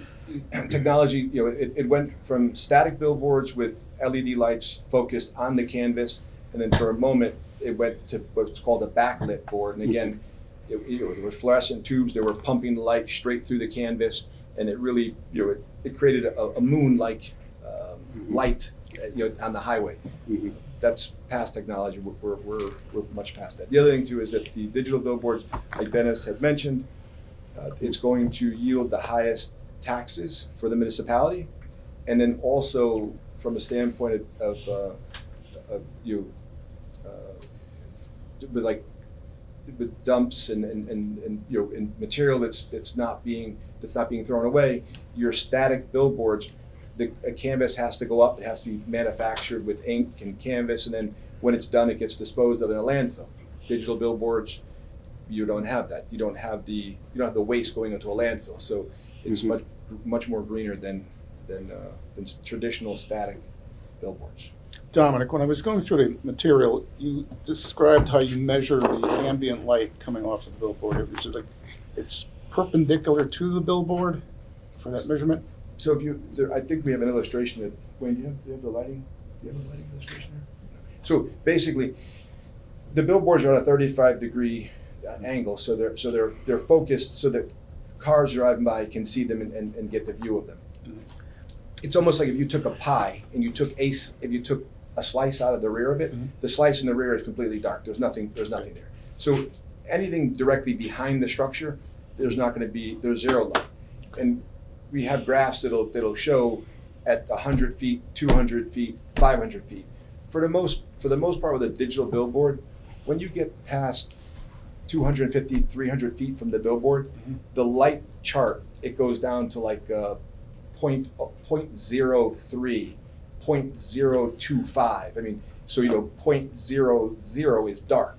Speaker 21: technology, it went from static billboards with LED lights focused on the canvas, and then for a moment, it went to what's called a backlit board. And again, there were fluorescent tubes that were pumping the light straight through the canvas, and it really, it created a moon-like light, on the highway. That's past technology. We're much past that. The other thing too is that the digital billboards, like Dennis had mentioned, it's going to yield the highest taxes for the municipality, and then also from a standpoint of with dumps and material that's not being thrown away. Your static billboards, a canvas has to go up. It has to be manufactured with ink and canvas, and then when it's done, it gets disposed of in a landfill. Digital billboards, you don't have that. You don't have the waste going into a landfill. So it's much more greener than traditional static billboards.
Speaker 9: Dominic, when I was going through the material, you described how you measure the ambient light coming off the billboard. It's perpendicular to the billboard for that measurement?
Speaker 21: So I think we have an illustration that, Wayne, do you have the lighting? Do you have a lighting illustration there? So basically, the billboards are at a 35-degree angle, so they're focused so that cars driving by can see them and get the view of them. It's almost like if you took a pie and you took a slice out of the rear of it, the slice in the rear is completely dark. There's nothing there. So anything directly behind the structure, there's zero light. And we have graphs that'll show at 100 feet, 200 feet, 500 feet. For the most part with a digital billboard, when you get past 250, 300 feet from the billboard, the light chart, it goes down to like 0.03, 0.025. I mean, so 0.00 is dark.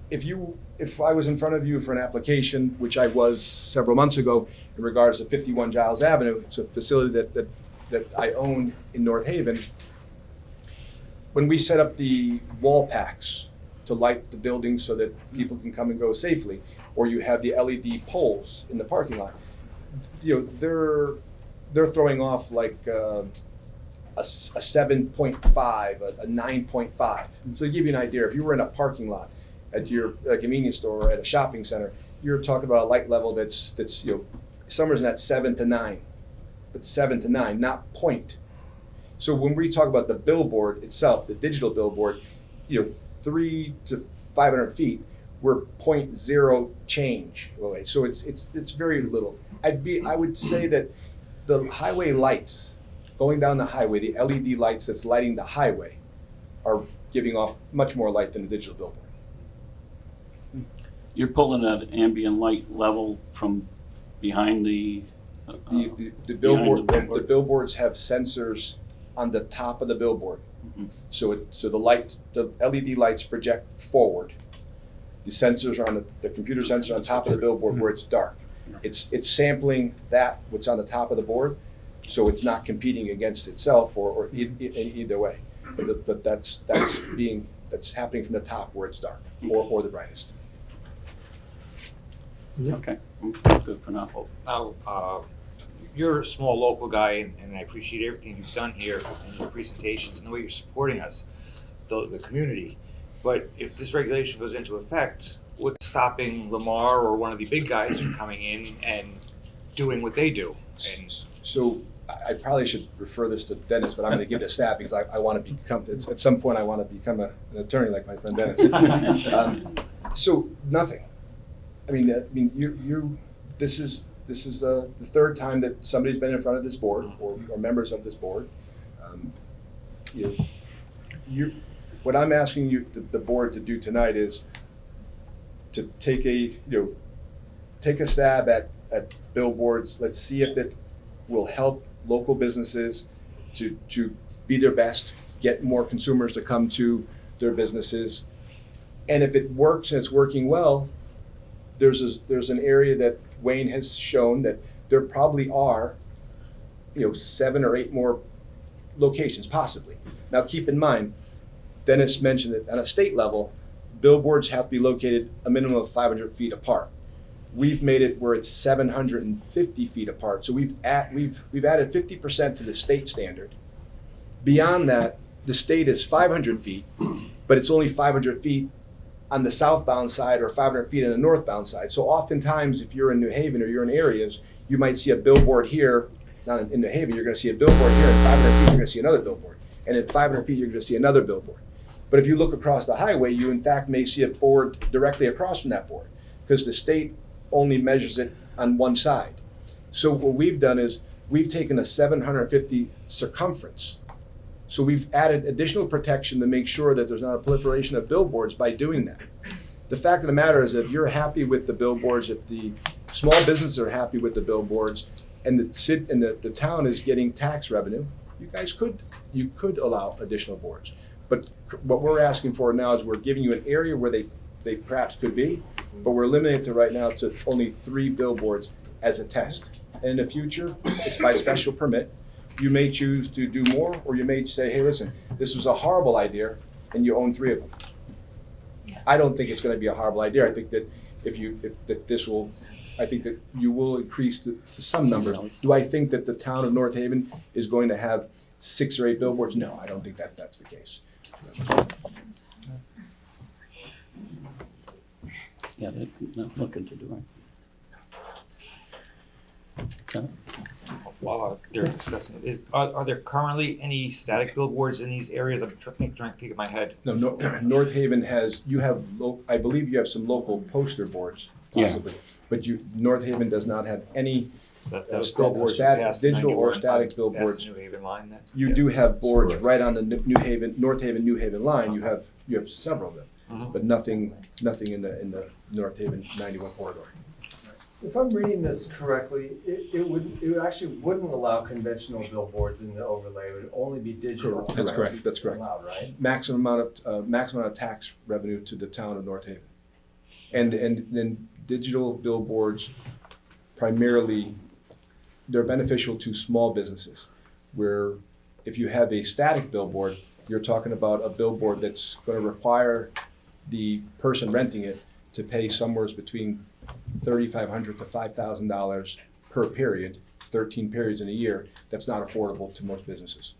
Speaker 21: If I was in front of you for an application, which I was several months ago, in regards to 51 Giles Avenue, it's a facility that I own in North Haven. When we set up the wall packs to light the building so that people can come and go safely, or you have the LED poles in the parking lot, they're throwing off like a 7.5, a 9.5. So to give you an idea, if you were in a parking lot at your convenience store or at a shopping center, you're talking about a light level that's, summer's in that 7 to 9, but 7 to 9, not point. So when we talk about the billboard itself, the digital billboard, 3 to 500 feet, we're 0.0 change away. So it's very little. I would say that the highway lights, going down the highway, the LED lights that's lighting the highway are giving off much more light than the digital billboard.
Speaker 6: You're pulling that ambient light level from behind the.
Speaker 21: The billboard, the billboards have sensors on the top of the billboard.
Speaker 6: Mhm.
Speaker 21: So the LED lights project forward. The sensors are on the computer sensor on top of the billboard where it's dark. It's sampling what's on the top of the board, so it's not competing against itself or either way. But that's happening from the top where it's dark or the brightest.
Speaker 6: Okay, good for now.
Speaker 1: Now, you're a small local guy, and I appreciate everything you've done here in your presentations and the way you're supporting us, the community. But if this regulation goes into effect, what's stopping Lamar or one of the big guys from coming in and doing what they do? And
Speaker 21: So I probably should refer this to Dennis, but I'm going to give it a stab because I want to become, at some point I want to become an attorney like my friend Dennis. So nothing. I mean, this is the third time that somebody's been in front of this board or members of this board. What I'm asking you, the board, to do tonight is to take a stab at billboards. Let's see if it will help local businesses to be their best, get more consumers to come to their businesses. And if it works and it's working well, there's an area that Wayne has shown that there probably are, 7 or 8 more locations possibly. Now keep in mind, Dennis mentioned that on a state level, billboards have to be located a minimum of 500 feet apart. We've made it where it's 750 feet apart. So we've added 50% to the state standard. Beyond that, the state is 500 feet, but it's only 500 feet on the southbound side or 500 feet on the northbound side. So oftentimes, if you're in New Haven or you're in areas, you might see a billboard here. Down in New Haven, you're going to see a billboard here. At 500 feet, you're going to see another billboard. And at 500 feet, you're going to see another billboard. But if you look across the highway, you in fact may see a board directly across from that board because the state only measures it on one side. So what we've done is we've taken a 750 circumference. So we've added additional protection to make sure that there's not a proliferation of billboards by doing that. The fact of the matter is, if you're happy with the billboards, if the small businesses are happy with the billboards, and the town is getting tax revenue, you could allow additional boards. But what we're asking for now is we're giving you an area where they perhaps could be, but we're limiting it to right now to only 3 billboards as a test. And in the future, it's by special permit. You may choose to do more, or you may say, hey, listen, this was a horrible idea, and you own 3 of them. I don't think it's going to be a horrible idea. I think that I think that you will increase to some numbers. Do I think that the town of North Haven is going to have 6 or 8 billboards? No, I don't think that's the case.
Speaker 6: Yeah, they're not looking to do it. Okay.
Speaker 1: while they're discussing it, are there currently any static billboards in these areas? I'm trying to think of my head.
Speaker 21: No, North Haven has, I believe you have some local poster boards, possibly. But North Haven does not have any billboards, digital or static billboards.
Speaker 1: New Haven line then?
Speaker 21: You do have boards right on the North Haven, New Haven line. You have several of them, but nothing in the North Haven 91 corridor.
Speaker 3: If I'm reading this correctly, it actually wouldn't allow conventional billboards in the overlay. It would only be digital.
Speaker 21: That's correct. That's correct.
Speaker 3: Allowed, right?
Speaker 21: Maximum amount of tax revenue to the town of North Haven, and then digital billboards primarily they're beneficial to small businesses, where if you have a static billboard, you're talking about a billboard that's going to require the person renting it to pay somewhere between $3,500 to $5,000 per period, 13 periods in a year. That's not affordable to most businesses.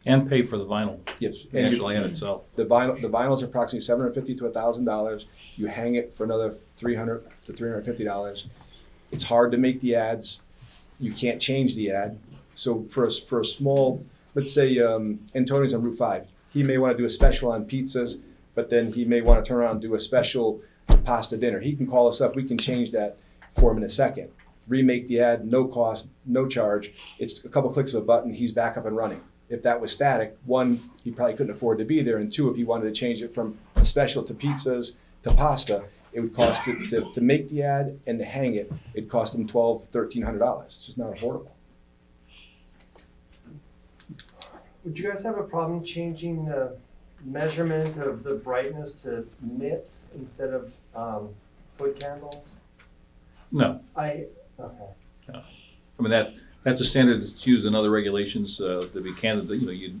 Speaker 19: And pay for the vinyl,
Speaker 21: Yes.
Speaker 19: the actual ad itself.
Speaker 21: The vinyl is approximately $750 to $1,000. You hang it for another $300 to $350. It's hard to make the ads. You can't change the ad. So for a small, let's say Antonio's on Route 5, he may want to do a special on pizzas, but then he may want to turn around and do a special pasta dinner. He can call us up. We can change that for him in a second. Remake the ad, no cost, no charge. It's a couple clicks of a button. He's back up and running. If that was static, one, he probably couldn't afford to be there, and two, if he wanted to change it from a special to pizzas to pasta, it would cost to make the ad and to hang it, it'd cost him $1,200, $1,300. It's just not affordable.
Speaker 3: Would you guys have a problem changing the measurement of the brightness to nits instead of foot candles?
Speaker 19: No.
Speaker 3: Okay.
Speaker 19: I mean, that's a standard that's used in other regulations, to be candid,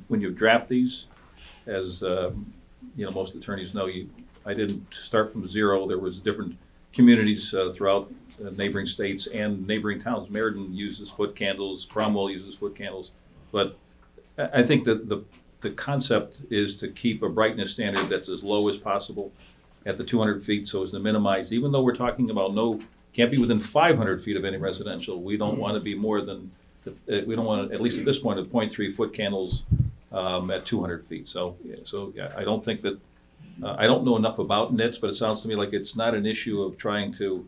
Speaker 19: when you draft these, as, most attorneys know, I didn't start from zero. There was different communities throughout neighboring states and neighboring towns. Meriden uses foot candles, Cromwell uses foot candles, but I think that the concept is to keep a brightness standard that's as low as possible at the 200 feet, so as to minimize, even though we're talking about can't be within 500 feet of any residential. We don't want to be more than, we don't want to, at least at this point, 0.3 foot candles at 200 feet. So yeah, I don't think that, I don't know enough about nits, but it sounds to me like it's not an issue of trying to,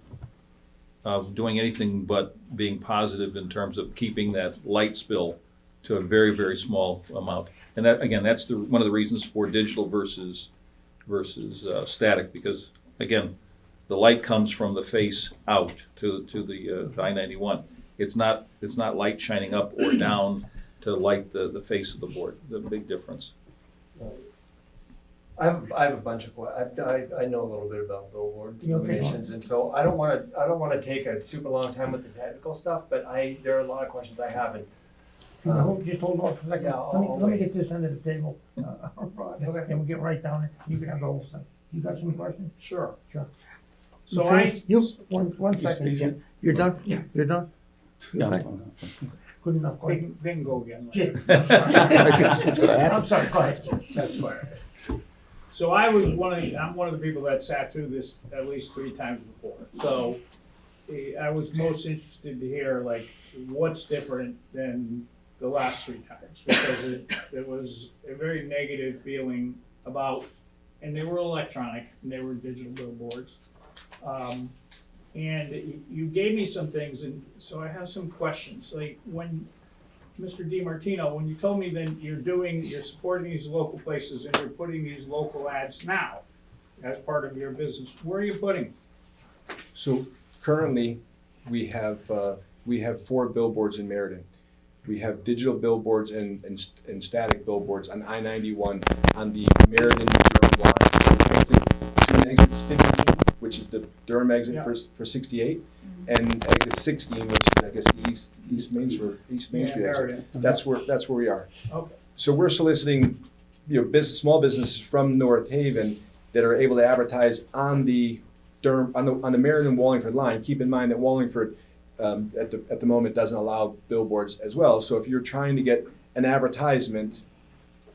Speaker 19: doing anything but being positive in terms of keeping that light spill to a very, very small amount. And that, again, that's one of the reasons for digital versus static, because, again, the light comes from the face out to the I-91. It's not light shining up or down to light the face of the board. The big difference.
Speaker 3: I have a bunch of I know a little bit about billboard
Speaker 2: Okay.
Speaker 3: illuminations, and so I don't want to take a super long time with the technical stuff, but there are a lot of questions I have, and
Speaker 2: Just hold on for a second.
Speaker 3: Yeah,
Speaker 2: Let me
Speaker 3: I'll
Speaker 2: let me
Speaker 3: wait.
Speaker 2: get this under the table. And we'll get right down it. You can have the whole thing. You got some questions?
Speaker 4: Sure.
Speaker 2: Sure.
Speaker 4: So
Speaker 2: You finished? One second,
Speaker 9: Is
Speaker 2: Jim. You're done? Yeah. You're done?
Speaker 9: No,
Speaker 2: Okay. Good enough. Go ahead.
Speaker 4: They can go again.
Speaker 2: Jim.
Speaker 9: It's gonna happen.
Speaker 2: I'm sorry, go ahead.
Speaker 4: That's fine. So I'm one of the people that sat through this at least 3 times before. So I was most interested to hear like what's different than the last 3 times, because it was a very negative feeling about, and they were electronic and they were digital billboards. And you gave me some things, and so I have some questions. Like when Mr. DiMartino, when you told me that you're supporting these local places and you're putting these local ads now as part of your business, where are you putting them?
Speaker 21: So currently, we have 4 billboards in Meriden. We have digital billboards and static billboards on I-91 on the Meriden-Durham line. Exit 15, which is the Durham exit
Speaker 4: Yeah.
Speaker 21: for 68, and exit 16, which is, I guess, the East Main Street exit.
Speaker 4: Meriden.
Speaker 21: That's where we are.
Speaker 4: Okay.
Speaker 21: So we're soliciting, small businesses from North Haven that are able to advertise on the Durham, on the Meriden Wallingford line. Keep in mind that Wallingford, at the moment, doesn't allow billboards as well. So if you're trying to get an advertisement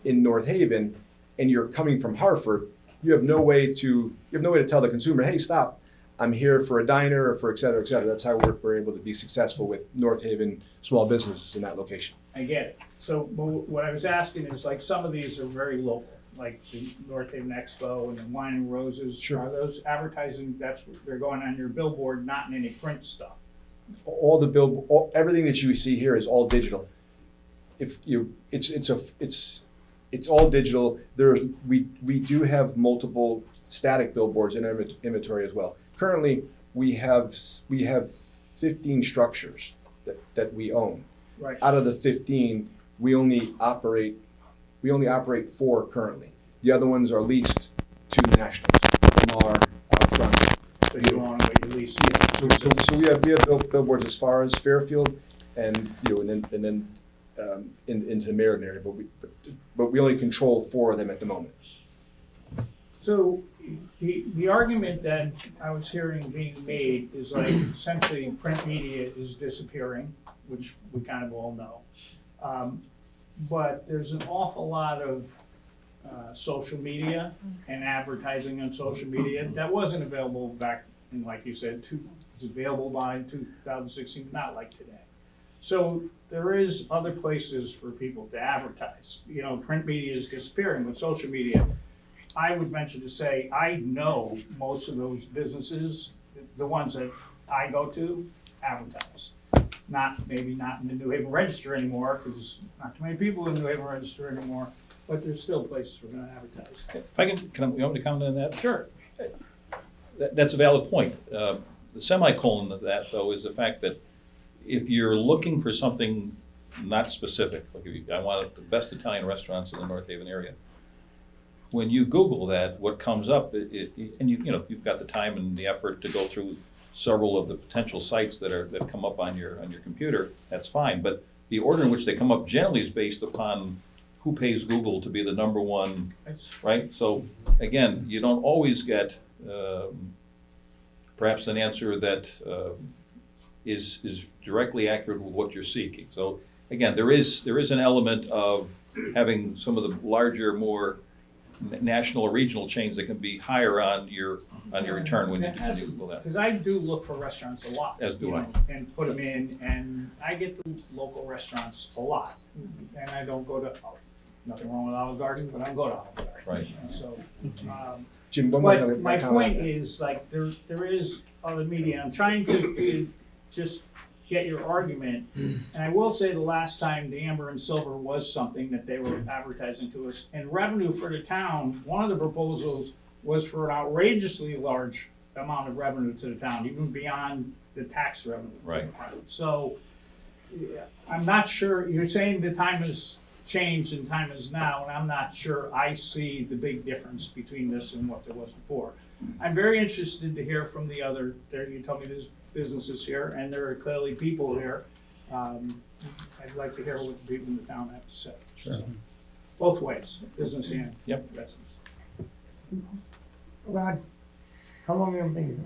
Speaker 21: in North Haven and you're coming from Hartford, you have no way to tell the consumer, hey, stop, I'm here for a diner or for et cetera, et cetera. That's how we're able to be successful with North Haven small businesses in that location.
Speaker 4: I get it. So what I was asking is like some of these are very local, like the North Haven Expo and the Wine and Roses.
Speaker 21: Sure.
Speaker 4: Are those advertising, they're going on your billboard, not in any print stuff?
Speaker 21: Everything that you see here is all digital. It's all digital. We do have multiple static billboards in our inventory as well. Currently, we have 15 structures that we own.
Speaker 4: Right.
Speaker 21: Out of the 15, we only operate 4 currently. The other ones are leased to nationals. Lamar, out front.
Speaker 4: So you own what you lease?
Speaker 21: So we have billboards as far as Fairfield and then into the Meriden area, but we only control 4 of them at the moment.
Speaker 4: So the argument that I was hearing being made is like essentially print media is disappearing, which we kind of all know. but there's an awful lot of social media and advertising on social media that wasn't available back in, like you said, it was available by 2016, not like today. So there is other places for people to advertise. You know, print media is disappearing with social media. I would venture to say, I know most of those businesses, the ones that I go to, advertise. Maybe not in the New Haven Register anymore, because not too many people in the New Haven Register anymore, but there's still places for them to advertise.
Speaker 19: If I can you want me to comment on that?
Speaker 4: Sure.
Speaker 19: That's a valid point. The semicolon of that, though, is the fact that if you're looking for something not specific, like I want the best Italian restaurants in the North Haven area, when you Google that, what comes up, and you've got the time and the effort to go through several of the potential sites that come up on your computer, that's fine. But the order in which they come up generally is based upon who pays Google to be the number one, right? So again, you don't always get perhaps an answer that is directly accurate with what you're seeking. So again, there is an element of having some of the larger, more national or regional chains that can be higher on your return when you Google that.
Speaker 4: Because I do look for restaurants a lot.
Speaker 19: As do I.
Speaker 4: And put them in, and I get the local restaurants a lot. And I don't go to, nothing wrong with Olive Garden, but I don't go to Olive Garden.
Speaker 19: Right.
Speaker 4: And so,
Speaker 21: Jim, one more
Speaker 4: but my
Speaker 21: comment.
Speaker 4: point is, like, there is other media. I'm trying to just get your argument. And I will say the last time the Amber and Silver was something that they were advertising to us. And revenue for the town, one of the proposals was for an outrageously large amount of revenue to the town, even beyond the tax revenue.
Speaker 19: Right.
Speaker 4: So I'm not sure, you're saying the time has changed and time is now, and I'm not sure I see the big difference between this and what there was before. I'm very interested to hear from the other, you told me there's businesses here, and there are clearly people here. I'd like to hear what the people in the town have to say.
Speaker 19: Sure.
Speaker 4: So, both ways, business and
Speaker 19: Yep.
Speaker 4: residents.
Speaker 2: Rod, how long have you been?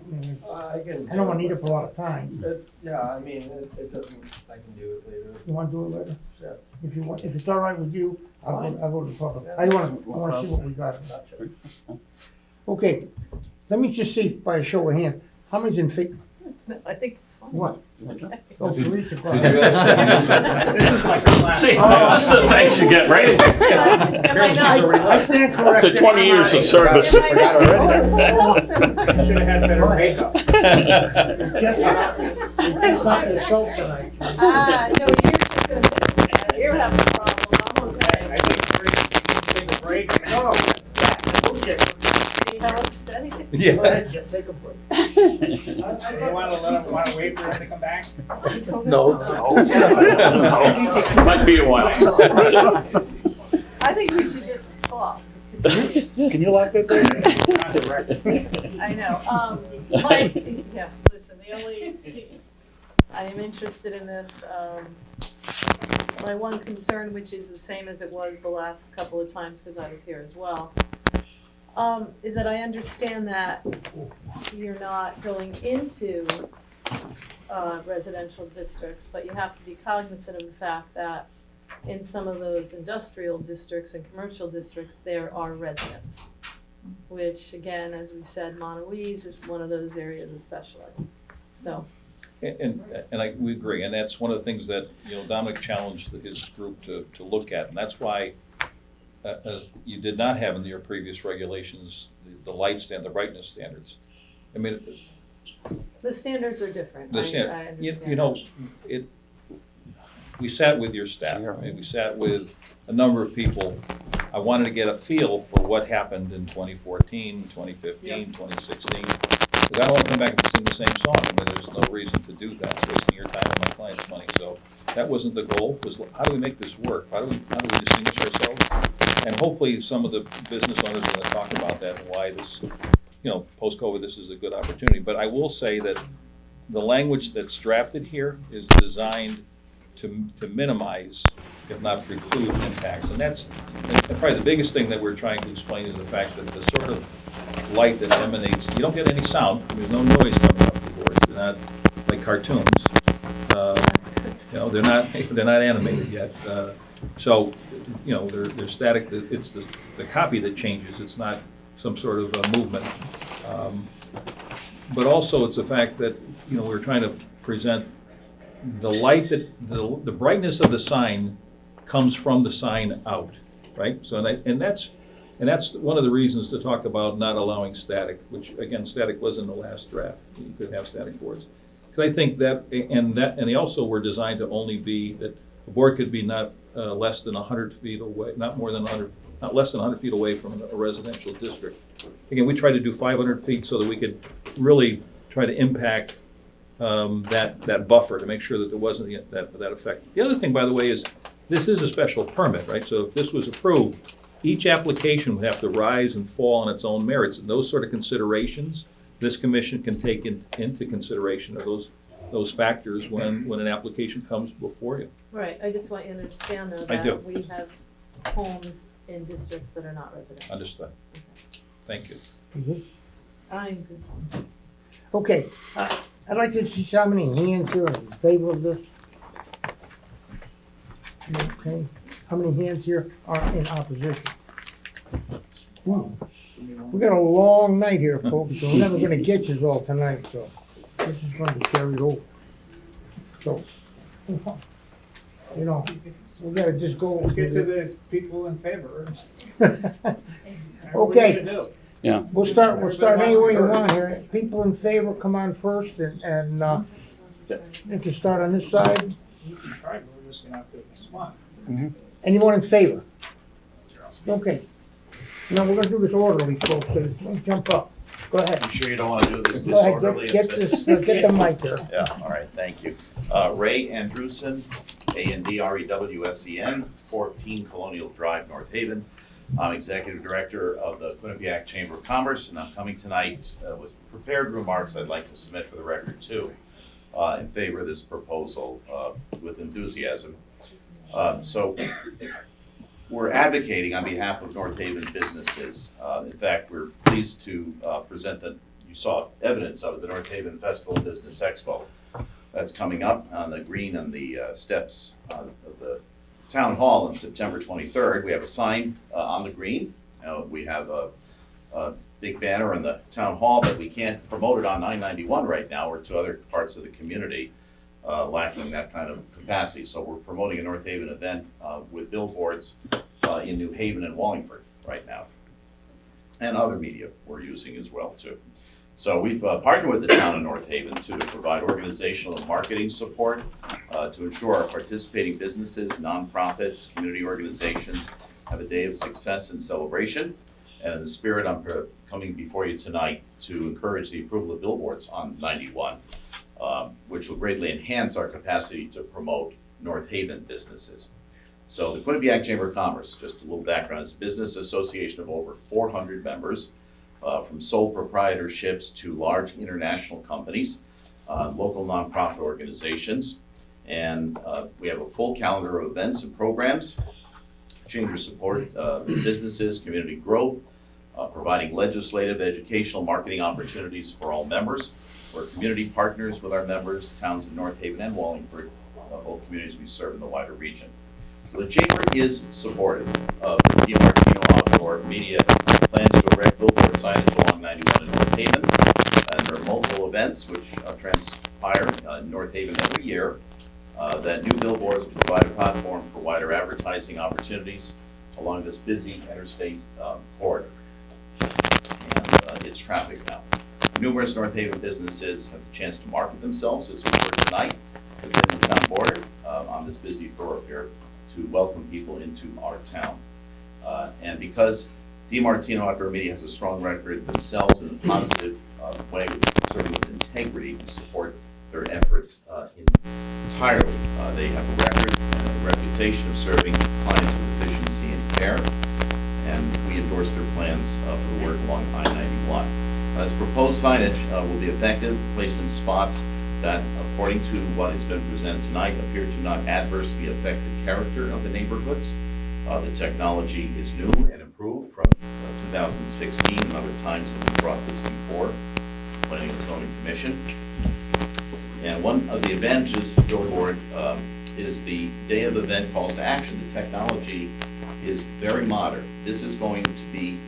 Speaker 3: I can.
Speaker 2: I don't want to eat up a lot of time.
Speaker 3: I mean, it doesn't, I can do it later.
Speaker 2: You want to do it later?
Speaker 3: Yes.
Speaker 2: If you want, if it's all right with you, I'll go to the public.
Speaker 3: Yeah.
Speaker 2: I want to see what we got. Okay, let me just see by a show of hands, how many's in favor?
Speaker 5: I think it's fine.
Speaker 2: What? Oh, Teresa.
Speaker 4: This is like the last.
Speaker 6: See, that's the thanks you get, right?
Speaker 2: I stand corrected.
Speaker 6: After 20 years of service.
Speaker 4: Should have had better makeup.
Speaker 2: Just not the show tonight.
Speaker 5: No, you're having a problem, I'm okay.
Speaker 4: I think we're take a break.
Speaker 2: No.
Speaker 5: See how upsetting it is?
Speaker 21: Yeah.
Speaker 2: Go ahead, Jim, take a break.
Speaker 4: You wanna wait for him to come back?
Speaker 21: No.
Speaker 6: Might be a while.
Speaker 5: I think we should just talk.
Speaker 21: Can you lock that door?
Speaker 5: I know, yeah, listen, I am interested in this, my one concern, which is the same as it was the last couple of times, because I was here as well, is that I understand that you're not going into, residential districts, but you have to be cognizant of the fact that in some of those industrial districts and commercial districts, there are residents. Which, again, as we said, Montauk is one of those areas especially, so.
Speaker 19: And we agree, and that's one of the things that, Dominic challenged his group to look at, and that's why you did not have in your previous regulations the light stand, the brightness standards. I mean,
Speaker 5: The standards are different,
Speaker 19: the
Speaker 5: I
Speaker 19: standard,
Speaker 5: understand.
Speaker 19: we sat with your staff, and we sat with a number of people. I wanted to get a feel for what happened in 2014, 2015, 2016. Because I don't want to come back and sing the same song. I mean, there's no reason to do that. It's wasting your time and my client's money. So that wasn't the goal. It was how do we make this work? How do we distinguish ourselves? And hopefully some of the business owners are going to talk about that and why this, post-COVID, this is a good opportunity. But I will say that the language that's drafted here is designed to minimize, if not preclude, impacts. And that's probably the biggest thing that we're trying to explain is the fact that the sort of light that emanates, you don't get any sound, there's no noise coming off the boards. They're not like cartoons. They're not animated yet. So, you know, they're static, it's the copy that changes, it's not some sort of a movement. But also it's the fact that, you know, we're trying to present the light that, the brightness of the sign comes from the sign out, right? So, and that's one of the reasons to talk about not allowing static, which again, static was in the last draft. You could have static boards. Because I think that, and they also were designed to only be, that the board could be not less than 100 feet away, not less than 100 feet away from a residential district. Again, we tried to do 500 feet so that we could really try to impact that buffer to make sure that there wasn't that effect. The other thing, by the way, is this is a special permit, right? So if this was approved, each application would have to rise and fall on its own merits. And those sort of considerations, this commission can take into consideration of those factors when an application comes before you.
Speaker 5: Right, I just want you to understand though
Speaker 19: I do.
Speaker 5: that we have homes in districts that are not residential.
Speaker 19: Understood. Thank you.
Speaker 2: Mhm.
Speaker 5: I'm good.
Speaker 2: Okay, I'd like to see how many hands here in favor of this. Okay, how many hands here are in opposition? We got a long night here, folks, so we're never gonna get you all tonight, so this is gonna be carried over. So, you know, we gotta just go.
Speaker 4: We'll get to the people in favor.
Speaker 2: Okay.
Speaker 6: Yeah.
Speaker 2: We'll start anywhere you want here. People in favor, come on first, and you can start on this side.
Speaker 4: You can try, but we're just gonna have to next month.
Speaker 2: Anyone in favor? Okay. Now, we're gonna do this orderly, folks, so don't jump up. Go ahead.
Speaker 10: You sure you don't want to do this
Speaker 2: Go ahead,
Speaker 10: disorderly?
Speaker 2: get the mic here.
Speaker 10: Yeah, all right, thank you. Ray Andrewsen, ANDREWSEN, 14 Colonial Drive, North Haven. I'm Executive Director of the Quinnipiac Chamber of Commerce, and I'm coming tonight with prepared remarks I'd like to submit for the record too, in favor of this proposal with enthusiasm. So we're advocating on behalf of North Haven businesses. In fact, we're pleased to present that you saw evidence of it, the North Haven Festival Business Expo. That's coming up on the green on the steps of the Town Hall on September 23rd. We have a sign on the green. We have a big banner in the Town Hall, but we can't promote it on 991 right now or to other parts of the community, lacking that kind of capacity. So we're promoting a North Haven event with billboards in New Haven and Wallingford right now. And other media we're using as well too. So we've partnered with the town of North Haven too to provide organizational and marketing support to ensure our participating businesses, nonprofits, community organizations have a day of success and celebration. And in the spirit, I'm coming before you tonight to encourage the approval of billboards on 91, which will greatly enhance our capacity to promote North Haven businesses. So the Quinnipiac Chamber of Commerce, just a little background, is a business association of over 400 members, from sole proprietorships to large international companies, local nonprofit organizations. And we have a full calendar of events and programs, Chamber support businesses, community growth, providing legislative, educational, marketing opportunities for all members. We're community partners with our members, towns in North Haven and Wallingford, both communities we serve in the wider region. So the Chamber is supportive of the DiMartino Outdoor Media plans to erect billboard signage along 91 in North Haven. And there are multiple events which transpire in North Haven every year. That new billboards will provide a platform for wider advertising opportunities along this busy interstate corridor and its traffic now. Numerous North Haven businesses have the chance to market themselves, as we heard tonight, within the town border on this busy thoroughfare to welcome people into our town. And because DiMartino Outdoor Media has a strong record themselves in a positive way, serving with integrity to support their efforts entirely. They have a record and a reputation of serving clients with efficiency and care, and we endorse their plans for the work along I-91. This proposed signage will be effective, placed in spots that, according to what has been presented tonight, appear to not adversely affect the character of the neighborhoods. The technology is new and improved from 2016 and other times that we brought this before Planning and Zoning Commission. And one of the advantages the billboard is the day of event calls to action. The technology is very modern. This is going to be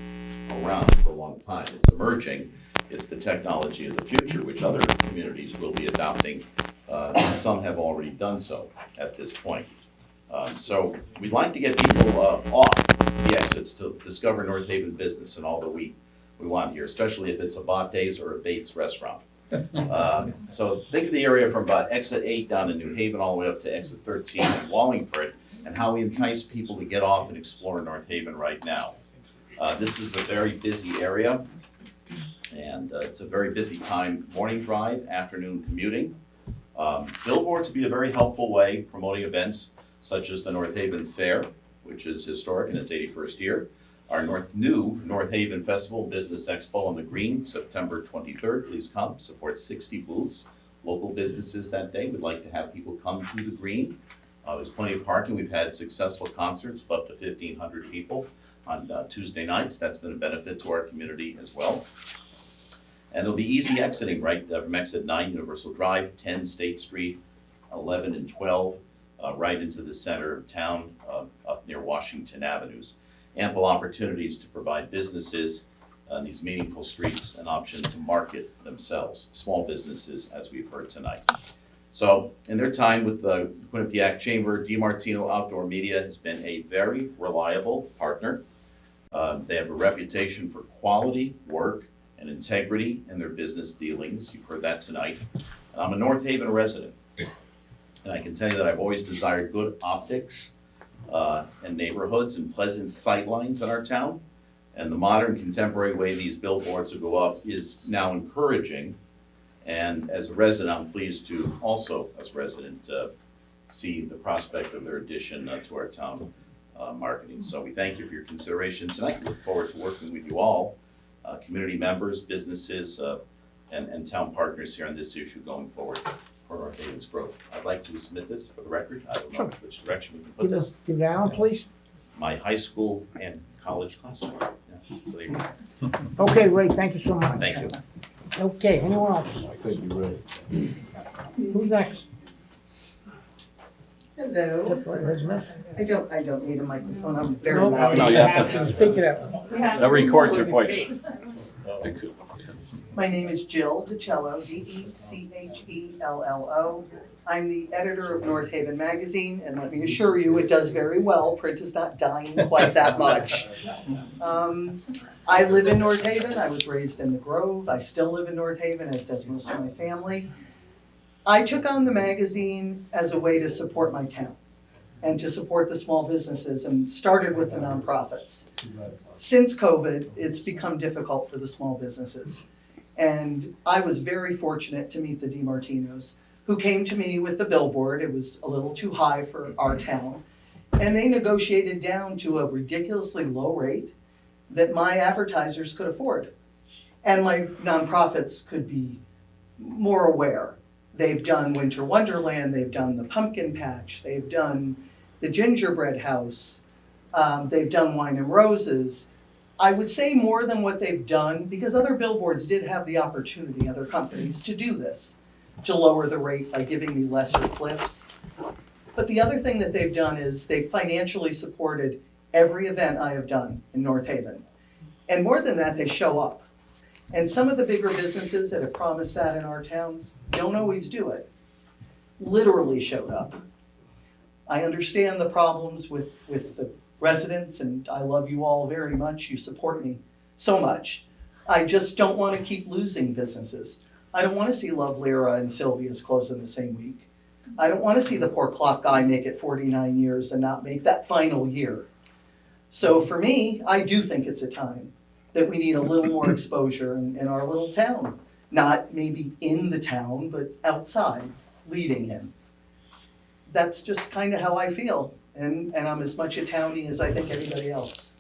Speaker 10: around for a long time. It's emerging. It's the technology of the future, which other communities will be adopting. Some have already done so at this point. So we'd like to get people off the exits to discover North Haven business and all that we want here, especially if it's a Bate's or a Bates restaurant. So think of the area from about exit 8 down in New Haven all the way up to exit 13 in Wallingford, and how we entice people to get off and explore North Haven right now. This is a very busy area, and it's a very busy time, morning drive, afternoon commuting. Billboards would be a very helpful way promoting events such as the North Haven Fair, which is historic in its 81st year. Our new North Haven Festival Business Expo on the Green, September 23rd. Please come, support 60 booths, local businesses that day. We'd like to have people come to the Green. There's plenty of parking. We've had successful concerts of up to 1,500 people on Tuesday nights. That's been a benefit to our community as well. And there'll be easy exiting right from exit 9 Universal Drive, 10 State Street, 11 and 12, right into the center of town, up near Washington Avenues. Ample opportunities to provide businesses on these meaningful streets an option to market themselves, small businesses, as we've heard tonight. So in their time with the Quinnipiac Chamber, DiMartino Outdoor Media has been a very reliable partner. They have a reputation for quality work and integrity in their business dealings. You've heard that tonight. I'm a North Haven resident, and I can tell you that I've always desired good optics and neighborhoods and pleasant sightlines in our town. And the modern contemporary way these billboards will go up is now encouraging. And as a resident, I'm pleased to also, as a resident, see the prospect of their addition to our town marketing. So we thank you for your consideration tonight. We look forward to working with you all, community members, businesses, and town partners here on this issue going forward for North Haven's growth. I'd like to submit this for the record. I don't know which direction we can put this.
Speaker 2: Give it down, please.
Speaker 10: My high school and college classmate. Yeah, so there you go.
Speaker 2: Okay, Ray, thank you so much.
Speaker 10: Thank you.
Speaker 2: Okay, anyone else?
Speaker 8: I think you're right.
Speaker 2: Who's next?
Speaker 12: Hello.
Speaker 2: Step right ahead, miss.
Speaker 12: I don't need a microphone. I'm very
Speaker 2: No,
Speaker 12: loud.
Speaker 6: No, you have to.
Speaker 2: Speak to that.
Speaker 6: That records your voice.
Speaker 12: My name is Jill DeCello, DeChello. I'm the editor of North Haven Magazine, and let me assure you, it does very well. Print is not dying quite that much. I live in North Haven. I was raised in the Grove. I still live in North Haven, as does most of my family. I took on the magazine as a way to support my town and to support the small businesses, and started with the nonprofits. Since COVID, it's become difficult for the small businesses. And I was very fortunate to meet the DiMartinos, who came to me with the billboard. It was a little too high for our town. And they negotiated down to a ridiculously low rate that my advertisers could afford. And my nonprofits could be more aware. They've done Winter Wonderland, they've done the Pumpkin Patch, they've done the Gingerbread House, they've done Wine and Roses. I would say more than what they've done, because other billboards did have the opportunity, other companies, to do this, to lower the rate by giving me lesser flips. But the other thing that they've done is they've financially supported every event I have done in North Haven. And more than that, they show up. And some of the bigger businesses that have promised that in our towns don't always do it. Literally showed up. I understand the problems with the residents, and I love you all very much. You support me so much. I just don't want to keep losing businesses. I don't want to see Love Lyra and Sylvia's close in the same week. I don't want to see the poor clock guy make it 49 years and not make that final year. So for me, I do think it's a time that we need a little more exposure in our little town. Not maybe in the town, but outside, leading him. That's just kind of how I feel. And I'm as much a townie as I think anybody else.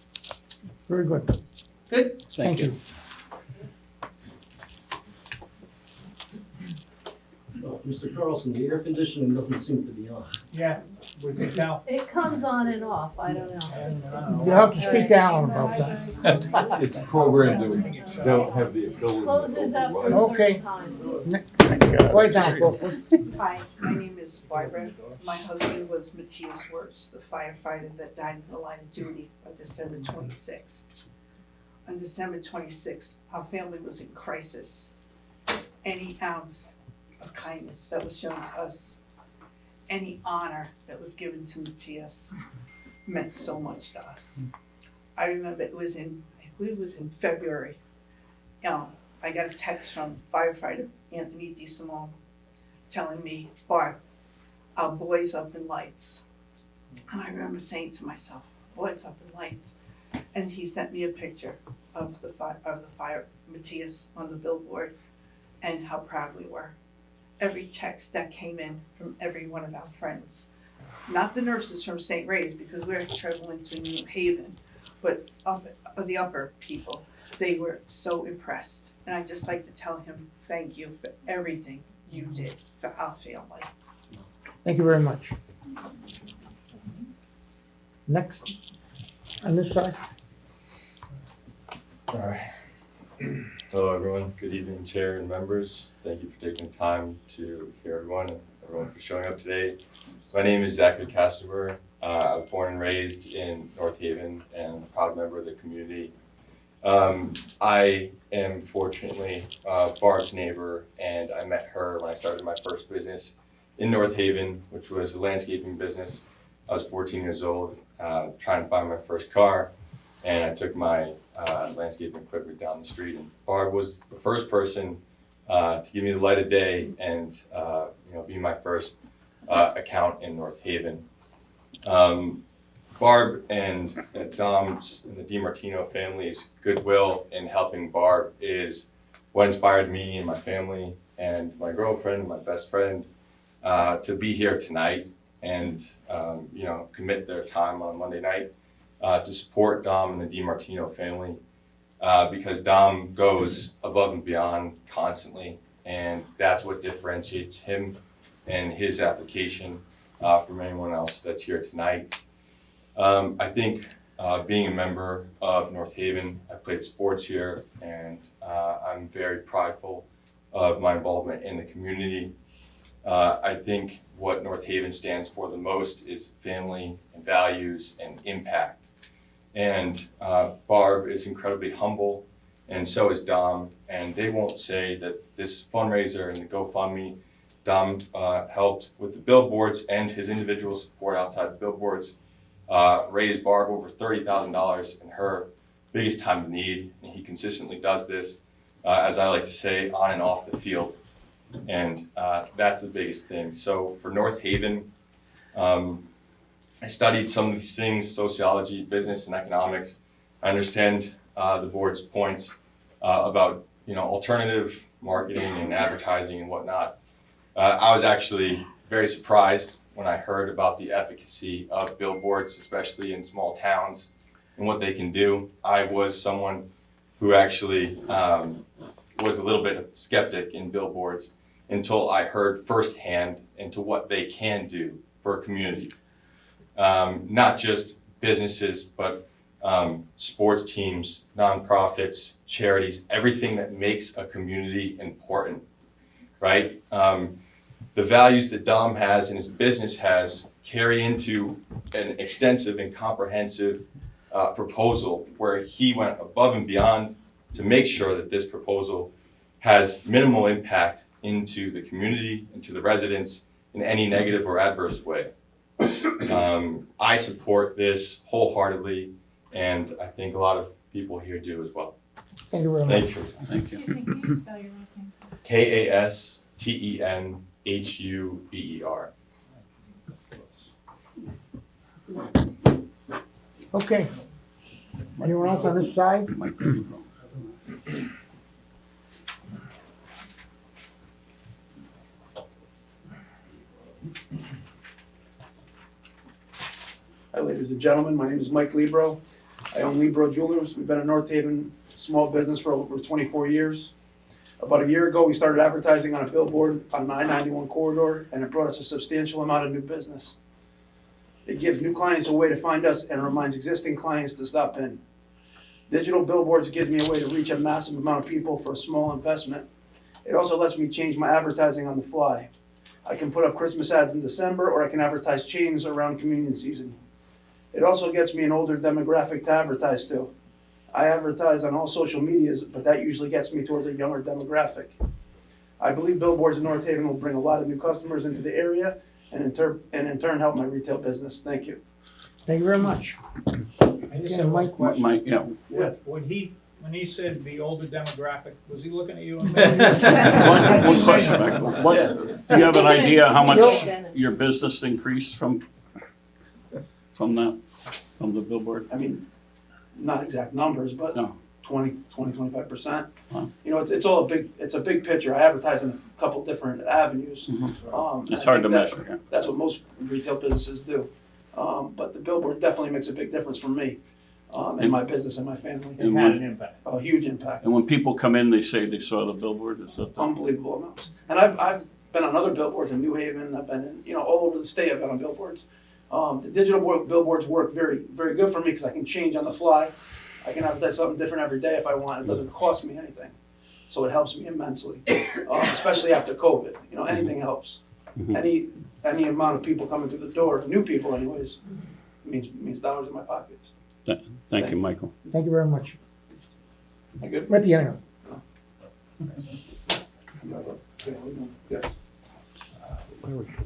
Speaker 2: Very good.
Speaker 12: Good?
Speaker 2: Thank you.
Speaker 13: Mr. Carlson, the air conditioning doesn't seem to be on.
Speaker 4: Yeah, we can tell.
Speaker 5: It comes on and off, I don't know.
Speaker 2: You'll have to speak to Alan about that.
Speaker 8: It's programmed that don't have the ability.
Speaker 5: Closes after a
Speaker 2: Okay.
Speaker 5: certain time.
Speaker 2: Right down, Brooklyn.
Speaker 11: Hi, my name is Barbara. My husband was Matthias Wirtz, the firefighter that died in the line of duty on December 26th. On December 26th, our family was in crisis. Any ounce of kindness that was shown to us, any honor that was given to Matthias meant so much to us. I remember I believe it was in February. I got a text from firefighter Anthony DeSimone telling me, Barb, our boy's up in lights. And I remember saying to myself, boy's up in lights. And he sent me a picture of the fire Matthias on the billboard and how proud we were. Every text that came in from every one of our friends, not the nurses from St. Ray's because we're traveling to New Haven, but the upper people, they were so impressed. And I'd just like to tell him thank you for everything you did for our family.
Speaker 2: Thank you very much. Next, on this side.
Speaker 22: Alright. Hello everyone, good evening Chair and members. Thank you for taking the time to hear everyone and everyone for showing up today. My name is Zachary Castaver. I was born and raised in North Haven and I'm a proud member of the community. I am fortunately Barb's neighbor, and I met her when I started my first business in North Haven, which was a landscaping business. I was 14 years old, trying to buy my first car, and I took my landscaping equipment down the street. And Barb was the first person to give me the light of day and be my first account in North Haven. Barb and Dom's and the DiMartino family's goodwill in helping Barb is what inspired me and my family and my girlfriend, my best friend, to be here tonight and commit their time on Monday night to support Dom and the DiMartino family because Dom goes above and beyond constantly, and that's what differentiates him and his application from anyone else that's here tonight. I think being a member of North Haven, I played sports here, and I'm very prideful of my involvement in the community. I think what North Haven stands for the most is family and values and impact. And Barb is incredibly humble, and so is Dom, and they won't say that this fundraiser and the GoFundMe, Dom helped with the billboards and his individual support outside the billboards, raised Barb over $30,000 in her biggest time of need, and he consistently does this, as I like to say, on and off the field, and that's the biggest thing. So for North Haven, I studied some of these things, sociology, business, and economics. I understand the board's points about alternative marketing and advertising and whatnot. I was actually very surprised when I heard about the efficacy of billboards, especially in small towns, and what they can do. I was someone who actually was a little bit of a skeptic in billboards until I heard firsthand into what they can do for a community. Not just businesses, but sports teams, nonprofits, charities, everything that makes a community important, right? The values that Dom has and his business has carry into an extensive and comprehensive proposal where he went above and beyond to make sure that this proposal has minimal impact into the community, into the residents in any negative or adverse way. I support this wholeheartedly, and I think a lot of people here do as well.
Speaker 2: Thank you very much.
Speaker 22: Thank you.
Speaker 6: Thank you.
Speaker 18: Excuse me, can you spell your last name?
Speaker 22: Kastenhuber.
Speaker 2: Okay. Anyone else on this side?
Speaker 23: Hi, ladies and gentlemen. My name is Mike Libro. I own Libro Jewelers. We've been a North Haven small business for over 24 years. About a year ago, we started advertising on a billboard on the I-91 corridor, and it brought us a substantial amount of new business. It gives new clients a way to find us and reminds existing clients to stop in. Digital billboards gives me a way to reach a massive amount of people for a small investment. It also lets me change my advertising on the fly. I can put up Christmas ads in December, or I can advertise chains around communion season. It also gets me an older demographic to advertise to. I advertise on all social medias, but that usually gets me towards a younger demographic. I believe billboards in North Haven will bring a lot of new customers into the area and in turn help my retail business. Thank you.
Speaker 2: Thank you very much.
Speaker 4: I just
Speaker 2: Yeah,
Speaker 4: have one
Speaker 2: Mike,
Speaker 4: question.
Speaker 6: Mike, yeah.
Speaker 4: When he said the older demographic, was he looking at you?
Speaker 6: One question, Michael. Do you have an idea how much your business increased from the billboard?
Speaker 23: I mean, not exact numbers, but
Speaker 6: No.
Speaker 23: 25%.
Speaker 6: Wow.
Speaker 23: You know, it's a big picture. I advertise in a couple different avenues.
Speaker 6: It's
Speaker 23: I
Speaker 6: hard to
Speaker 23: think that-
Speaker 6: measure, yeah.
Speaker 23: That's what most retail businesses do. But the billboard definitely makes a big difference for me, and my business and my family.
Speaker 4: It had an impact.
Speaker 23: A huge impact.
Speaker 6: And when people come in, they say they saw the billboard, is that the?
Speaker 23: Unbelievable amounts. And I've been on other billboards in New Haven. I've been in, all over the state. I've been on billboards. The digital billboards work very, very good for me because I can change on the fly. I can advertise something different every day if I want. It doesn't cost me anything. So it helps me immensely, especially after COVID. Anything helps. Any amount of people coming through the door, new people anyways, means dollars in my pockets.
Speaker 6: Thank you, Michael.
Speaker 2: Thank you very much.
Speaker 23: I good?
Speaker 2: Right behind you.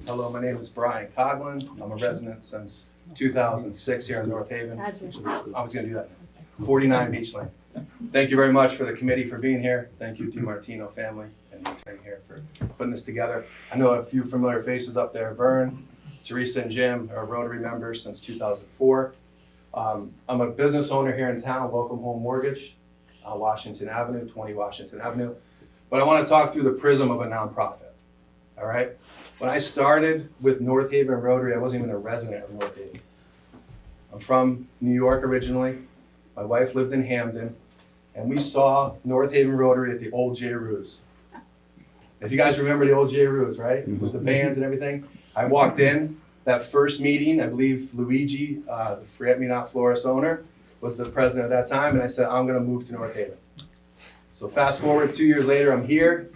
Speaker 7: Hello, my name is Brian Coughlin. I'm a resident since 2006 here in North Haven. I was gonna do that next. 49 Beach Lane. Thank you very much for the committee for being here. Thank you DiMartino family and the attorney here for putting this together. I know a few familiar faces up there. Vern, Teresa and Jim are Rotary members since 2004. I'm a business owner here in town, Welcome Home Mortgage, Washington Avenue, 20 Washington Avenue. But I want to talk through the prism of a nonprofit, all right? When I started with North Haven Rotary, I wasn't even a resident of North Haven. I'm from New York originally. My wife lived in Hamden, and we saw North Haven Rotary at the old J. Ruse. If you guys remember the old J. Ruse, right? With the bands and everything. I walked in, that first meeting, I believe Luigi, the Forget-Me-Not Florist owner, was the president at that time, and I said, I'm gonna move to North Haven. So fast forward 2 years later, I'm here.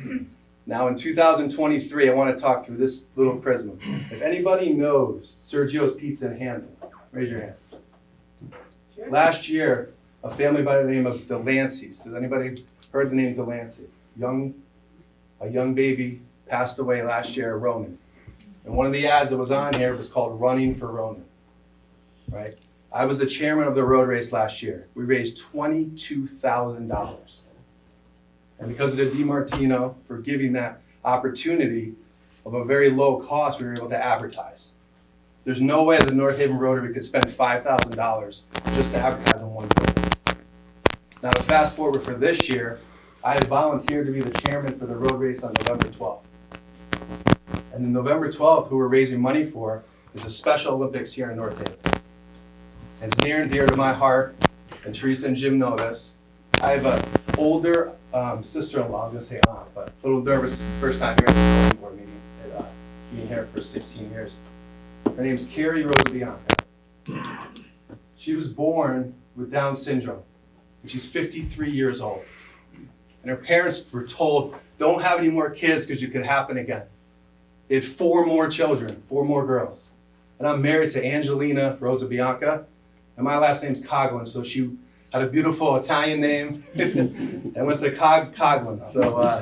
Speaker 7: Now in 2023, I wanna talk through this little prism. If anybody knows Sergio's Pizza in Hamden, raise your hand. Last year, a family by the name of Delancey's, has anybody heard the name Delancey? A young baby passed away last year, Ronan. And one of the ads that was on here was called Running for Ronan, right? I was the chairman of the road race last year. We raised $22,000. And because of the DiMartino for giving that opportunity of a very low cost, we were able to advertise. There's no way the North Haven Rotary could spend $5,000 just to advertise on one building. Now to fast forward for this year, I had volunteered to be the chairman for the road race on November 12th. And then November 12th, who we're raising money for, is the Special Olympics here in North Haven. And it's near and dear to my heart, and Teresa and Jim know this. I have an older sister-in-law, I'm gonna say aunt, but a little nervous first time here at the zoning board meeting, being here for 16 years. Her name's Carrie Rosabianca. She was born with Down syndrome, and she's 53 years old. And her parents were told, don't have any more kids because it could happen again. They had 4 more children, 4 more girls. And I'm married to Angelina Rosabianca, and my last name's Coughlin, so she had a beautiful Italian name and went to Coughlin. So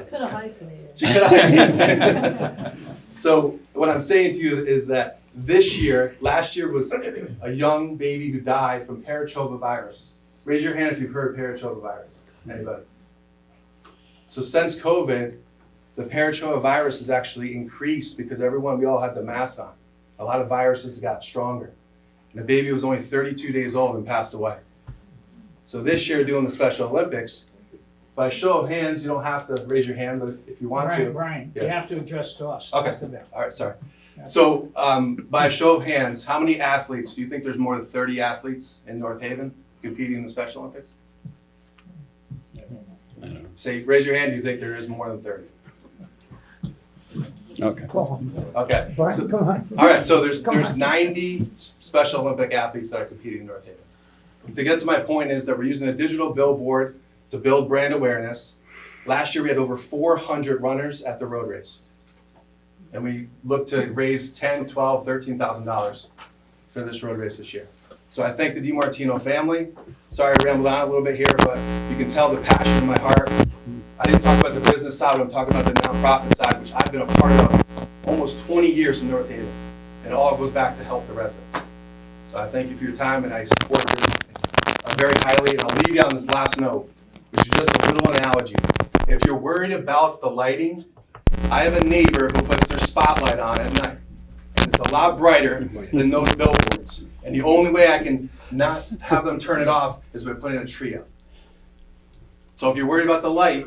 Speaker 5: Could have hyphenated.
Speaker 7: she could have hyphenated. So what I'm saying to you is that last year was a young baby who died from parachovavirus. Raise your hand if you've heard parachovavirus. Anybody? So since COVID, the parachovavirus has actually increased because we all had the masks on. A lot of viruses got stronger. And the baby was only 32 days old and passed away. So this year, doing the Special Olympics, by show of hands, you don't have to raise your hand, but if you want to.
Speaker 4: Brian, you
Speaker 7: Yeah.
Speaker 4: have to address to us.
Speaker 7: Okay,
Speaker 4: not to them.
Speaker 7: all right, sorry. So by show of hands, how many athletes, do you think there's more than 30 athletes in North Haven competing in the Special Olympics? Say, raise your hand, do you think there is more than 30?
Speaker 6: Okay.
Speaker 2: Go on.
Speaker 7: Okay.
Speaker 2: Brian,
Speaker 7: So-
Speaker 2: come on.
Speaker 7: All right, so there's
Speaker 2: Come on.
Speaker 7: 90 Special Olympic athletes that are competing in North Haven. To get to my point is that we're using a digital billboard to build brand awareness. Last year, we had over 400 runners at the road race. And we look to raise $10,000, $12,000, $13,000 for this road race this year. So I thank the DiMartino family. Sorry I rambled on a little bit here, but you can tell the passion in my heart. I didn't talk about the business side, but I'm talking about the nonprofit side, which I've been a part of almost 20 years in North Haven. And it all goes back to help the residents. So I thank you for your time, and I support this very highly. And I'll leave you on this last note, which is just a little analogy. If you're worried about the lighting, I have a neighbor who puts their spotlight on at night. And it's a lot brighter than those billboards. And the only way I can not have them turn it off is by putting a tree up. So if you're worried about the light,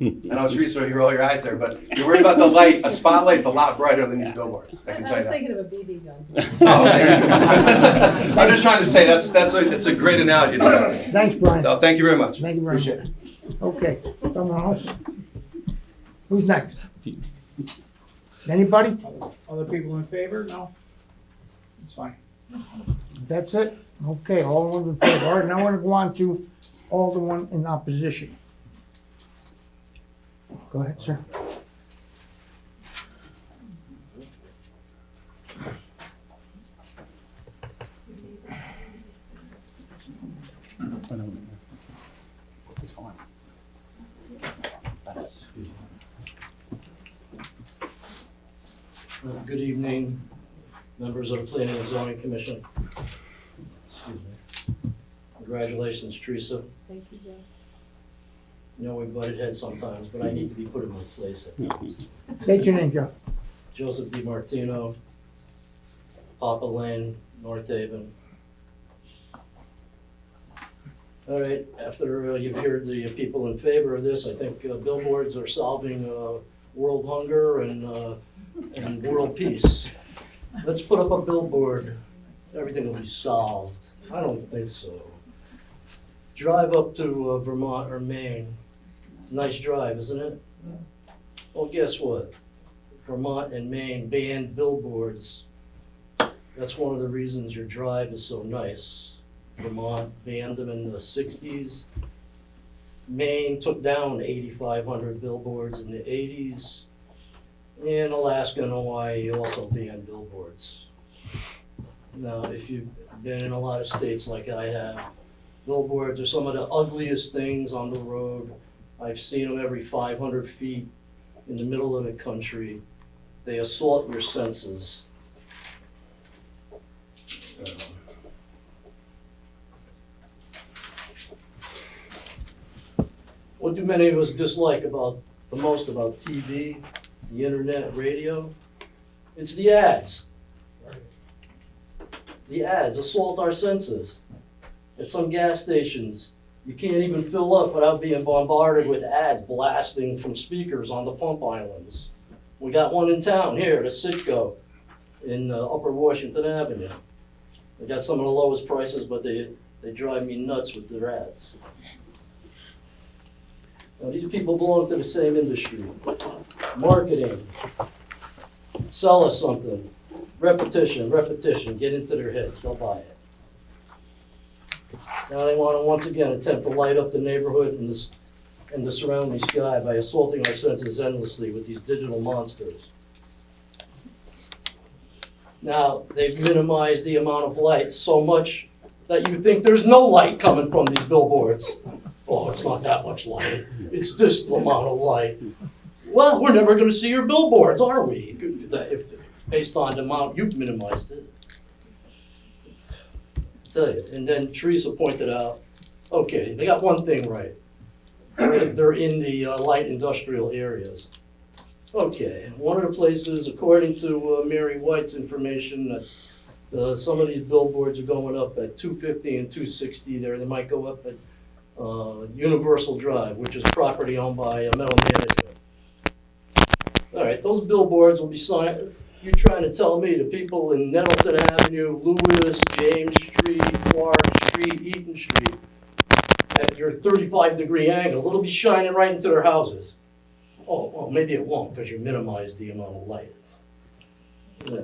Speaker 7: I know Teresa, you roll your eyes there, but if you're worried about the light, a spotlight is a lot brighter than these billboards. I can tell you that.
Speaker 5: thinking of a BB gun.
Speaker 7: Oh, thank you. I'm just trying to say it's a great analogy.
Speaker 2: Thanks, Brian.
Speaker 7: No, thank you very much.
Speaker 2: Thank you very much.
Speaker 7: Appreciate it.
Speaker 2: Okay, someone else? Who's next? Anybody?
Speaker 4: Other people in favor? No? It's fine.
Speaker 2: That's it? Okay, all the ones in favor. All right, now I want to go on to all the one in opposition. Go ahead, sir.
Speaker 9: It's on.
Speaker 14: Good evening, members of the Planning and Zoning Commission. Excuse me. Congratulations, Teresa.
Speaker 5: Thank you, Joe.
Speaker 14: You know, we butted heads sometimes, but I need to be put in my place at times.
Speaker 2: State your name, Joe.
Speaker 14: Joseph DiMartino, Papa Lane, North Haven. All right, after you've heard the people in favor of this, I think billboards are solving world hunger and world peace. Let's put up a billboard, everything will be solved. I don't think so. Drive up to Vermont or Maine. It's a nice drive, isn't it? Well, guess what? Vermont and Maine banned billboards. That's one of the reasons your drive is so nice. Vermont banned them in the 60s. Maine took down 8,500 billboards in the 80s. And Alaska and Hawaii also banned billboards. Now, if you've been in a lot of states like I have, billboards are some of the ugliest things on the road. I've seen them every 500 feet in the middle of the country. They assault your senses. What do many of us dislike the most about TV, the internet, radio? It's the ads. The ads assault our senses. At some gas stations, you can't even fill up without being bombarded with ads blasting from speakers on the pump islands. We got one in town here, the Citgo in Upper Washington Avenue. They got some of the lowest prices, but they drive me nuts with their ads. Now, these people belong to the same industry. Marketing. Sell us something. Repetition, get into their heads, they'll buy it. Now they want to once again attempt to light up the neighborhood and the surrounding sky by assaulting our senses endlessly with these digital monsters. Now, they've minimized the amount of light so much that you think there's no light coming from these billboards. Oh, it's not that much light. It's this amount of light. Well, we're never gonna see your billboards, are we? Based on the amount you've minimized it. Tell you. And then Teresa pointed out, okay, they got one thing right. They're in the light industrial areas. Okay, one of the places, according to Mary White's information, that some of these billboards are going up at 250 and 260 there. They might go up at Universal Drive, which is property owned by Metal Management. All right, those billboards will be signed. You're trying to tell me the people in Nettleton Avenue, Lewis, James Street, Clark Street, Eaton Street, at your 35-degree angle, it'll be shining right into their houses. Oh, well, maybe it won't, because you minimize the amount of light. Yeah.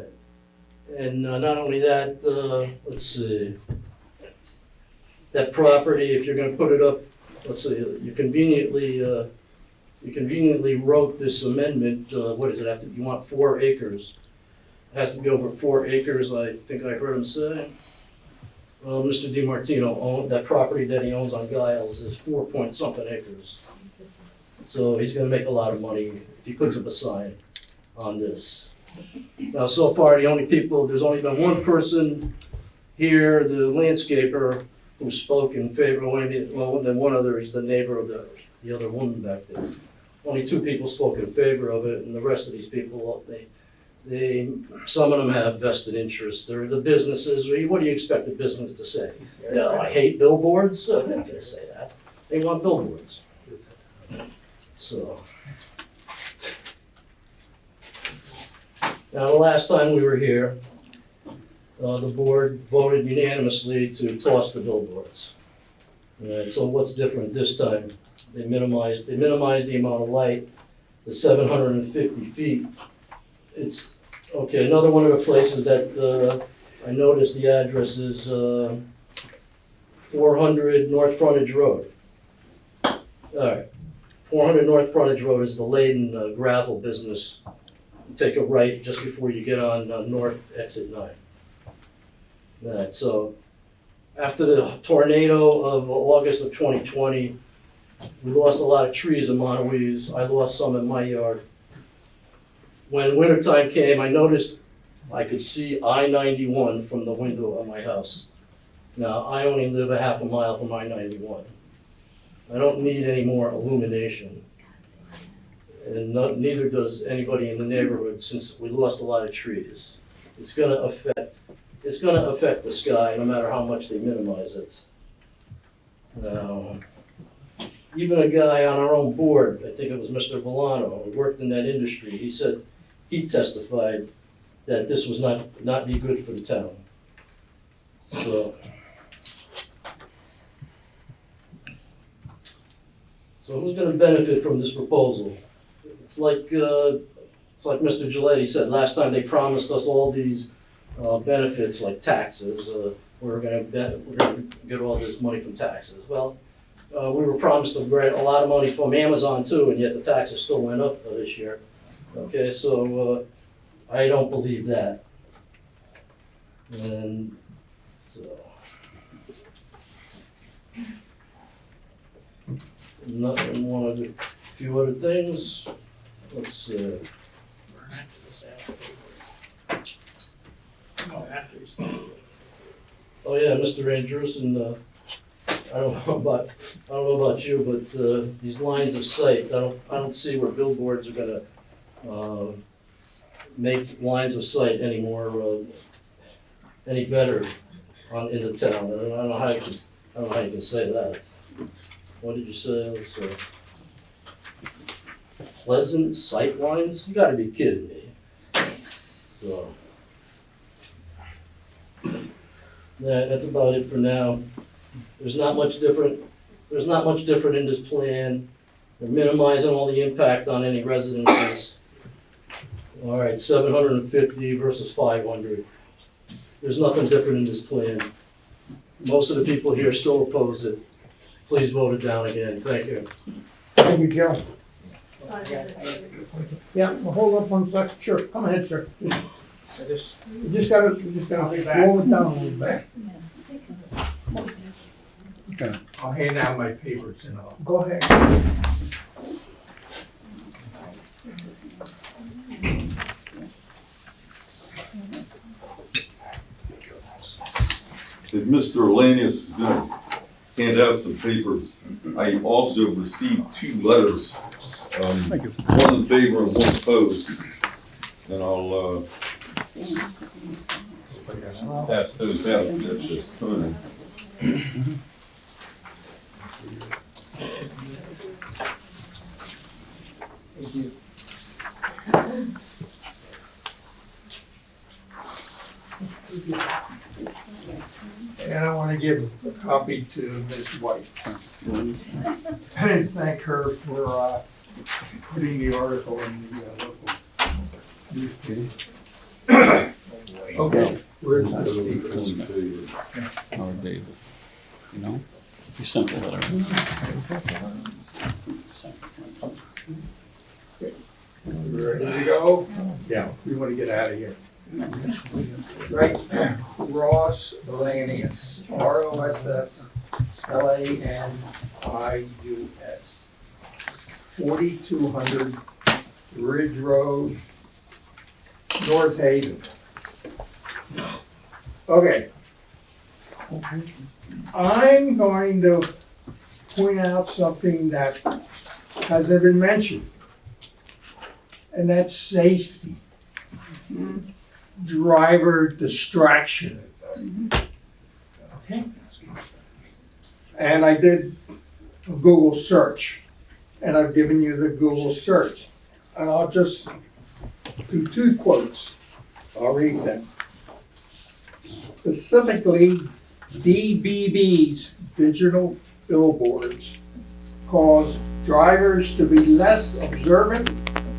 Speaker 14: And not only that, let's see, that property, if you're gonna put it up, let's see, you conveniently wrote this amendment, what does it have to, you want 4 acres. It has to be over 4 acres, I think I heard him say. Well, Mr. DiMartino owned, that property that he owns on Giles is 4-point-something acres. So he's gonna make a lot of money if he puts up a sign on this. Now, so far, there's only been one person here, the landscaper, who spoke in favor, well, then one other, he's the neighbor of the other woman back there. Only 2 people spoke in favor of it, and the rest of these people, some of them have vested interests. They're the businesses. What do you expect a business to say? No, I hate billboards. They're not gonna say that. They want billboards. So. Now, the last time we were here, the board voted unanimously to toss the billboards. Alright, so what's different this time? They minimized the amount of light, the 750 feet. It's, okay, another one of the places that I noticed the address is 400 North Frontage Road. Alright, 400 North Frontage Road is the Layden gravel business. You take a right just before you get on North Exit 9. Alright, so after the tornado of August of 2020, we lost a lot of trees in Montauk. I lost some in my yard. When wintertime came, I noticed I could see I-91 from the window of my house. Now, I only live a half a mile from I-91. I don't need any more illumination. And neither does anybody in the neighborhood, since we lost a lot of trees. It's gonna affect the sky, no matter how much they minimize it. Now, even a guy on our own board, I think it was Mr. Villano, who worked in that industry, he testified that this was not be good for the town. So who's gonna benefit from this proposal? It's like Mr. Gilletti said last time, they promised us all these benefits like taxes. We're gonna get all this money from taxes. Well, we were promised a lot of money from Amazon too, and yet the taxes still went up this year. Okay, so I don't believe that. And so, few other things. Let's see. Oh yeah, Mr. Andrewson, I don't know about you, but these lines of sight, I don't see where billboards are gonna make lines of sight anymore any better in the town. I don't know how you can say that. What did you say? Pleasant sight lines? You gotta be kidding me. So, yeah, that's about it for now. There's not much different in this plan. They're minimizing all the impact on any residences. All right, 750 versus 500. There's nothing different in this plan. Most of the people here still oppose it. Please vote it down again. Thank you.
Speaker 2: Thank you, Joe. Yeah, well, hold up one sec. Sure, come ahead, sir. You just gotta slow it down a little bit.
Speaker 9: Okay.
Speaker 15: I'll hand out my papers and all.
Speaker 2: Go ahead.
Speaker 8: If Mr. Elanius is gonna hand out some papers, I also received 2 letters.
Speaker 9: Thank you.
Speaker 8: One in favor and one opposed. And I'll pass those out at this time.
Speaker 2: Thank you.
Speaker 15: And I want to give a copy to Ms. White. and thank her for putting the article in the local newspaper. Okay, where's the speaker?
Speaker 6: Or David, you know? You sent the letter.
Speaker 15: Ready to go? Yeah, we want to get out of here. Right, Ross Lanius, ROSSLANIUS, 4200 Ridge Road, North Haven. Okay. I'm going to point out something that hasn't been mentioned, and that's safety. Driver distraction. Okay. And I did a Google search, and I've given you the Google search. And I'll just do 2 quotes. I'll read them. Specifically, DBB's digital billboards cause drivers to be less observant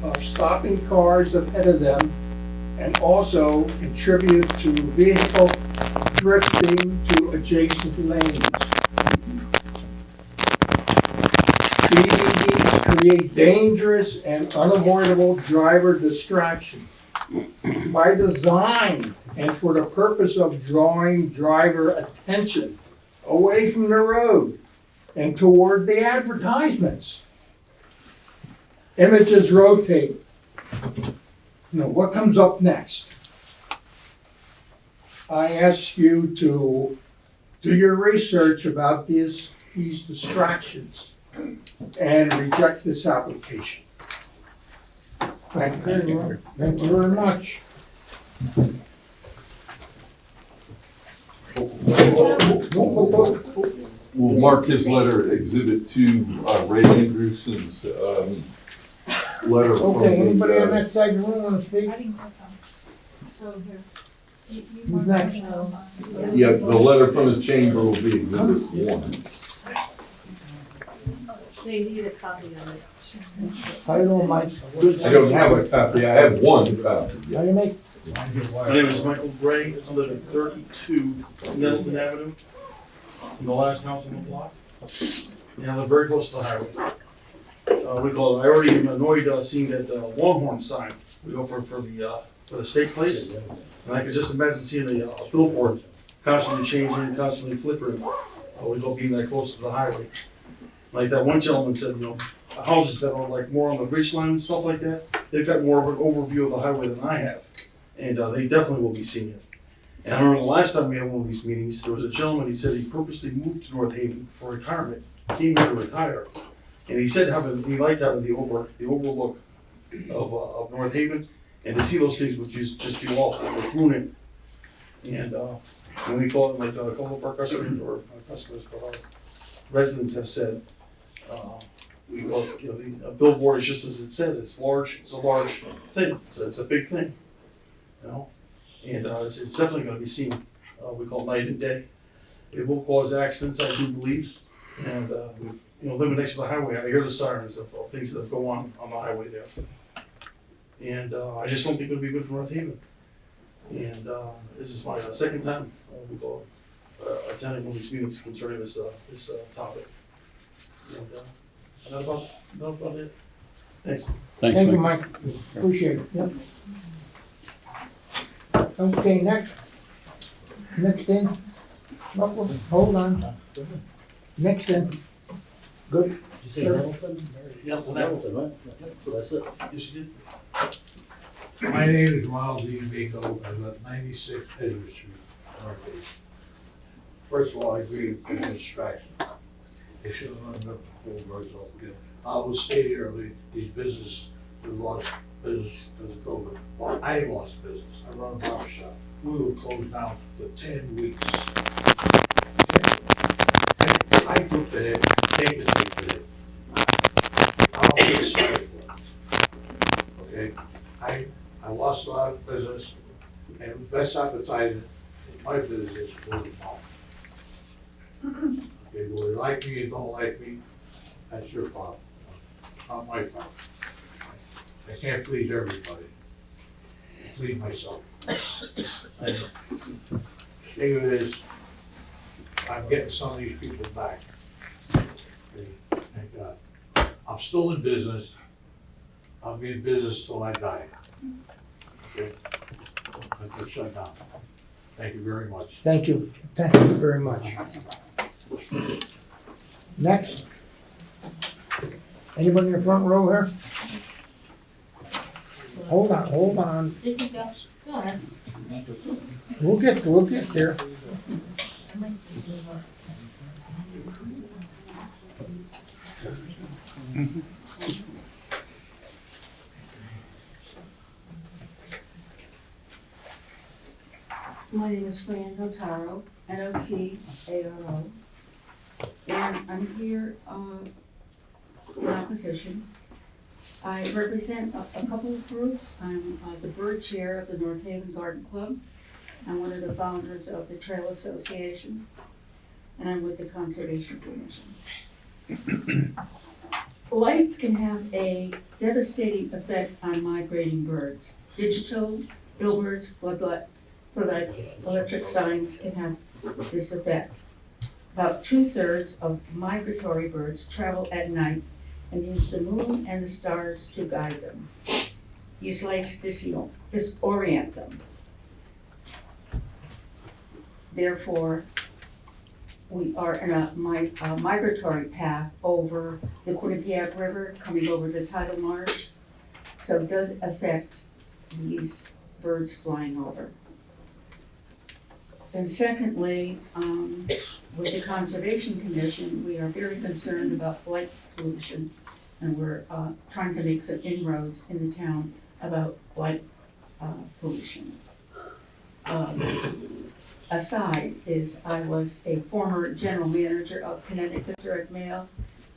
Speaker 15: of stopping cars ahead of them and also contribute to vehicle drifting to adjacent lanes. DVDs create dangerous and unavoidable driver distraction. By design and for the purpose of drawing driver attention away from the road and toward the advertisements. Images rotate. Now, what comes up next? I ask you to do your research about these distractions and reject this application. Thank you very much. Thank you very much.
Speaker 8: We'll mark his letter exhibit to Ray Andrewson's letter from
Speaker 2: Okay, anybody on
Speaker 8: the,
Speaker 2: that side of the room want to speak? Who's next?
Speaker 8: yeah, the letter from the chamber will be exhibit 1.
Speaker 5: So you need a copy of it.
Speaker 2: How you doing, Mike?
Speaker 8: I don't have a copy, I have 1 copy.
Speaker 2: How you make?
Speaker 16: My name is Michael Gray. I live at 32 Nettleton Avenue, in the last house on the block. And I live very close to the highway. I already am annoyed seeing that Longhorn sign we go for the steak place. And I could just imagine seeing a billboard constantly changing, constantly flipping. We go being that close to the highway. Like that one gentleman said, houses that are like more on the ridge line and stuff like that, they've got more of an overview of the highway than I have. And they definitely will be seeing it. And I remember the last time we had one of these meetings, there was a gentleman, he said he purposely moved to North Haven for retirement, came here to retire. And he said he liked having the overlook of North Haven, and to see those things would just be awful, would ruin it. And we call it, like a couple of our customers, or our residents have said, the billboard is just as it says, it's large, it's a large thing, it's a big thing, and it's definitely gonna be seen, we call it night and day. It will cause accidents, I do believe, and, living next to the highway, I hear the sirens of things that go on the highway there. And, I just don't think it'll be good for North Haven. And, this is my second time, we call attending one of these meetings concerning this topic. And, not about it. Thanks.
Speaker 6: Thanks,
Speaker 2: Thank you,
Speaker 6: Mike.
Speaker 2: Mike. Appreciate it. Yep. Okay, next in. Hold on. Next in. Good.
Speaker 14: Did you say
Speaker 2: Sir.
Speaker 14: Hamilton? Hamilton, right? That's it.
Speaker 16: Yes, you did.
Speaker 15: My name is Ronald D. Miko. I live at 96 Edward Street, Northeast. First of all, I agree with the distraction. They should have run up the whole roads off again. I was stating earlier, these businesses, we lost business because of COVID. Well, I lost business. I run a barber shop. We were closed down for 10 weeks. I took the hit, take the hit. I'll be sorry for it. Okay? I lost a lot of business, and the best advertising in my business is word of mouth. Okay, word like me or don't like me, that's your problem, not my problem. I can't please everybody. I please myself. And thing is, I'm getting some of these people back. Okay, thank God. I'm still in business. I'll be in business till I die. Okay? Until shut down. Thank you very much.
Speaker 2: Thank you very much. Next. Anybody in the front row here? Hold on.
Speaker 5: Go ahead.
Speaker 2: We'll get there.
Speaker 1: My name is Fran Notaro, Notaro, and I'm here in opposition. I represent a couple of groups. I'm the board chair of the North Haven Garden Club. I'm one of the founders of the Trail Association, and I'm with the Conservation Commission. Lights can have a devastating effect on migrating birds. Digital billboards, floodlights, electric signs can have this effect. About 2/3 of migratory birds travel at night and use the moon and the stars to guide them. These lights disorient them. Therefore, we are in a migratory path over the Quinnipiac River, coming over the tidal marsh. So it does affect these birds flying over. And secondly, with the Conservation Commission, we are very concerned about light pollution, and we're trying to make some inroads in the town about light pollution. Aside is I was a former general manager of Connecticut Direct Mail,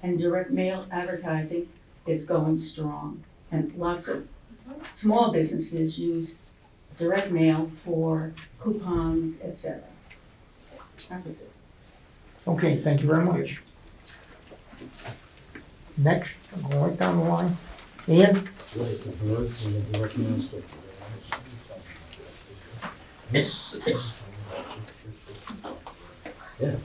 Speaker 1: and direct mail advertising is going strong, and lots of small businesses use direct mail for coupons, etc. That was it.
Speaker 2: Okay, thank you very much. Next, I'm going right down the line. Ian?
Speaker 14: Yeah.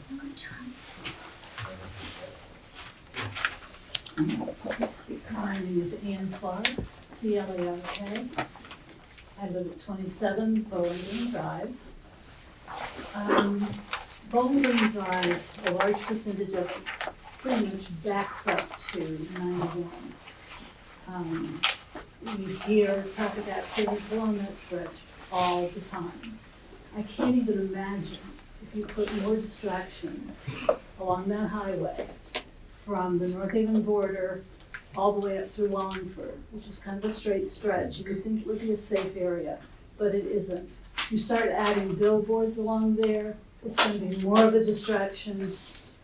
Speaker 17: My name is Ann Clark, C-L-A-R-K. I live at 27 Bowling Green Drive. Bowling Green Drive, a large percentage of it pretty much backs up to 91. We hear traffic accidents along that stretch all the time. I can't even imagine if you put more distractions along that highway from the North Haven border all the way up through Wallingford, which is kind of a straight stretch. You would think it would be a safe area, but it isn't. You start adding billboards along there, it's going to be more of a distraction.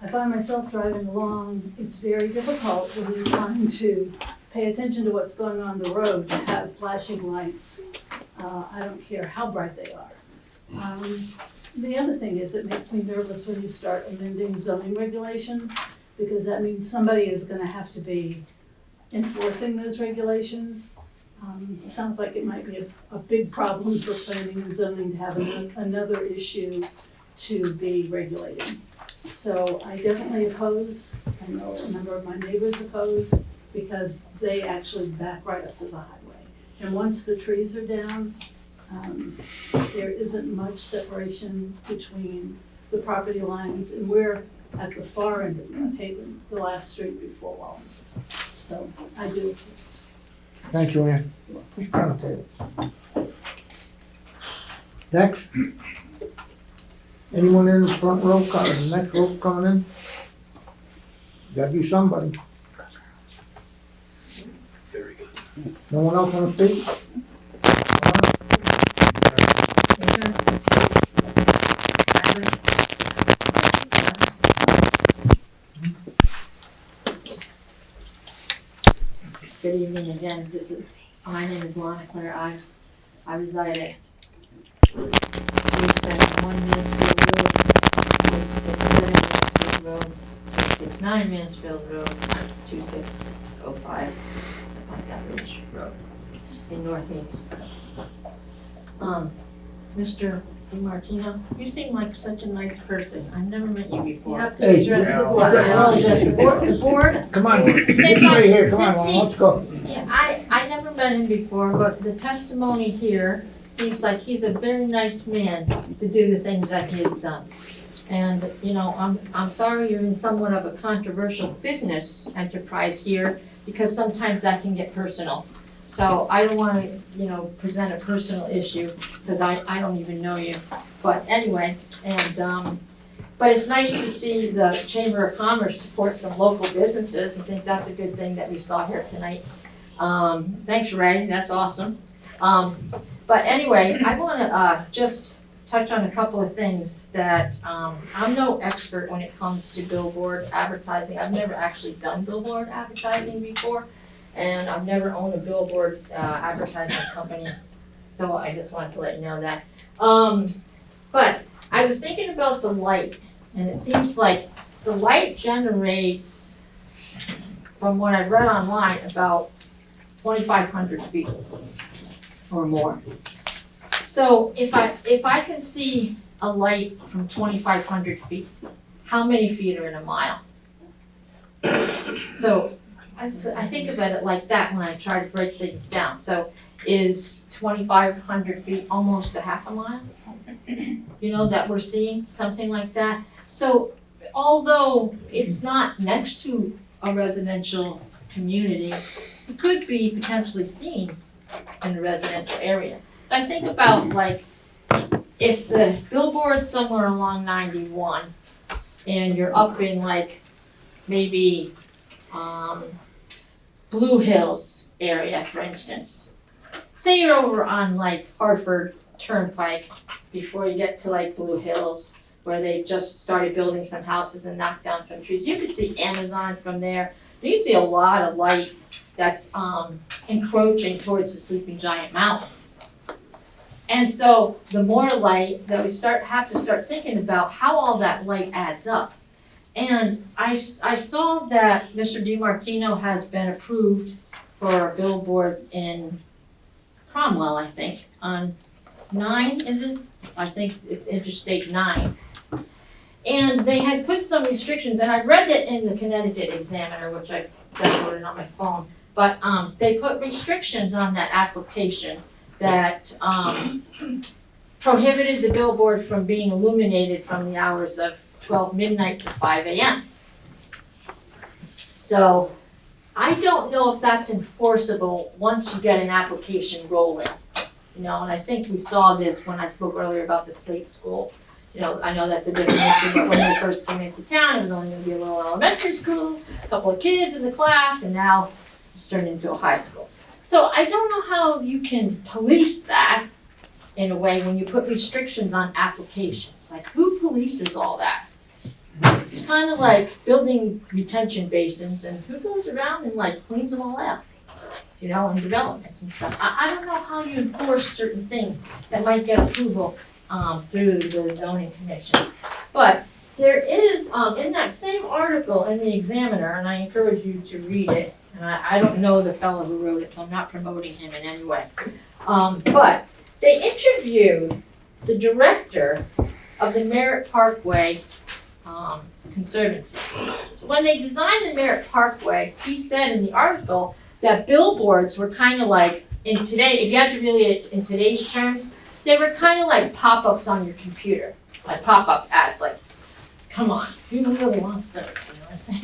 Speaker 17: I find myself driving along, it's very difficult when you're trying to pay attention to what's going on the road to have flashing lights. I don't care how bright they are. The other thing is it makes me nervous when you start amending zoning regulations, because that means somebody is going to have to be enforcing those regulations. It sounds like it might be a big problem for planning and zoning to have another issue to be regulated. So I definitely oppose. I know a number of my neighbors oppose because they actually back right up to the highway. And once the trees are down, there isn't much separation between the property lines, and we're at the far end of North Haven, the last street before Wallingford. So I do oppose.
Speaker 2: Thank you, Ann. Push down the table. Next. Anyone in the front row, the next row coming in? Gotta be somebody.
Speaker 14: Very good.
Speaker 2: No one else wanna speak?
Speaker 20: Good evening again. My name is Lana Claire Ives. I reside at 371 Mansfield Road, 670 Mansfield Road, 169 Mansfield Road, 2605, something like that, Ridge Road, in North Haven. Mr. DiMartino, you seem like such a nice person. I've never met you before.
Speaker 5: You have to address the board.
Speaker 20: Well, the board,
Speaker 2: Come on,
Speaker 20: Since
Speaker 2: it's
Speaker 20: I-
Speaker 2: right here, come on,
Speaker 20: since he-
Speaker 2: let's go.
Speaker 20: yeah, I never met him before, but the testimony here seems like he's a very nice man to do the things that he has done. And, you know, I'm sorry you're in somewhat of a controversial business enterprise here, because sometimes that can get personal. So I don't wanna, you know, present a personal issue, because I don't even know you. But anyway, and, but it's nice to see the Chamber of Commerce support some local businesses. I think that's a good thing that we saw here tonight. Thanks, Ray, that's awesome. But anyway, I wanna, just touch on a couple of things that, I'm no expert when it comes to billboard advertising. I've never actually done billboard advertising before, and I've never owned a billboard, advertising company. So I just wanted to let you know that. But I was thinking about the light, and it seems like the light generates, from what I've read online, about 2,500 feet or more. So if I can see a light from 2,500 feet, how many feet are in a mile? So I think about it like that when I try to break things down. So is 2,500 feet almost a half a mile? You know, that we're seeing, something like that. So although it's not next to a residential community, it could be potentially seen in a residential area. I think about like, if the billboard's somewhere along 91 and you're up in like maybe Blue Hills area, for instance. Say you're over on like Hartford Turnpike before you get to like Blue Hills, where they've just started building some houses and knocked down some trees. You could see Amazon from there. You can see a lot of light that's encroaching towards the Sleeping Giant Mountain. And so the more light that we have to start thinking about how all that light adds up. And I saw that Mr. DiMartino has been approved for billboards in Cromwell, I think, on 9, is it? I think it's Interstate 9. And they had put some restrictions, and I read it in the Connecticut Examiner, which I downloaded on my phone. But they put restrictions on that application that prohibited the billboard from being illuminated from the hours of 12 midnight to 5 a.m. So I don't know if that's enforceable once you get an application rolling. You know, and I think we saw this when I spoke earlier about the state school. You know, I know that's a different issue, but when they first came into town, it was only gonna be a little elementary school, a couple of kids in the class, and now it's turned into a high school. So I don't know how you can police that in a way when you put restrictions on applications. Like, who polices all that? It's kind of like building retention basins, and who goes around and like cleans them all out? You know, in developments and stuff. I don't know how you enforce certain things that might get approval through the zoning commission. But there is, in that same article in the Examiner, and I encourage you to read it, and I don't know the fellow who wrote it, so I'm not promoting him in any way. But they interviewed the director of the Merritt Parkway Conservancy. So when they designed the Merritt Parkway, he said in the article that billboards were kind of like, in today, if you had to really, in today's terms, they were kind of like pop-ups on your computer, like pop-up ads, like, come on, who really wants those, you know what I'm saying?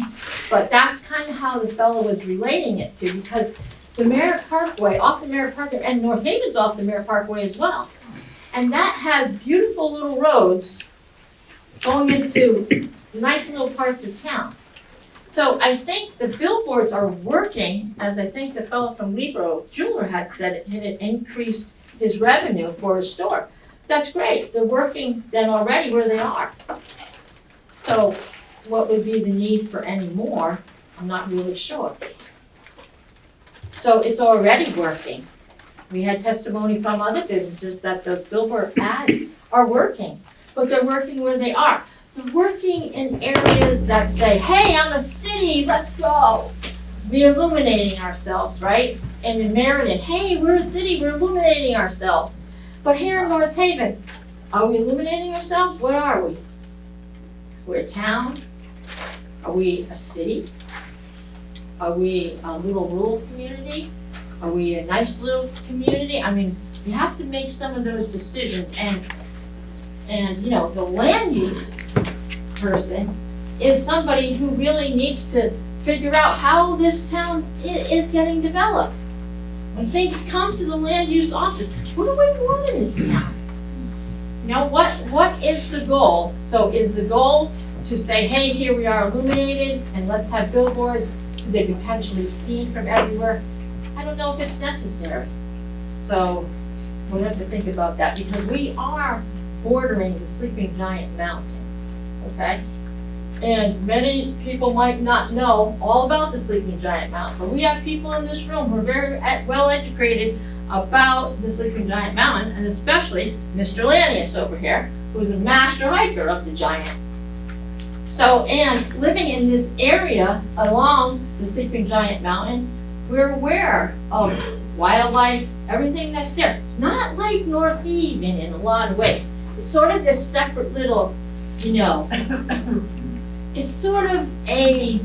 Speaker 20: But that's kind of how the fellow was relating it to, because the Merritt Parkway, off the Merritt Parkway, and North Haven's off the Merritt Parkway as well. And that has beautiful little roads going into nice little parts of town. So I think the billboards are working, as I think the fellow from Libro Jeweler had said, it had increased his revenue for his store. That's great, they're working then already where they are. So what would be the need for any more? I'm not really sure. So it's already working. We had testimony from other businesses that those billboard ads are working, but they're working where they are. working in areas that say, hey, I'm a city, let's go. We're illuminating ourselves, right? And in Meriden, hey, we're a city, we're illuminating ourselves. But here in North Haven, are we illuminating ourselves? What are we? We're a town? Are we a city? Are we a little rural community? Are we a nice little community? I mean, you have to make some of those decisions, and you know, the land use person is somebody who really needs to figure out how this town is getting developed. When things come to the land use office, what do we want in this town? You know, what is the goal? So is the goal to say, hey, here we are illuminated, and let's have billboards that are potentially seen from everywhere? I don't know if it's necessary. So we'll have to think about that, because we are bordering the Sleeping Giant Mountain, okay? And many people might not know all about the Sleeping Giant Mountain, but we have people in this room who are very well educated about the Sleeping Giant Mountain, and especially Mr. Lanius over here, who is a master hiker of the Giant. So, and living in this area along the Sleeping Giant Mountain, we're aware of wildlife, everything that's there. It's not like North Haven in a lot of ways. It's sort of this separate little, you know, it's sort of a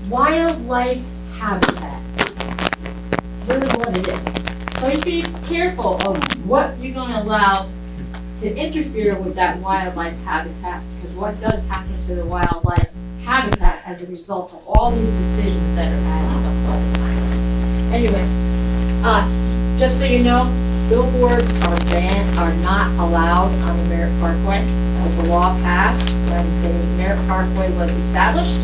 Speaker 20: wildlife habitat. Really what it is. So you be careful of what you're gonna allow to interfere with that wildlife habitat, because what does happen to the wildlife habitat as a result of all these decisions that are added up all the time. Anyway, just so you know, billboards are not allowed on the Merritt Parkway. The law passed when the Merritt Parkway was established,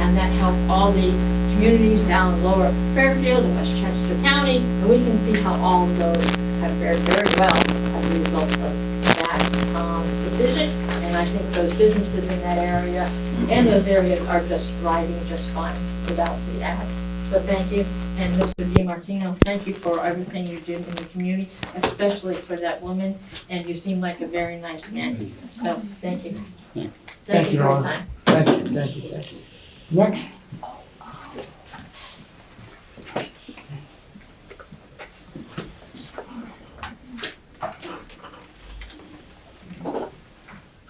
Speaker 20: and that helped all the communities down in Lower Fairfield and Westchester County, and we can see how all of those have fared very well as a result of that decision. And I think those businesses in that area and those areas are just thriving just fine without the ads. So thank you. And Mr. DiMartino, thank you for everything you did in the community, especially for that woman, and you seem like a very nice man. So, thank you. Thank you for your
Speaker 2: Ron.
Speaker 20: time.
Speaker 2: Thank you, thank you, thank you. Next.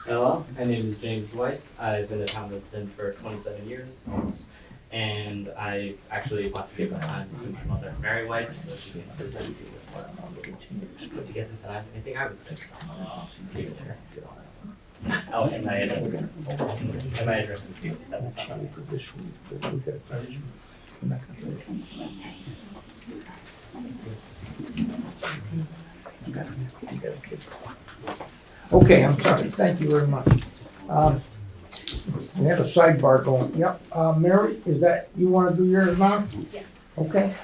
Speaker 3: Hello, my name is James White. I've been a town resident for 27 years almost. And I actually want to give my time to my mother, Mary White, so she can present you with put together that I think I would say something. Give it to her. Oh, and my address. And my address is 67 something.
Speaker 2: Okay, I'm sorry, thank you very much. We have a sidebar going, yep, Mary, is that, you wanna do yours now?
Speaker 5: Yeah.
Speaker 2: Okay.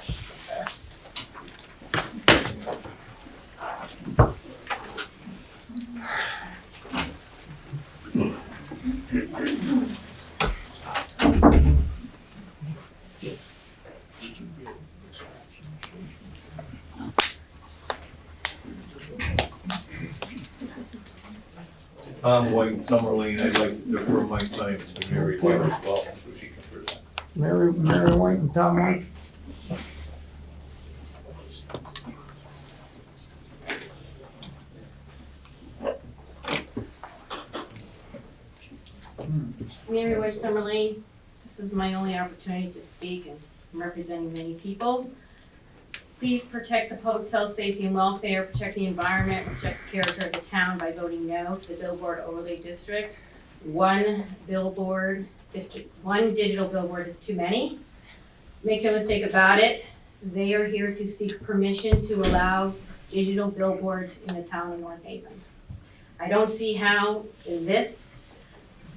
Speaker 8: Tom White, Summerlin, I'd like to defer my time to Mary White as well, so she can present.
Speaker 2: Mary White and Tom White?
Speaker 18: Mary White Summerlin, this is my only opportunity to speak, and I'm representing many people. Please protect the public's health, safety, and welfare, protect the environment, protect the character of the town by voting no to the billboard overlay district. One digital billboard is too many. Make no mistake about it, they are here to seek permission to allow digital billboards in the town of North Haven. I don't see how this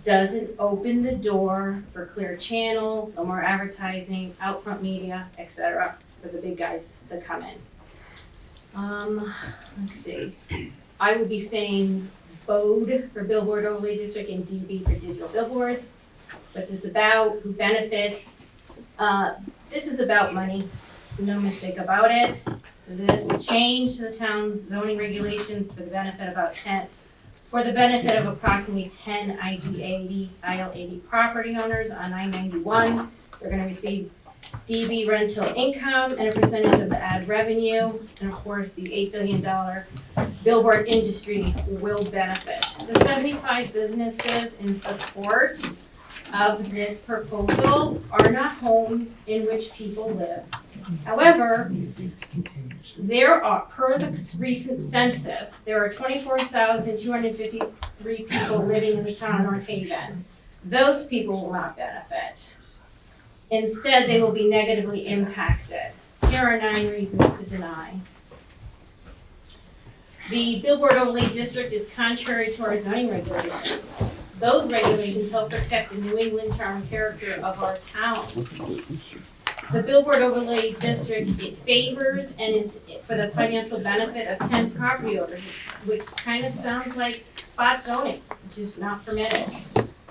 Speaker 18: doesn't open the door for Clear Channel, no more advertising, Outfront Media, etc., for the big guys that come in. Let's see. I would be saying BODE for Billboard Overlay District and DB for digital billboards. What's this about? Who benefits? This is about money. No mistake about it. This changed the town's zoning regulations for the benefit of about for the benefit of approximately 10 IG80, IL80 property owners on I-91. They're gonna receive DB rental income and a percentage of the ad revenue, and of course, the $8 billion billboard industry will benefit. The 75 businesses in support of this proposal are not homes in which people live. However, there are, per the recent census, there are 24,253 people living in the town of North Haven. Those people will not benefit. Instead, they will be negatively impacted. Here are 9 reasons to deny. The Billboard Overlay District is contrary to our zoning regulations. Those regulations help protect the New England charm character of our town. The Billboard Overlay District, it favors and is for the financial benefit of 10 property owners, which kind of sounds like spot zoning, which is not permitted.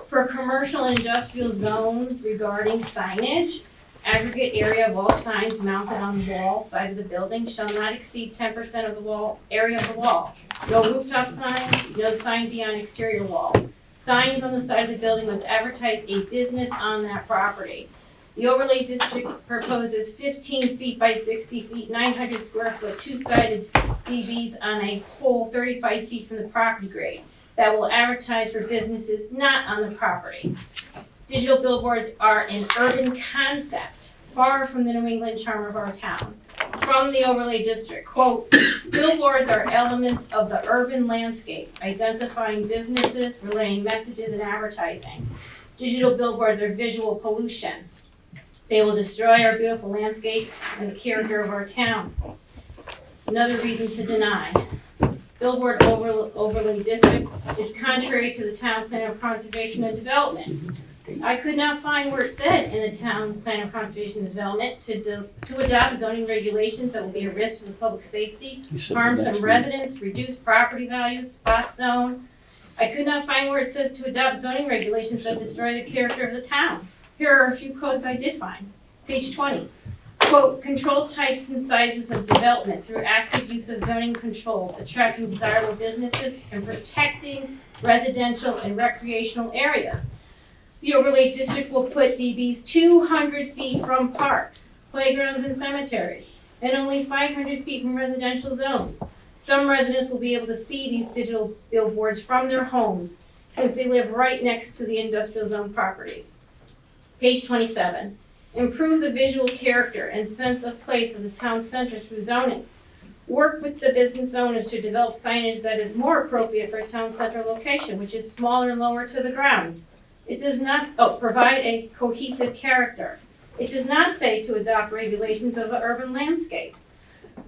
Speaker 18: For commercial and industrial zones regarding signage, aggregate area of all signs mounted on the wall side of the building shall not exceed 10% of the wall, area of the wall. No rooftop signs, no sign beyond exterior wall. Signs on the side of the building must advertise a business on that property. The overlay district proposes 15 feet by 60 feet, 900 square foot, two-sided DBs on a pole 35 feet from the property grade that will advertise for businesses not on the property. Digital billboards are an urban concept, far from the New England charm of our town. From the overlay district, quote, billboards are elements of the urban landscape, identifying businesses, relaying messages, and advertising. Digital billboards are visual pollution. They will destroy our beautiful landscape and the character of our town. Another reason to deny. Billboard overlay district is contrary to the town plan of conservation and development. I could not find where it said in the town plan of conservation and development to adopt zoning regulations that will be a risk to the public safety, harm some residents, reduce property values, spot zone. I could not find where it says to adopt zoning regulations that destroy the character of the town. Here are a few quotes I did find. Page 20. Quote, control types and sizes of development through active use of zoning controls, attracting desirable businesses and protecting residential and recreational areas. The overlay district will put DBs 200 feet from parks, playgrounds, and cemeteries, and only 500 feet from residential zones. Some residents will be able to see these digital billboards from their homes since they live right next to the industrial zone properties. Page 27. Improve the visual character and sense of place of the town center through zoning. Work with the business owners to develop signage that is more appropriate for a town center location, which is smaller and lower to the ground. It does not, provide a cohesive character. It does not say to adopt regulations of the urban landscape.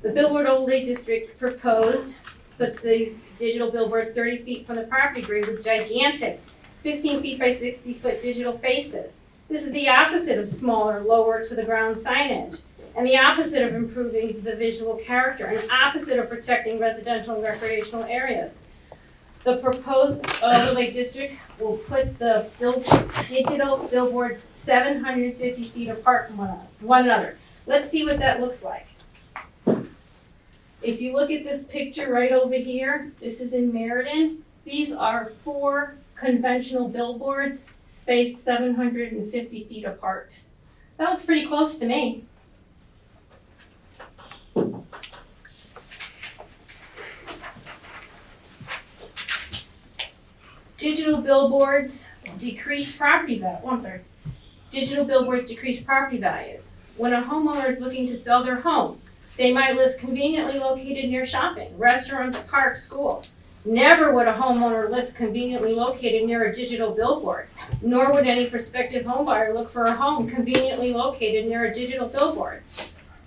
Speaker 18: The Billboard Overlay District proposed puts these digital billboards 30 feet from the property grade with gigantic 15 feet by 60 foot digital faces. This is the opposite of smaller, lower to the ground signage, and the opposite of improving the visual character, and opposite of protecting residential and recreational areas. The proposed overlay district will put the digital billboards 750 feet apart from one another. Let's see what that looks like. If you look at this picture right over here, this is in Meriden. These are 4 conventional billboards spaced 750 feet apart. That looks pretty close to me. Digital billboards decrease property value. Digital billboards decrease property values. When a homeowner is looking to sell their home, they might list conveniently located near shopping, restaurants, parks, schools. Never would a homeowner list conveniently located near a digital billboard, nor would any prospective homebuyer look for a home conveniently located near a digital billboard.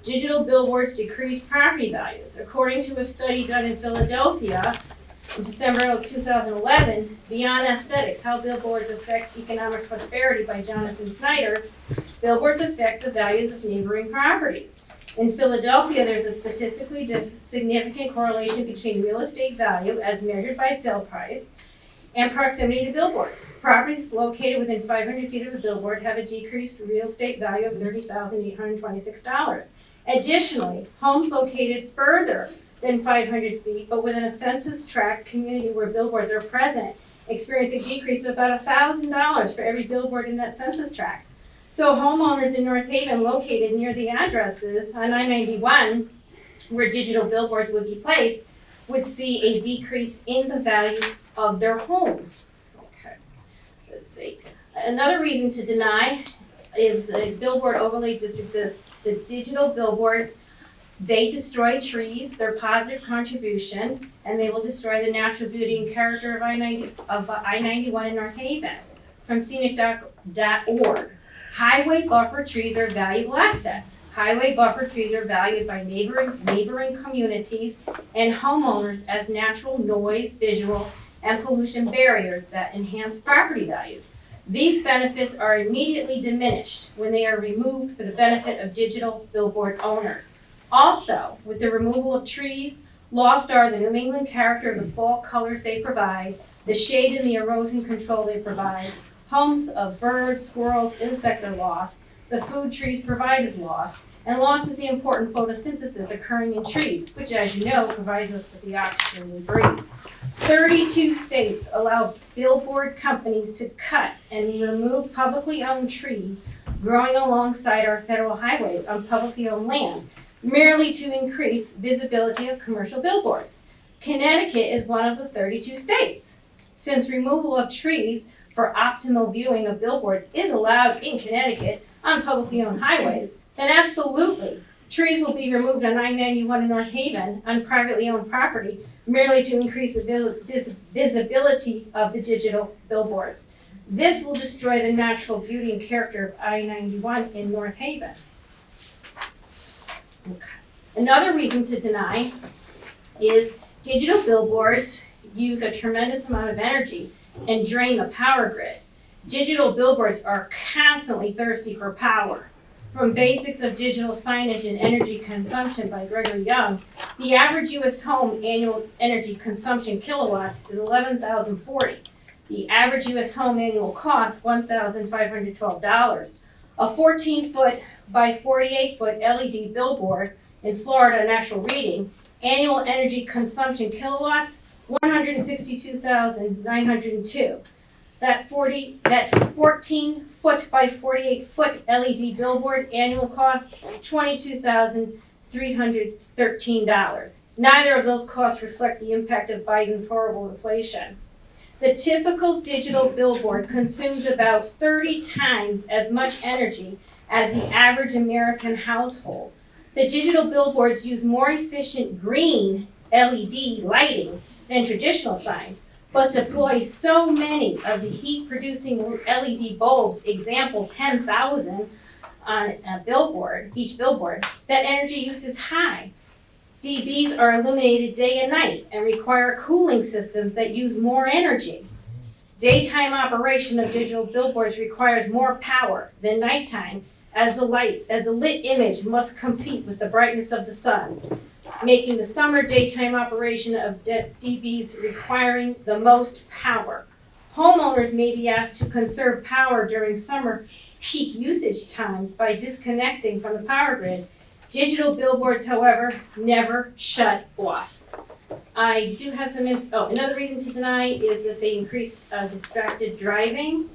Speaker 18: Digital billboards decrease property values. According to a study done in Philadelphia in December of 2011, Beyond Aesthetics, How Billboards Affect Economic Prosperity by Jonathan Snyder, billboards affect the values of neighboring properties. In Philadelphia, there's a statistically significant correlation between real estate value as measured by sale price and proximity to billboards. Properties located within 500 feet of a billboard have a decreased real estate value of $30,826. Additionally, homes located further
Speaker 10: than 500 feet, but within a census tract community where billboards are present, experience a decrease of about $1,000 for every billboard in that census tract. So homeowners in North Haven located near the addresses on I-91 where digital billboards would be placed would see a decrease in the value of their home. Okay, let's see. Another reason to deny is the billboard overlay district, the digital billboards. They destroy trees, their positive contribution, and they will destroy the natural beauty and character of I-91 in North Haven. From scenic.org, highway buffer trees are valuable assets. Highway buffer trees are valued by neighboring communities and homeowners as natural noise, visual, and pollution barriers that enhance property values. These benefits are immediately diminished when they are removed for the benefit of digital billboard owners. Also, with the removal of trees, lost are the New England character of the fall colors they provide, the shade and the erosion control they provide, homes of birds, squirrels, insects are lost, the food trees provide is lost, and lost is the important photosynthesis occurring in trees, which, as you know, provides us with the oxygen we breathe. 32 states allow billboard companies to cut and remove publicly owned trees growing alongside our federal highways on publicly owned land, merely to increase visibility of commercial billboards. Connecticut is one of the 32 states. Since removal of trees for optimal viewing of billboards is allowed in Connecticut on publicly owned highways, then absolutely, trees will be removed on I-91 in North Haven on privately owned property, merely to increase the visibility of the digital billboards. This will destroy the natural beauty and character of I-91 in North Haven. Okay. Another reason to deny is digital billboards use a tremendous amount of energy and drain the power grid. Digital billboards are constantly thirsty for power. From Basics of Digital Signage and Energy Consumption by Gregory Young, the average U.S. home annual energy consumption kilowatts is 11,040. The average U.S. home annual cost, $1,512. A 14-foot by 48-foot LED billboard in Florida, an actual reading, annual energy consumption kilowatts, 162,902. That 14-foot by 48-foot LED billboard annual cost, $22,313. Neither of those costs reflect the impact of Biden's horrible inflation. The typical digital billboard consumes about 30 times as much energy as the average American household. The digital billboards use more efficient green LED lighting than traditional signs, but deploy so many of the heat-producing LED bulbs, example 10,000 on a billboard, each billboard, that energy use is high. DBs are illuminated day and night and require cooling systems that use more energy. Daytime operation of digital billboards requires more power than nighttime, as the lit image must compete with the brightness of the sun, making the summer daytime operation of DBs requiring the most power. Homeowners may be asked to conserve power during summer peak usage times by disconnecting from the power grid. Digital billboards, however, never shut off. I do have another reason to deny is that they increase distracted driving.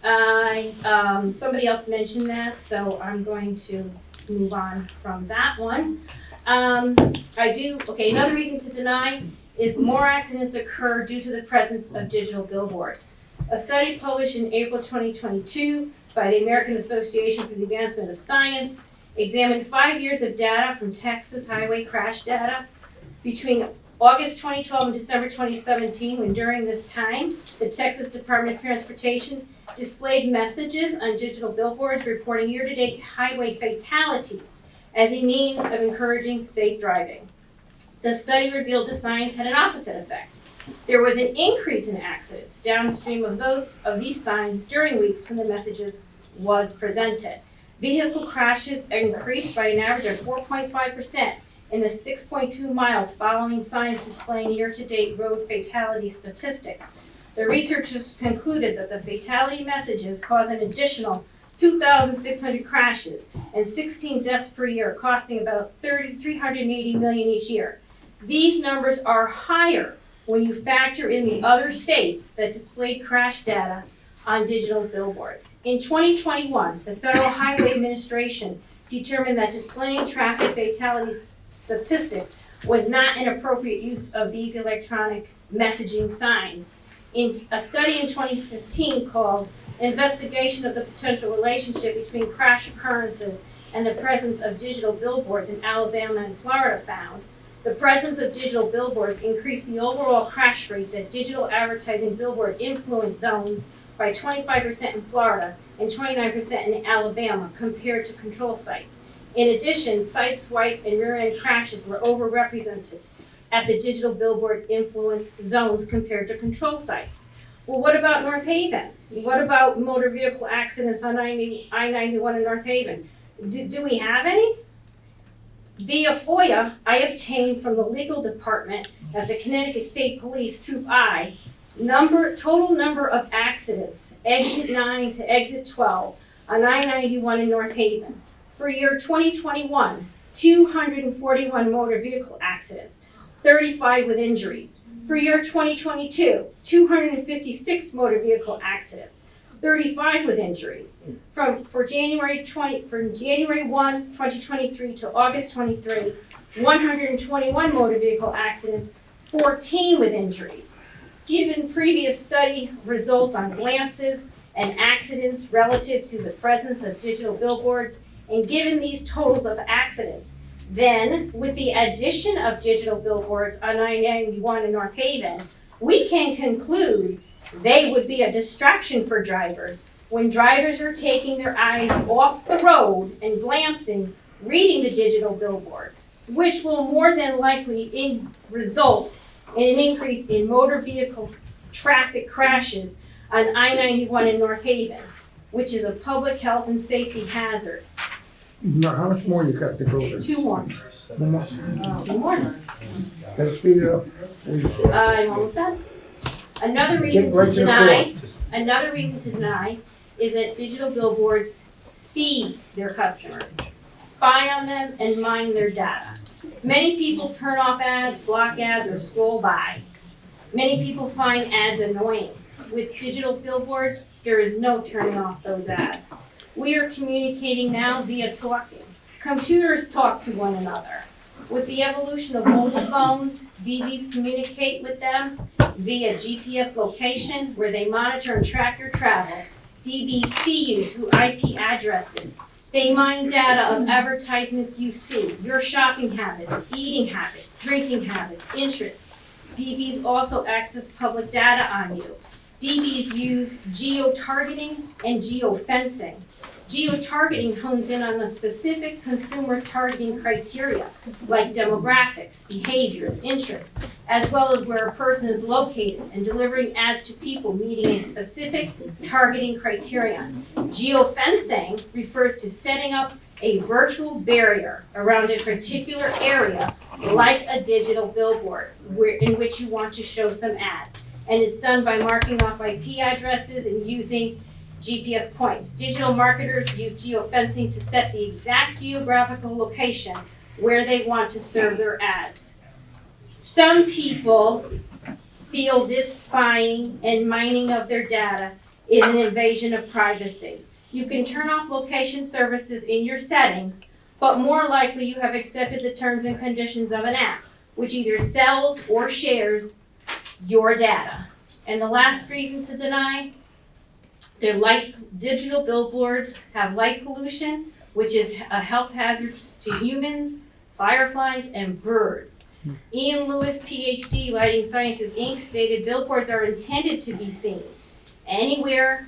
Speaker 10: Somebody else mentioned that, so I'm going to move on from that one. Another reason to deny is more accidents occur due to the presence of digital billboards. A study published in April 2022 by the American Association for the Advancement of Science examined 5 years of data from Texas highway crash data between August 2012 and December 2017, when during this time, the Texas Department of Transportation displayed messages on digital billboards reporting year-to-date highway fatalities as a means of encouraging safe driving. The study revealed the signs had an opposite effect. There was an increase in accidents downstream of these signs during weeks when the messages was presented. Vehicle crashes increased by an average of 4.5% in the 6.2 miles following signs displaying year-to-date road fatality statistics. The researchers concluded that the fatality messages cause an additional 2,600 crashes and 16 deaths per year, costing about $380 million each year. These numbers are higher when you factor in the other states that display crash data on digital billboards. In 2021, the Federal Highway Administration determined that displaying traffic fatality statistics was not an appropriate use of these electronic messaging signs. In a study in 2015 called Investigation of the Potential Relationship Between Crash Occurrences and the Presence of Digital Billboards in Alabama and Florida found the presence of digital billboards increased the overall crash rates at digital advertising billboard influence zones by 25% in Florida and 29% in Alabama compared to control sites. In addition, side swipe and rear-end crashes were overrepresented at the digital billboard influence zones compared to control sites. Well, what about North Haven? What about motor vehicle accidents on I-91 in North Haven? Do we have any? Via FOIA, I obtained from the legal department at the Connecticut State Police Troop I total number of accidents, exit 9 to exit 12 on I-91 in North Haven. For year 2021, 241 motor vehicle accidents, 35 with injuries. For year 2022, 256 motor vehicle accidents, 35 with injuries. From January 1, 2023 to August 23, 121 motor vehicle accidents, 14 with injuries. Given previous study results on glances and accidents relative to the presence of digital billboards, and given these totals of accidents, then with the addition of digital billboards on I-91 in North Haven, we can conclude they would be a distraction for drivers when drivers are taking their eyes off the road and glancing, reading the digital billboards, which will more than likely result in an increase in motor vehicle traffic crashes on I-91 in North Haven, which is a public health and safety hazard.
Speaker 2: Now, how much more you got to go there?
Speaker 10: Two more.
Speaker 2: One more.
Speaker 10: Two more.
Speaker 2: Gotta speed it up.
Speaker 10: I'm almost done. Another reason
Speaker 2: Get right
Speaker 10: to
Speaker 2: to the
Speaker 10: deny is that digital billboards see their customers, spy on them, and mine their data. Many people turn off ads, block ads, or scroll by. Many people find ads annoying. With digital billboards, there is no turning off those ads. We are communicating now via talking. Computers talk to one another. With the evolution of mobile phones, DBs communicate with them via GPS location, where they monitor and track your travel. DBs see you through IP addresses. They mine data of advertisements you see, your shopping habits, eating habits, drinking habits, interests. DBs also access public data on you. DBs use geo-targeting and geo-fencing. Geo-targeting hones in on a specific consumer targeting criteria, like demographics, behaviors, interests, as well as where a person is located and delivering ads to people meeting a specific targeting criterion. Geo-fencing refers to setting up a virtual barrier around a particular area, like a digital billboard, in which you want to show some ads. And it's done by marking off IP addresses and using GPS points. Digital marketers use geofencing to set the exact geographical location where they want to serve their ads. Some people feel this spying and mining of their data is an invasion of privacy. You can turn off location services in your settings, but more likely you have accepted the terms and conditions of an app, which either sells or shares your data. And the last reason to deny, digital billboards have light pollution, which is a health hazard to humans, fireflies, and birds. Ian Lewis, PhD, Lighting Sciences, Inc., stated billboards are intended to be seen anywhere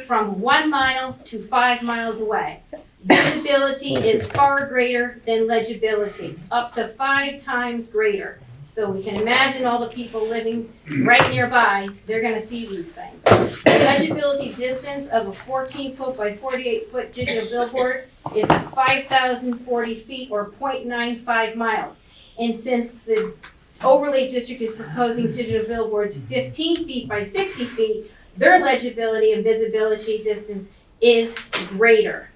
Speaker 10: from 1 mile to 5 miles away. Visibility is far greater than legibility, up to 5 times greater. So we can imagine all the people living right nearby, they're gonna see these things. The legibility distance of a 14-foot by 48-foot digital billboard is 5,040 feet or 0.95 miles. And since the overlay district is proposing digital billboards 15 feet by 60 feet, their legibility and visibility distance is greater.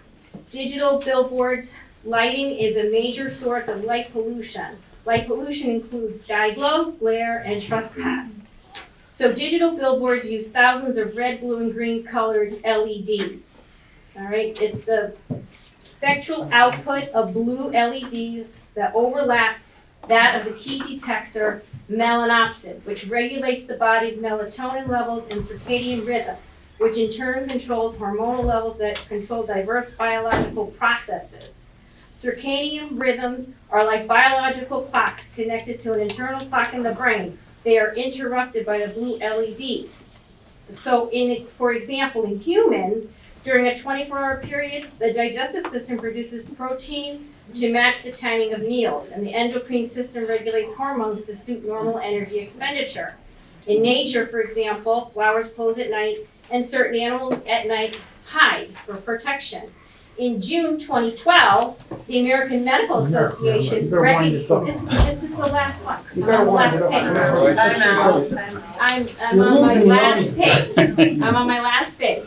Speaker 10: Digital billboards lighting is a major source of light pollution. Light pollution includes sky glow, glare, and trespass. So digital billboards use thousands of red, blue, and green colored LEDs. All right, it's the spectral output of blue LEDs that overlaps that of the key detector melanopsin, which regulates the body's melatonin levels and circadian rhythm, which in turn controls hormonal levels that control diverse biological processes. Circadian rhythms are like biological clocks connected to an internal clock in the brain. They are interrupted by the blue LEDs. So for example, in humans, during a 24-hour period, the digestive system produces proteins to match the timing of meals, and the endocrine system regulates hormones to suit normal energy expenditure. In nature, for example, flowers close at night, and certain animals at night hide for protection. In June 2012, the American Medical Association recognized, this is the last one. I'm on the last page. I'm on my last page. I'm on my last page.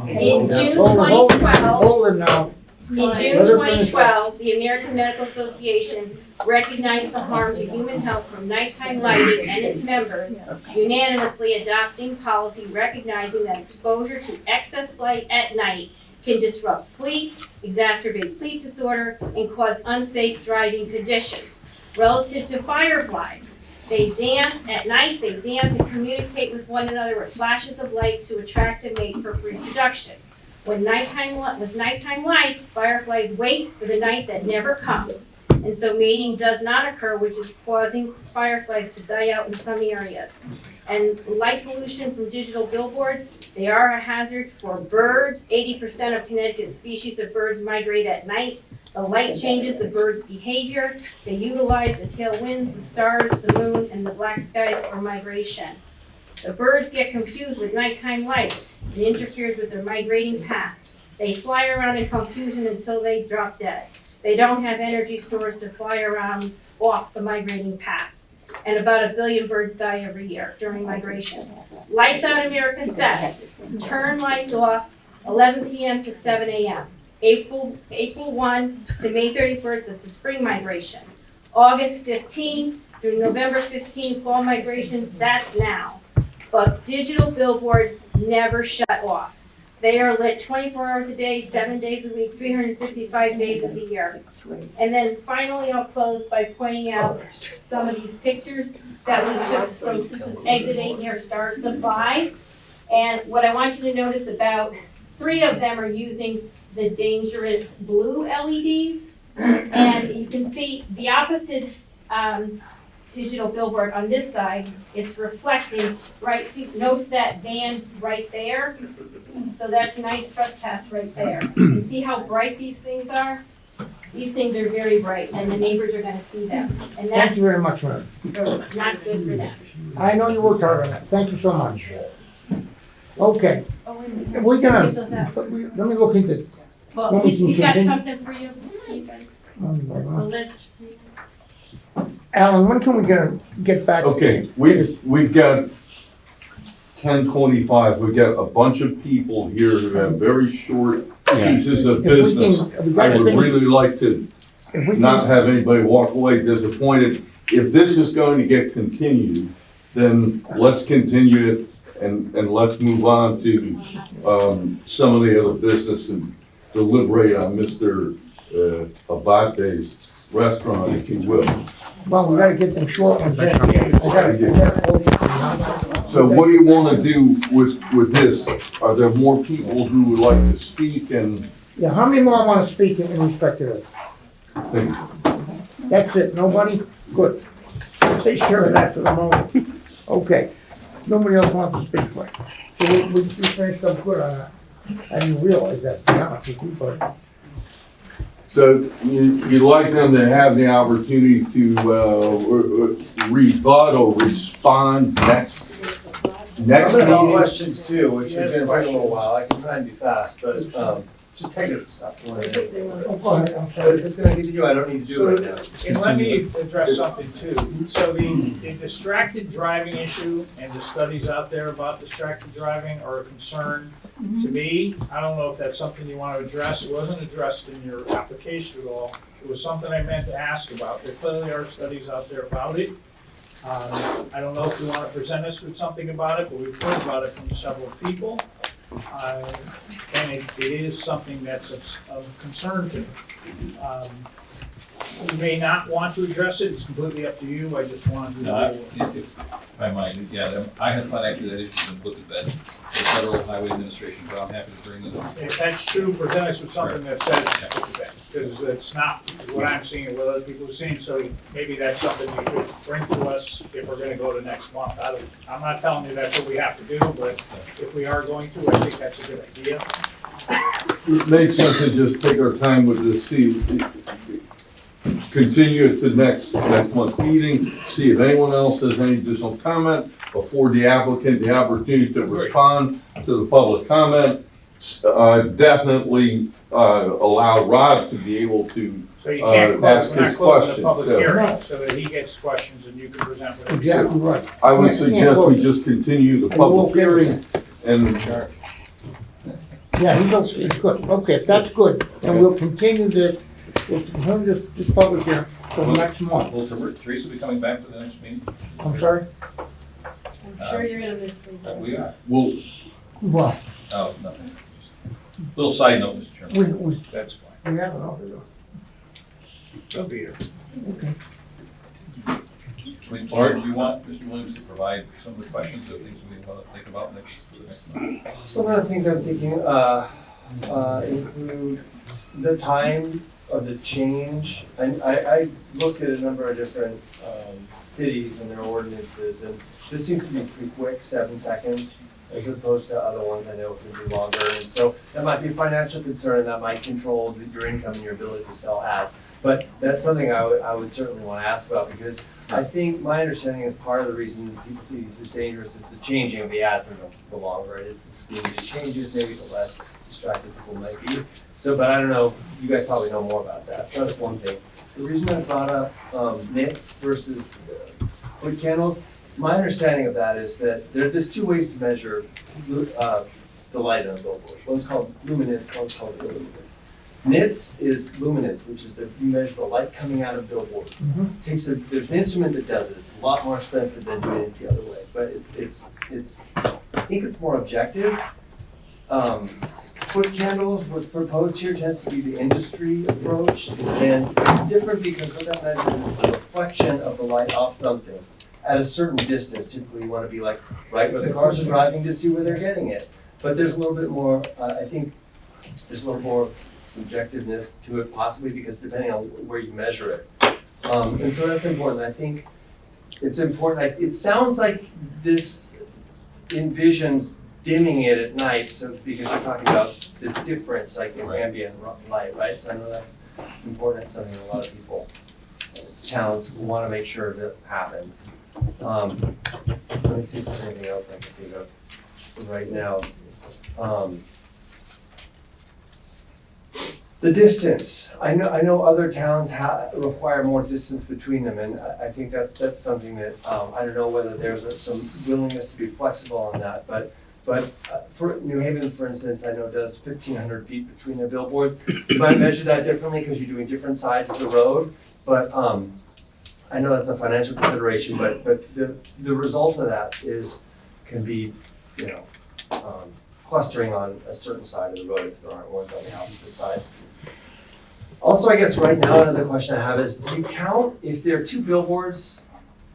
Speaker 10: In June 2012,
Speaker 2: Hold it now.
Speaker 10: in June 2012, the American Medical Association recognized the harm to human health from nighttime lighting and its members unanimously adopting policy recognizing that exposure to excess light at night can disrupt sleep, exacerbate sleep disorder, and cause unsafe driving conditions. Relative to fireflies, they dance at night, they dance and communicate with one another with flashes of light to attract a mate for reproduction. With nighttime lights, fireflies wait for the night that never comes. And so mating does not occur, which is causing fireflies to die out in some areas. And light pollution from digital billboards, they are a hazard for birds. 80% of Connecticut's species of birds migrate at night. The light changes the birds' behavior. They utilize the tailwinds, the stars, the moon, and the black skies for migration. The birds get confused with nighttime lights and interferes with their migrating path. They fly around in confusion until they drop dead. They don't have energy stores to fly around off the migrating path. And about 1 billion birds die every year during migration. Lights Out America says, turn lights off 11 p.m. to 7 a.m. April 1 to May 31st, that's the spring migration. August 15th through November 15th, fall migration, that's now. But digital billboards never shut off. They are lit 24 hours a day, 7 days a week, 365 days of the year. And then finally, I'll close by pointing out some of these pictures that we took. So this was exit 8 near Star Supply. And what I want you to notice about 3 of them are using the dangerous blue LEDs. And you can see the opposite digital billboard on this side, it's reflecting, right, see, notice that van right there? So that's nice trespass right there. And see how bright these things are? These things are very bright, and the neighbors are gonna see them. And
Speaker 2: Thank
Speaker 10: that's
Speaker 2: you very much, ma'am.
Speaker 10: not good for them.
Speaker 2: I know you worked hard on that. Thank you so much. Okay, we're
Speaker 10: Give those out.
Speaker 2: let me look into,
Speaker 10: Well,
Speaker 2: Well, we can
Speaker 10: he's got
Speaker 2: continue.
Speaker 10: something for you, the list.
Speaker 2: Alan, when can we get back?
Speaker 8: Okay, we've got 10:25, we've got a bunch of people here who have very short pieces of
Speaker 2: If we
Speaker 8: business.
Speaker 2: can- we
Speaker 8: I
Speaker 2: gotta
Speaker 8: would
Speaker 2: finish-
Speaker 8: really like to
Speaker 2: If we can-
Speaker 8: not have anybody walk away disappointed. If this is going to get continued, then let's continue it and let's move on to some of the other business and deliberate on Mr. Abate's restaurant, if you will.
Speaker 2: Well, we gotta get them short ones in.
Speaker 8: So what do you want to do with this? Are there more people who would like to speak and
Speaker 2: Yeah, how many more wanna speak in respect to this?
Speaker 8: think?
Speaker 2: That's it, nobody? Good. Take care of that for the moment. Okay, nobody else wants to speak for it. So we finished up good on that. I didn't realize that, to be honest with you, but
Speaker 8: So you'd like them to have the opportunity to rebut or respond next
Speaker 12: I'm gonna have
Speaker 8: meeting?
Speaker 12: questions too, which is gonna take a little while, I can try and be fast, but,
Speaker 7: just technical stuff.
Speaker 2: Oh, go ahead, I'm
Speaker 7: But
Speaker 2: sorry.
Speaker 7: if it's gonna need to do, I don't need to do it right now.
Speaker 4: And let me address something too. So the distracted driving issue and the studies out there about distracted driving are a concern to me. I don't know if that's something you want to address. It wasn't addressed in your application at all. It was something I meant to ask about. There clearly are studies out there about it. I don't know if you want to present us with something about it, but we've heard about it from several people. And it is something that's of concern to me. You may not want to address it, it's completely up to you, I just wanted to.
Speaker 12: No, if I might, yeah, I had thought actually that issue been put to bed, the Federal Highway Administration, but I'm happy to bring it up.
Speaker 4: If that's true, present us with something that says it's put to bed, because it's not what I'm seeing and what other people are seeing, so maybe that's something you could bring to us if we're gonna go to next month. I'm not telling you that's what we have to do, but if we are going to, I think that's a good idea.
Speaker 8: It makes sense to just take our time with this, see, continue it to next month's meeting, see if anyone else has any additional comment, afford the applicant the opportunity to respond to the public comment. Definitely allow Rod to be able to
Speaker 4: So you can't
Speaker 8: ask
Speaker 4: close, we're
Speaker 8: his
Speaker 4: not closing the
Speaker 8: questions.
Speaker 4: public
Speaker 8: So
Speaker 4: hearing, so that he gets questions and you can present whatever.
Speaker 2: Exactly right.
Speaker 8: I would
Speaker 2: Can't
Speaker 8: suggest
Speaker 2: close
Speaker 8: we
Speaker 2: it.
Speaker 8: just continue the
Speaker 2: Are you
Speaker 8: public
Speaker 2: okay with
Speaker 8: hearing and
Speaker 2: Yeah, it's good. Okay, if that's good, then we'll continue this, this public hearing till next month.
Speaker 12: Will Teresa be coming back for the next meeting?
Speaker 2: I'm sorry?
Speaker 5: I'm sure you're gonna miss me.
Speaker 12: We are.
Speaker 8: we'll,
Speaker 2: Well,
Speaker 12: Oh, nothing. Little side note, Mr. Chairman.
Speaker 2: we
Speaker 12: That's fine.
Speaker 2: have an offer though.
Speaker 4: Don't be here.
Speaker 2: Okay.
Speaker 12: I mean, Bart, do you want Mr. Williams to provide some of the questions or things we want to think about for the next month?
Speaker 7: Some of the things I'm thinking, include the time of the change. And I looked at a number of different, cities and their ordinances, and this seems to be pretty quick, 7 seconds, as opposed to other ones I know can be longer. And so that might be a financial concern, and that might control your income and your ability to sell ads. But that's something I would certainly want to ask about, because I think my understanding is part of the reason people see these as dangerous is the changing of the ads, and the longer it is, the changes, maybe the less distracted people might be. So, but I don't know, you guys probably know more about that. So that's one thing. The reason I brought up nits versus foot candles, my understanding of that is that there's two ways to measure the light on a billboard. One's called luminance, one's called illuminance. Nits is luminance, which is you measure the light coming out of billboard. There's an instrument that does it. It's a lot more expensive than doing it the other way, but it's I think it's more objective. Foot candles, what's proposed here tends to be the industry approach, and it's different because what that measures is the reflection of the light off something at a certain distance. Typically, you want to be like right where the cars are driving to see where they're getting it. But there's a little bit more, I think, there's a little more subjectiveness to it, possibly because depending on where you measure it. And so that's important. I think it's important. It sounds like this envisions dimming it at night, so because you're talking about the difference, like in ambient light, right? So I know that's important. It's something a lot of people, towns want to make sure that happens. Let me see if there's anything else I can think of right now. The distance. I know other towns require more distance between them, and I think that's something that I don't know whether there's some willingness to be flexible on that, but for New Haven, for instance, I know does 1,500 feet between their billboards. You might measure that differently because you're doing different sides of the road, but I know that's a financial consideration, but the result of that can be, clustering on a certain side of the road if there aren't ones on the opposite side. Also, I guess right now, another question I have is, do you count, if there are two billboards,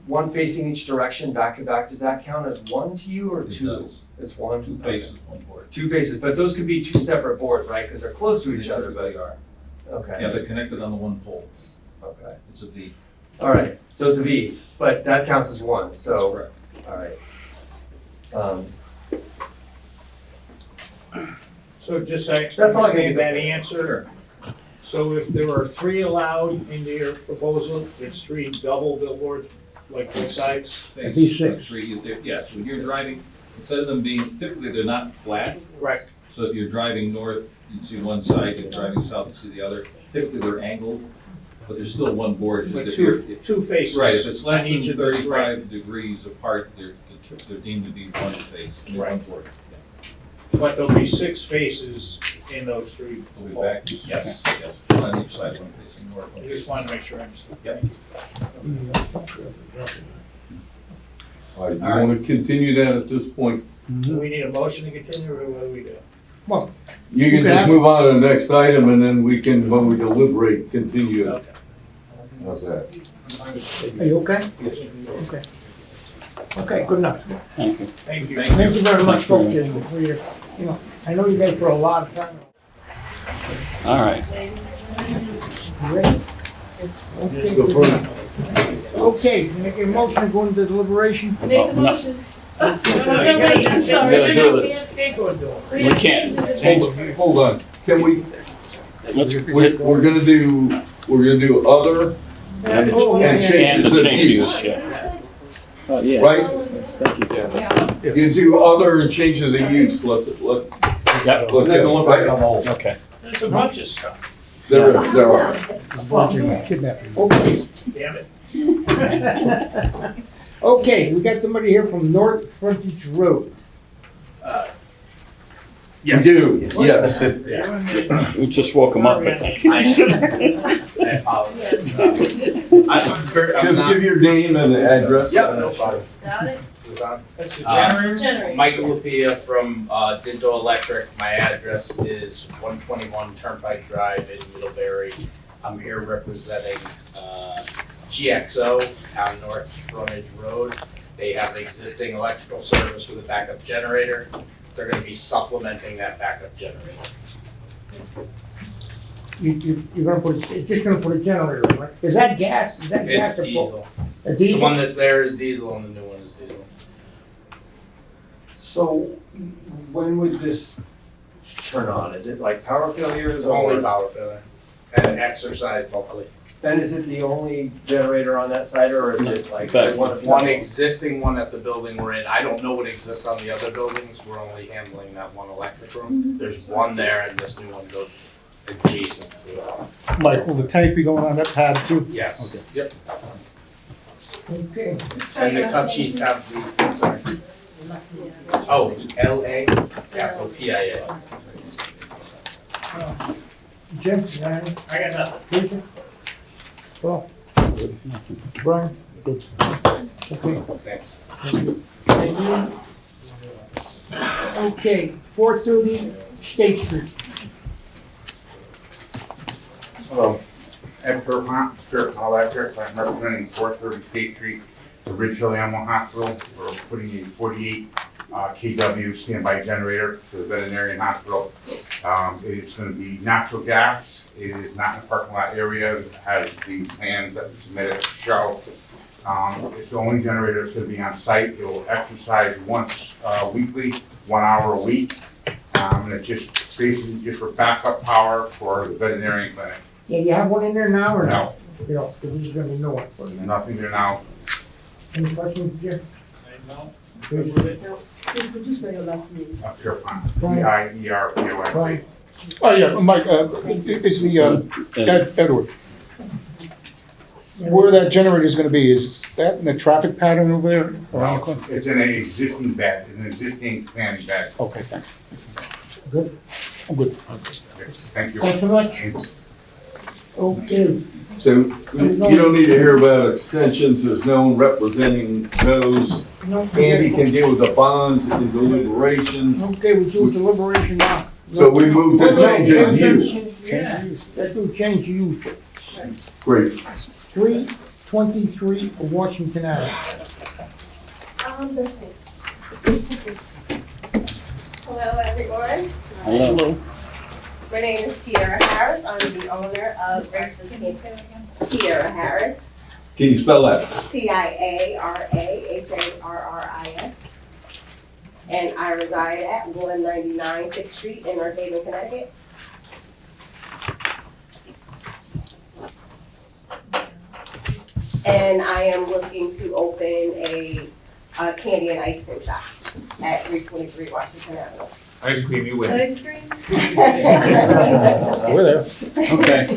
Speaker 7: one facing each direction, back to back, does that count as one to you or two?
Speaker 12: It does.
Speaker 7: It's one?
Speaker 12: Two faces, one board.
Speaker 7: Two faces, but those could be two separate boards, right? Because they're close to each other, but.
Speaker 12: They are.
Speaker 7: Okay.
Speaker 12: Yeah, they're connected on the one pole.
Speaker 7: Okay.
Speaker 12: It's a V.
Speaker 7: All right, so it's a V, but that counts as one, so.
Speaker 12: That's correct.
Speaker 7: All right.
Speaker 4: So just so I
Speaker 7: That's all I can
Speaker 4: understand
Speaker 7: do.
Speaker 4: that answer. So if there are 3 allowed into your proposal, it's 3 double billboards, like both sides?
Speaker 2: It'd be 6.
Speaker 12: Yeah, so when you're driving, instead of them being, typically they're not flat.
Speaker 4: Right.
Speaker 12: So if you're driving north, you see one side, if you're driving south, you see the other. Typically, they're angled, but there's still one board. Just
Speaker 4: With
Speaker 12: if you're-
Speaker 4: two faces.
Speaker 12: Right, if it's less
Speaker 4: on
Speaker 12: than
Speaker 4: each of those, right.
Speaker 12: 35 degrees apart, they're deemed to be one face, one
Speaker 4: Right.
Speaker 12: board.
Speaker 4: But there'll be 6 faces in those 3.
Speaker 12: We'll be back,
Speaker 4: poles.
Speaker 12: yes, one on each side, one facing north.
Speaker 4: I just wanted to make sure I understood.
Speaker 12: Yep.
Speaker 8: All right, you wanna continue that at this point?
Speaker 4: Do we need a motion to continue, or what do we do?
Speaker 2: Well,
Speaker 8: You can
Speaker 2: You
Speaker 8: just
Speaker 2: have-
Speaker 8: move on to the next item and then we can, when we deliberate, continue it.
Speaker 4: Okay.
Speaker 8: How's that?
Speaker 2: are you okay? Okay. Okay, good enough.
Speaker 6: Thank you.
Speaker 4: Thank you.
Speaker 2: Thank you very much, folks, for your, you know, I know you guys for a lot of time.
Speaker 6: All right.
Speaker 2: You ready? Okay. Okay, make a motion to go into deliberation.
Speaker 5: Make a
Speaker 6: No.
Speaker 5: motion.
Speaker 4: No,
Speaker 5: wait, I'm sorry.
Speaker 6: We gotta do this.
Speaker 4: We
Speaker 6: We can't.
Speaker 8: Hold on, can we,
Speaker 6: Let's,
Speaker 8: we're gonna do other and
Speaker 2: Oh, yeah,
Speaker 8: and
Speaker 2: yeah,
Speaker 6: and the
Speaker 8: changes of
Speaker 6: change
Speaker 8: use,
Speaker 6: use, yeah.
Speaker 8: right? You can do other and changes of use, let's,
Speaker 6: Yep.
Speaker 8: let's take a look right on all.
Speaker 6: Okay.
Speaker 4: There's a bunch of stuff,
Speaker 8: There are.
Speaker 2: Kidnapping. Okay.
Speaker 4: damn it.
Speaker 2: Okay, we got somebody here from North Frontage Road.
Speaker 8: We do, yes.
Speaker 6: We just woke him up, I think.
Speaker 3: I apologize. I'm
Speaker 8: Just give your name and address.
Speaker 3: Yep, no problem.
Speaker 5: Got it?
Speaker 4: That's the
Speaker 3: Uh,
Speaker 4: generator?
Speaker 5: Generator.
Speaker 3: Michael Lapia from Dinto Electric. My address is 121 Turnpike Drive in Middlebury. I'm here representing GXO on North Frontage Road. They have an existing electrical service with a backup generator. They're gonna be supplementing that backup generator.
Speaker 2: You're gonna put, just gonna put a generator, in, right? Is that gas? Is that gas?
Speaker 3: It's
Speaker 2: or
Speaker 3: diesel.
Speaker 2: A
Speaker 3: The one
Speaker 2: diesel?
Speaker 3: that's there is diesel and the new one is diesel.
Speaker 13: So when would this turn on? Is it like power failures
Speaker 3: It's
Speaker 13: or?
Speaker 3: only power failure and exercise locally.
Speaker 13: And is it the only generator on that site or is it like
Speaker 6: But
Speaker 13: one of
Speaker 3: One existing one at the building we're in. I don't know what exists on the other buildings. We're only handling that one electric room. There's one there and this new one goes adjacent to it.
Speaker 9: Mike, will the tank be going on that pad too?
Speaker 3: Yes, yep.
Speaker 2: Okay.
Speaker 3: And the cut sheets have the, sorry. Oh, LA, capital PIA.
Speaker 2: Jim, Ryan,
Speaker 4: I got nothing.
Speaker 2: Jason? Well, Brian? Good. Okay.
Speaker 3: Thanks.
Speaker 2: Thank you. Okay, 430 State Street.
Speaker 19: Hello, Ed Pierpont, Pierpont Electric, I'm representing 430 State Street, the Ridge Hill Animal Hospital. We're putting a 48 kW standby generator for the veterinarian hospital. It's gonna be natural gas, it is not in the parking lot area, it has the plans that we submitted to show. It's the only generator that's gonna be on site, it will exercise once weekly, 1 hour a week. And it's just basically just for backup power for the veterinarian clinic.
Speaker 2: Yeah, you have one in there now or
Speaker 19: No,
Speaker 2: You know, because this is gonna be new one for you.
Speaker 19: nothing there now.
Speaker 2: Any questions, Jim?
Speaker 4: No.
Speaker 17: Please, could you spell your last name?
Speaker 19: Pierpont,
Speaker 2: Brian.
Speaker 19: Pierpont.
Speaker 2: Brian?
Speaker 9: Oh, yeah, Mike, it's the, Edward. Where that generator is gonna be, is that in the traffic pattern over there around the corner?
Speaker 19: It's in an existing bed, an existing planning bed.
Speaker 9: Okay, thanks.
Speaker 2: Good.
Speaker 9: I'm good.
Speaker 19: Thank you.
Speaker 2: Thanks so much. Okay.
Speaker 8: So you don't need to hear about extensions, there's no one representing those.
Speaker 2: No,
Speaker 8: Andy can deal with the bonds and deliberations.
Speaker 2: Okay, we do deliberation now.
Speaker 8: So we move to change of use.
Speaker 2: Change of use. Let's do change of use.
Speaker 8: Great.
Speaker 2: 323 Washington Avenue.
Speaker 21: Let's see. Hello, everyone.
Speaker 6: Hello.
Speaker 21: My name is Tiara Harris. I'm the owner of Tiara Harris.
Speaker 8: Can you spell that?
Speaker 21: TIARAHARRIS. And I reside at 199 6th Street in North Haven, Connecticut. And I am looking to open a candy and ice cream shop at 323 Washington Avenue.
Speaker 19: Ice cream, you win.
Speaker 5: Ice cream?
Speaker 6: We're there. Okay.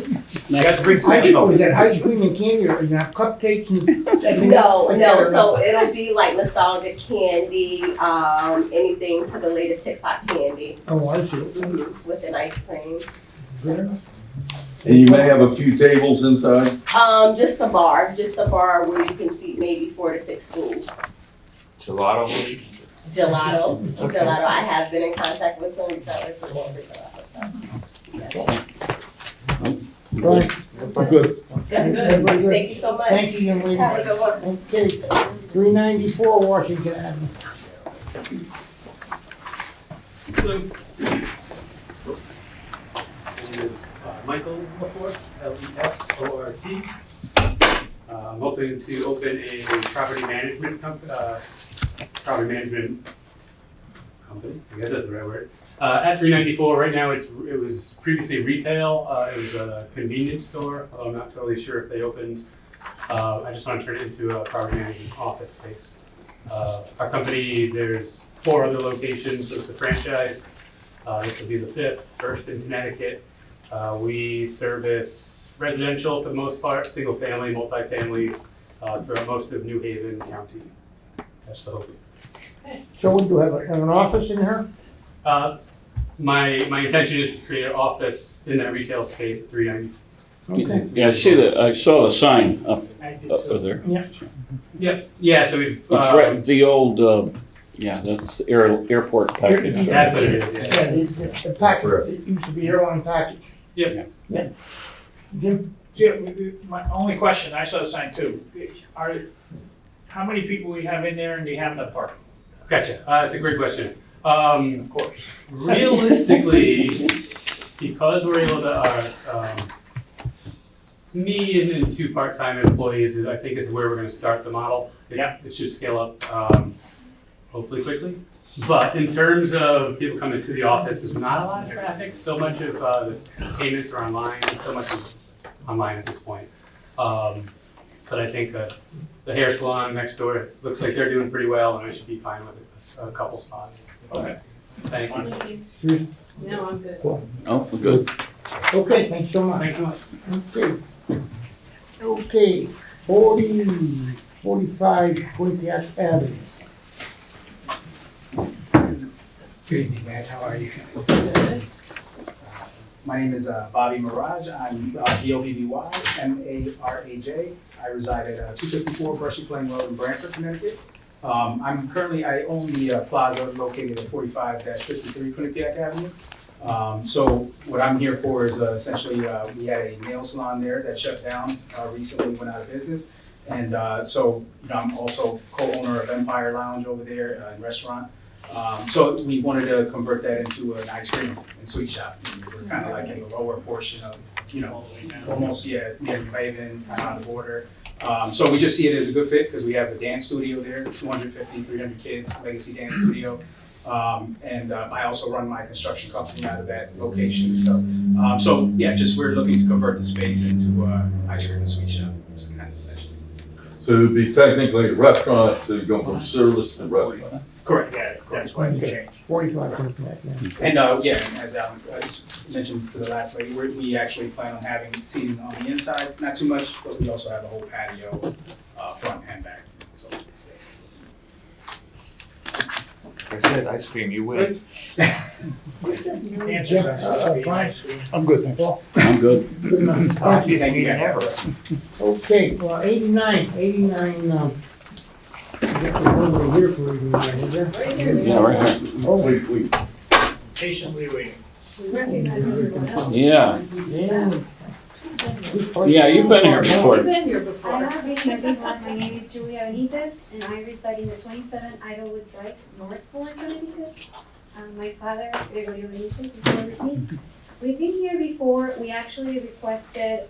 Speaker 19: You got to bring
Speaker 2: Ice
Speaker 19: sectional.
Speaker 2: cream, is that ice cream and candy, or you gonna have cupcakes and?
Speaker 21: No, no, so it'll be like nostalgic candy, anything to the latest hip hop candy
Speaker 2: Oh, I see.
Speaker 21: with an ice cream.
Speaker 2: Good enough.
Speaker 8: And you may have a few tables inside?
Speaker 21: Just a bar where you can seat maybe 4 to 6 stools.
Speaker 12: Gelato.
Speaker 21: Gelato, I have been in contact with some retailers for gelato.
Speaker 2: Right.
Speaker 8: Good.
Speaker 2: Everybody good?
Speaker 21: Thank you so much.
Speaker 2: Thank you, young lady.
Speaker 21: Have a good one.
Speaker 2: Okay, 394 Washington Avenue.
Speaker 11: My name is Michael Lefort, Lefort. I'm hoping to open a property management company, I guess that's the right word. At 394, right now it was previously retail, it was a convenience store, although I'm not totally sure if they opened. I just want to turn it into a property management office space. Our company, there's 4 other locations, so it's a franchise. This will be the 5th, first in Connecticut. We service residential for the most part, single family, multifamily, throughout most of New Haven County. That's the hope.
Speaker 2: So would you have an office in here?
Speaker 11: My intention is to create an office in that retail space at 390.
Speaker 2: Okay.
Speaker 6: Yeah, I saw the sign up there.
Speaker 2: Yeah.
Speaker 11: Yep, yeah, so we've,
Speaker 6: It's right, the old, that's airport package.
Speaker 11: that's what it is, yeah.
Speaker 2: The package, it used to be airline package.
Speaker 11: Yep.
Speaker 2: Yeah. Jim?
Speaker 4: Jim, my only question, I saw the sign too, how many people we have in there and do you have enough parking?
Speaker 11: Gotcha, it's a great question.
Speaker 4: Of course.
Speaker 11: Realistically, because we're able to, it's me and 2 part-time employees, I think is where we're gonna start the model. It should scale up, hopefully quickly. But in terms of people coming to the office, there's not a lot of traffic. So much of the payments are online, so much is online at this point. But I think the hair salon next door looks like they're doing pretty well, and I should be fine with a couple spots.
Speaker 4: Okay.
Speaker 11: Thank you.
Speaker 2: Susan?
Speaker 5: No, I'm good.
Speaker 2: Cool.
Speaker 6: Oh, good.
Speaker 2: Okay, thanks so much.
Speaker 11: Thanks so much.
Speaker 2: Okay. Okay, 45 Quinnipiac Avenue.
Speaker 22: Good evening, guys. How are you? My name is Bobby Mirage. I'm B-O-B-B-Y-M-A-R-A-J. I reside at 254 Brushy Plain Road in Branford, Connecticut. I own the plaza located at 45-53 Quinnipiac Avenue. So what I'm here for is essentially, we had a nail salon there that shut down recently, went out of business. And I'm also co-owner of Empire Lounge over there, and restaurant. So we wanted to convert that into an ice cream and sweet shop. We're kind of like in the lower portion of, almost, near New Haven, kind of on the border. So we just see it as a good fit because we have a dance studio there, 250, 300 kids, legacy dance studio. And I also run my construction company out of that location. So we're looking to convert the space into ice cream and sweet shop, just kind of essentially.
Speaker 8: So it'd be technically a restaurant, so you go from service to restaurant.
Speaker 4: Correct, yeah, that's why we changed.
Speaker 2: 45 Quinnipiac, yeah.
Speaker 22: And as Alan mentioned to the last lady, we actually plan on having seating on the inside, not too much, but we also have a whole patio, front and back. So.
Speaker 12: I said ice cream, you win.
Speaker 9: I'm good, thanks.
Speaker 6: I'm good.
Speaker 2: Good enough. Thank you.
Speaker 22: Thank you guys.
Speaker 2: Okay, well, 89, I guess we're over here for 89, is there?
Speaker 5: Right here.
Speaker 6: Yeah, right here.
Speaker 2: Oh,
Speaker 8: We
Speaker 4: Patiently waiting.
Speaker 5: We recognize everyone else.
Speaker 6: Yeah.
Speaker 2: yeah.
Speaker 6: Yeah, you've been here before.
Speaker 5: We've been here
Speaker 23: I
Speaker 5: before.
Speaker 23: have been here before. My name is Julia Benitez, and I reside in the 27 Idlewood Drive, Northport, Connecticut. My father, Gregorio Benitez, is here with me. We've been here before. We actually requested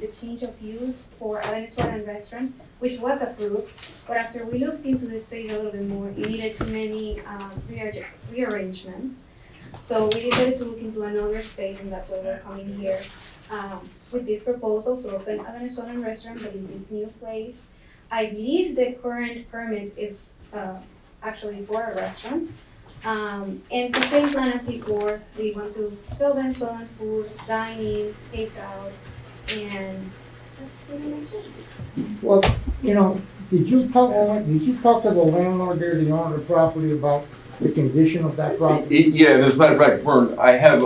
Speaker 23: the change of use for a Venezuelan restaurant, which was approved. But after we looked into the space a little bit more, it needed too many rearrangements. So we decided to look into another space, and that's why we're coming here with this proposal to open a Venezuelan restaurant, but in this new place. I believe the current permit is actually for a restaurant. And the same plan as before, we want to sell Venezuelan food, dine in, take out, and that's pretty much it.
Speaker 2: Well, you know, did you talk to the landlord there, the owner of the property, about the condition of that property?
Speaker 8: Yeah, and as a matter of fact, Vern, I have,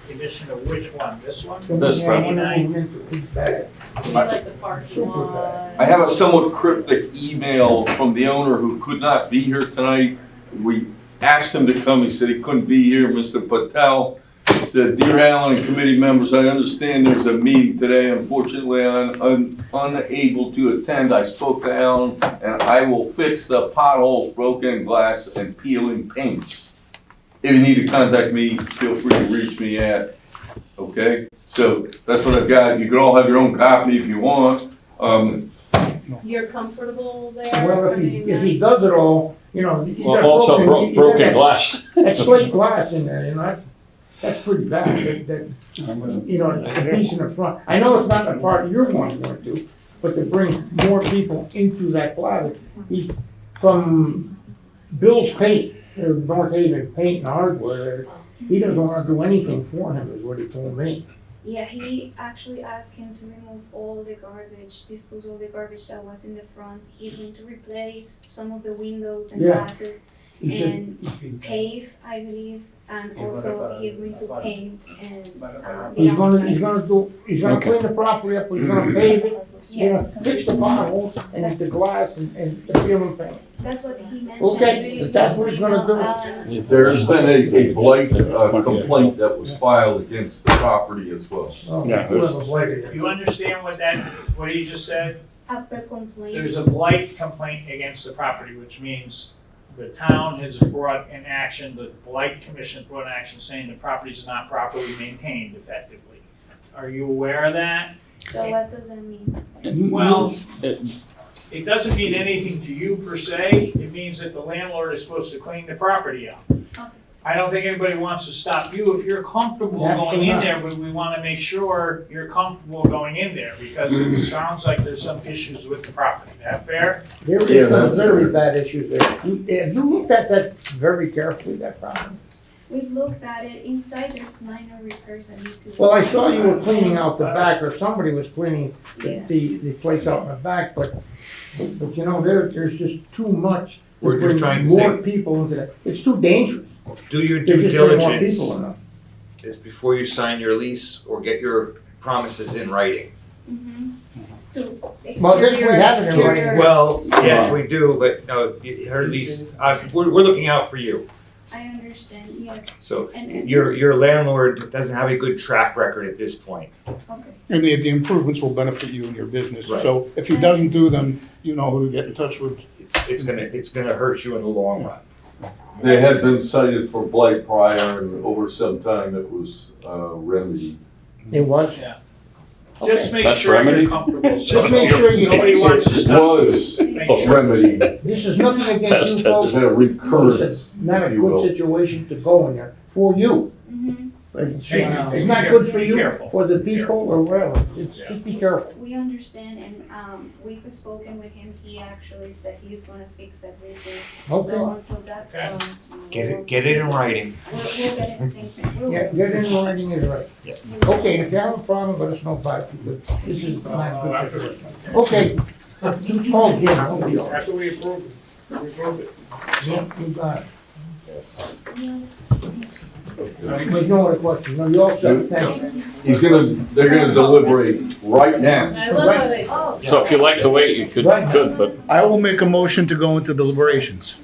Speaker 4: Condition of which one? This one?
Speaker 6: This
Speaker 2: Yeah, I wanna
Speaker 6: property.
Speaker 2: move into this bag.
Speaker 5: Like the parking
Speaker 2: Super
Speaker 5: lot.
Speaker 2: bad.
Speaker 8: I have a somewhat cryptic email from the owner who could not be here tonight. We asked him to come, he said he couldn't be here, Mr. Patel. Said, "Dear Alan and committee members, I understand there's a meeting today. Unfortunately, I'm unable to attend. I spoke to Alan and I will fix the potholes, broken glass and peeling paints. If you need to contact me, feel free to reach me at," okay? So that's what I've got. You can all have your own copy if you want.
Speaker 5: You're comfortable there?
Speaker 2: Well,
Speaker 5: I mean,
Speaker 2: if he
Speaker 5: that's-
Speaker 2: does it all, you know, you
Speaker 6: Well,
Speaker 2: got
Speaker 6: also
Speaker 2: you got
Speaker 6: broken
Speaker 2: that-
Speaker 6: glass.
Speaker 2: That slate glass in there, you know, that's pretty bad, you know, it's a piece in the front. I know it's not the part you're wanting to do, but to bring more people into that plaza. He's from Bill's Paint, North Haven Paint and Hardware, he doesn't wanna do anything for him, is what he told me.
Speaker 23: Yeah, he actually asked him to remove all the garbage, dispose all the garbage that was in the front. He's going to replace some of the windows and
Speaker 2: Yeah.
Speaker 23: glasses
Speaker 2: He said,
Speaker 23: and pave, I believe, and also he's going to paint and, the
Speaker 2: he's
Speaker 23: outside.
Speaker 2: gonna clean the property up, he's gonna pave it, you know,
Speaker 23: Yes.
Speaker 2: fix the potholes and the glass and the peeling paint.
Speaker 23: That's what he mentioned.
Speaker 2: Okay,
Speaker 23: I believe
Speaker 2: if that's what he's gonna
Speaker 23: was
Speaker 2: do.
Speaker 23: Alan.
Speaker 8: There's been a blight complaint that was filed against the property as well.
Speaker 2: Oh,
Speaker 6: Yeah,
Speaker 2: whoever blighted it.
Speaker 4: You understand what he just said?
Speaker 23: After complaint.
Speaker 4: There's a blight complaint against the property, which means the town has brought an action, the blight commission brought an action saying the property's not properly maintained effectively. Are you aware of that?
Speaker 23: So what does that mean?
Speaker 4: Well, it doesn't mean anything to you per se, it means that the landlord is supposed to clean the property up. I don't think anybody wants to stop you if you're comfortable going in there, but we wanna make sure you're comfortable going in there, because it sounds like there's some issues with the property, is that fair?
Speaker 2: There
Speaker 8: Yeah,
Speaker 2: is some
Speaker 8: that's
Speaker 2: very
Speaker 8: fair.
Speaker 2: bad issues there. Have you looked at that very carefully, that property?
Speaker 23: We've looked at it, inside there's minor repairs that need to be.
Speaker 2: Well, I saw you were cleaning out the back, or somebody was cleaning
Speaker 23: Yes.
Speaker 2: the place out in the back, but you know, there's just too much. to
Speaker 1: We're just
Speaker 2: bring
Speaker 1: trying to
Speaker 2: more
Speaker 1: say-
Speaker 2: people into that. It's too dangerous.
Speaker 1: Do your
Speaker 2: to
Speaker 1: due
Speaker 2: just bring more
Speaker 1: diligence
Speaker 2: people in there.
Speaker 1: is before you sign your lease or get your promises in writing.
Speaker 23: To
Speaker 2: Well, this we
Speaker 23: exterior-
Speaker 2: have it in writing.
Speaker 23: exterior-
Speaker 1: Well, yes, we do, but no, her lease, we're looking out for you.
Speaker 23: I understand, yes.
Speaker 1: So
Speaker 23: And-
Speaker 1: your landlord doesn't have a good track record at this point.
Speaker 23: Okay.
Speaker 9: And the improvements will benefit you and your business.
Speaker 1: Right.
Speaker 9: So if he doesn't do them, you know who to get in touch with.
Speaker 1: It's gonna hurt you in the long run.
Speaker 8: They had been cited for blight prior and over some time it was remedied.
Speaker 2: It was?
Speaker 4: Yeah. Just make
Speaker 6: That's
Speaker 4: sure
Speaker 6: remedy?
Speaker 4: you're comfortable.
Speaker 2: Just make sure you.
Speaker 4: Nobody wants to
Speaker 8: It
Speaker 4: stop.
Speaker 8: was
Speaker 4: Make sure.
Speaker 8: remedied,
Speaker 2: This is nothing against you
Speaker 6: That's-
Speaker 2: folks.
Speaker 8: had a recurrence,
Speaker 2: It's not a
Speaker 8: if you
Speaker 2: good
Speaker 8: will.
Speaker 2: situation to go in there, for you.
Speaker 23: Mhm.
Speaker 2: It's
Speaker 4: Hey,
Speaker 2: it's not good for
Speaker 4: be
Speaker 2: you,
Speaker 4: careful.
Speaker 2: for the people, or whatever. Just be careful.
Speaker 23: We understand, and we've spoken with him, he actually said he's gonna fix everything.
Speaker 2: Okay.
Speaker 23: So until that's
Speaker 4: Okay.
Speaker 23: done.
Speaker 1: Get it in writing.
Speaker 23: We'll get it, thank you. We'll-
Speaker 2: Yeah, get it in writing is right.
Speaker 1: Yes.
Speaker 2: Okay, if you have a problem, let us know about it, because this is not good situation. Okay, too small, Jim, don't be all.
Speaker 4: After we approve it, we approve it.
Speaker 2: Yeah, you got it. There's no other questions, no, you all set, thanks.
Speaker 8: They're gonna deliberate right now.
Speaker 5: I love how they.
Speaker 6: So if you like to wait, you could, but
Speaker 9: I will make a motion to go into deliberations.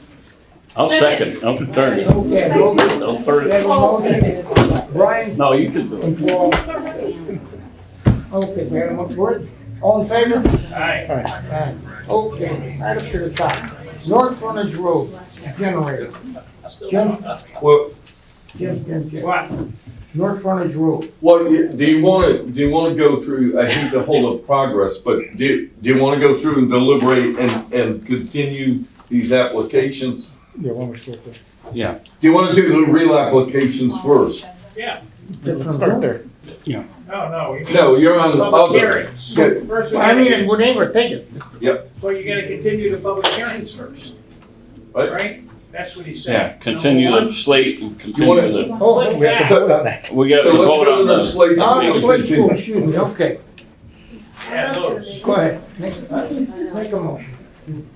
Speaker 6: I'll second, I'll turn it.
Speaker 2: Okay,
Speaker 6: I'll third
Speaker 2: we have a
Speaker 6: it.
Speaker 2: motion, Brian
Speaker 6: No, you can do it.
Speaker 2: and Paul. Okay, we have a motion, all in favor?
Speaker 4: Aye.
Speaker 2: Aye. Okay, right up to the top. North Frontage Road, generator. Jim,
Speaker 1: Well,
Speaker 2: Jim.
Speaker 4: What?
Speaker 2: North Frontage Road.
Speaker 8: What, do you wanna go through, I hate to hold up progress, but do you wanna go through and deliberate and continue these applications?
Speaker 9: Yeah, why don't we start there?
Speaker 6: Yeah.
Speaker 8: Do you wanna do the real applications first?
Speaker 4: Yeah.
Speaker 9: Let's start there.
Speaker 4: No.
Speaker 8: No, you're on the
Speaker 4: Public
Speaker 8: other.
Speaker 4: hearings.
Speaker 8: Yeah.
Speaker 4: First, we
Speaker 2: I mean,
Speaker 4: gotta,
Speaker 2: we're never take it.
Speaker 8: Yep,
Speaker 4: well, you gotta continue the public hearings first,
Speaker 8: right?
Speaker 4: right? That's what he said.
Speaker 6: Yeah, continue
Speaker 4: Number
Speaker 6: the
Speaker 4: one,
Speaker 6: slate and
Speaker 8: You
Speaker 6: continue
Speaker 8: wanna-
Speaker 6: the,
Speaker 2: Oh, we have to vote on that.
Speaker 6: we got to
Speaker 8: So let's
Speaker 6: vote
Speaker 8: put
Speaker 6: on
Speaker 8: it on
Speaker 6: the.
Speaker 8: slate.
Speaker 2: Oh, the slate school,
Speaker 8: Continue.
Speaker 2: excuse me, okay.
Speaker 4: Yeah, those.
Speaker 2: Go ahead, make a motion to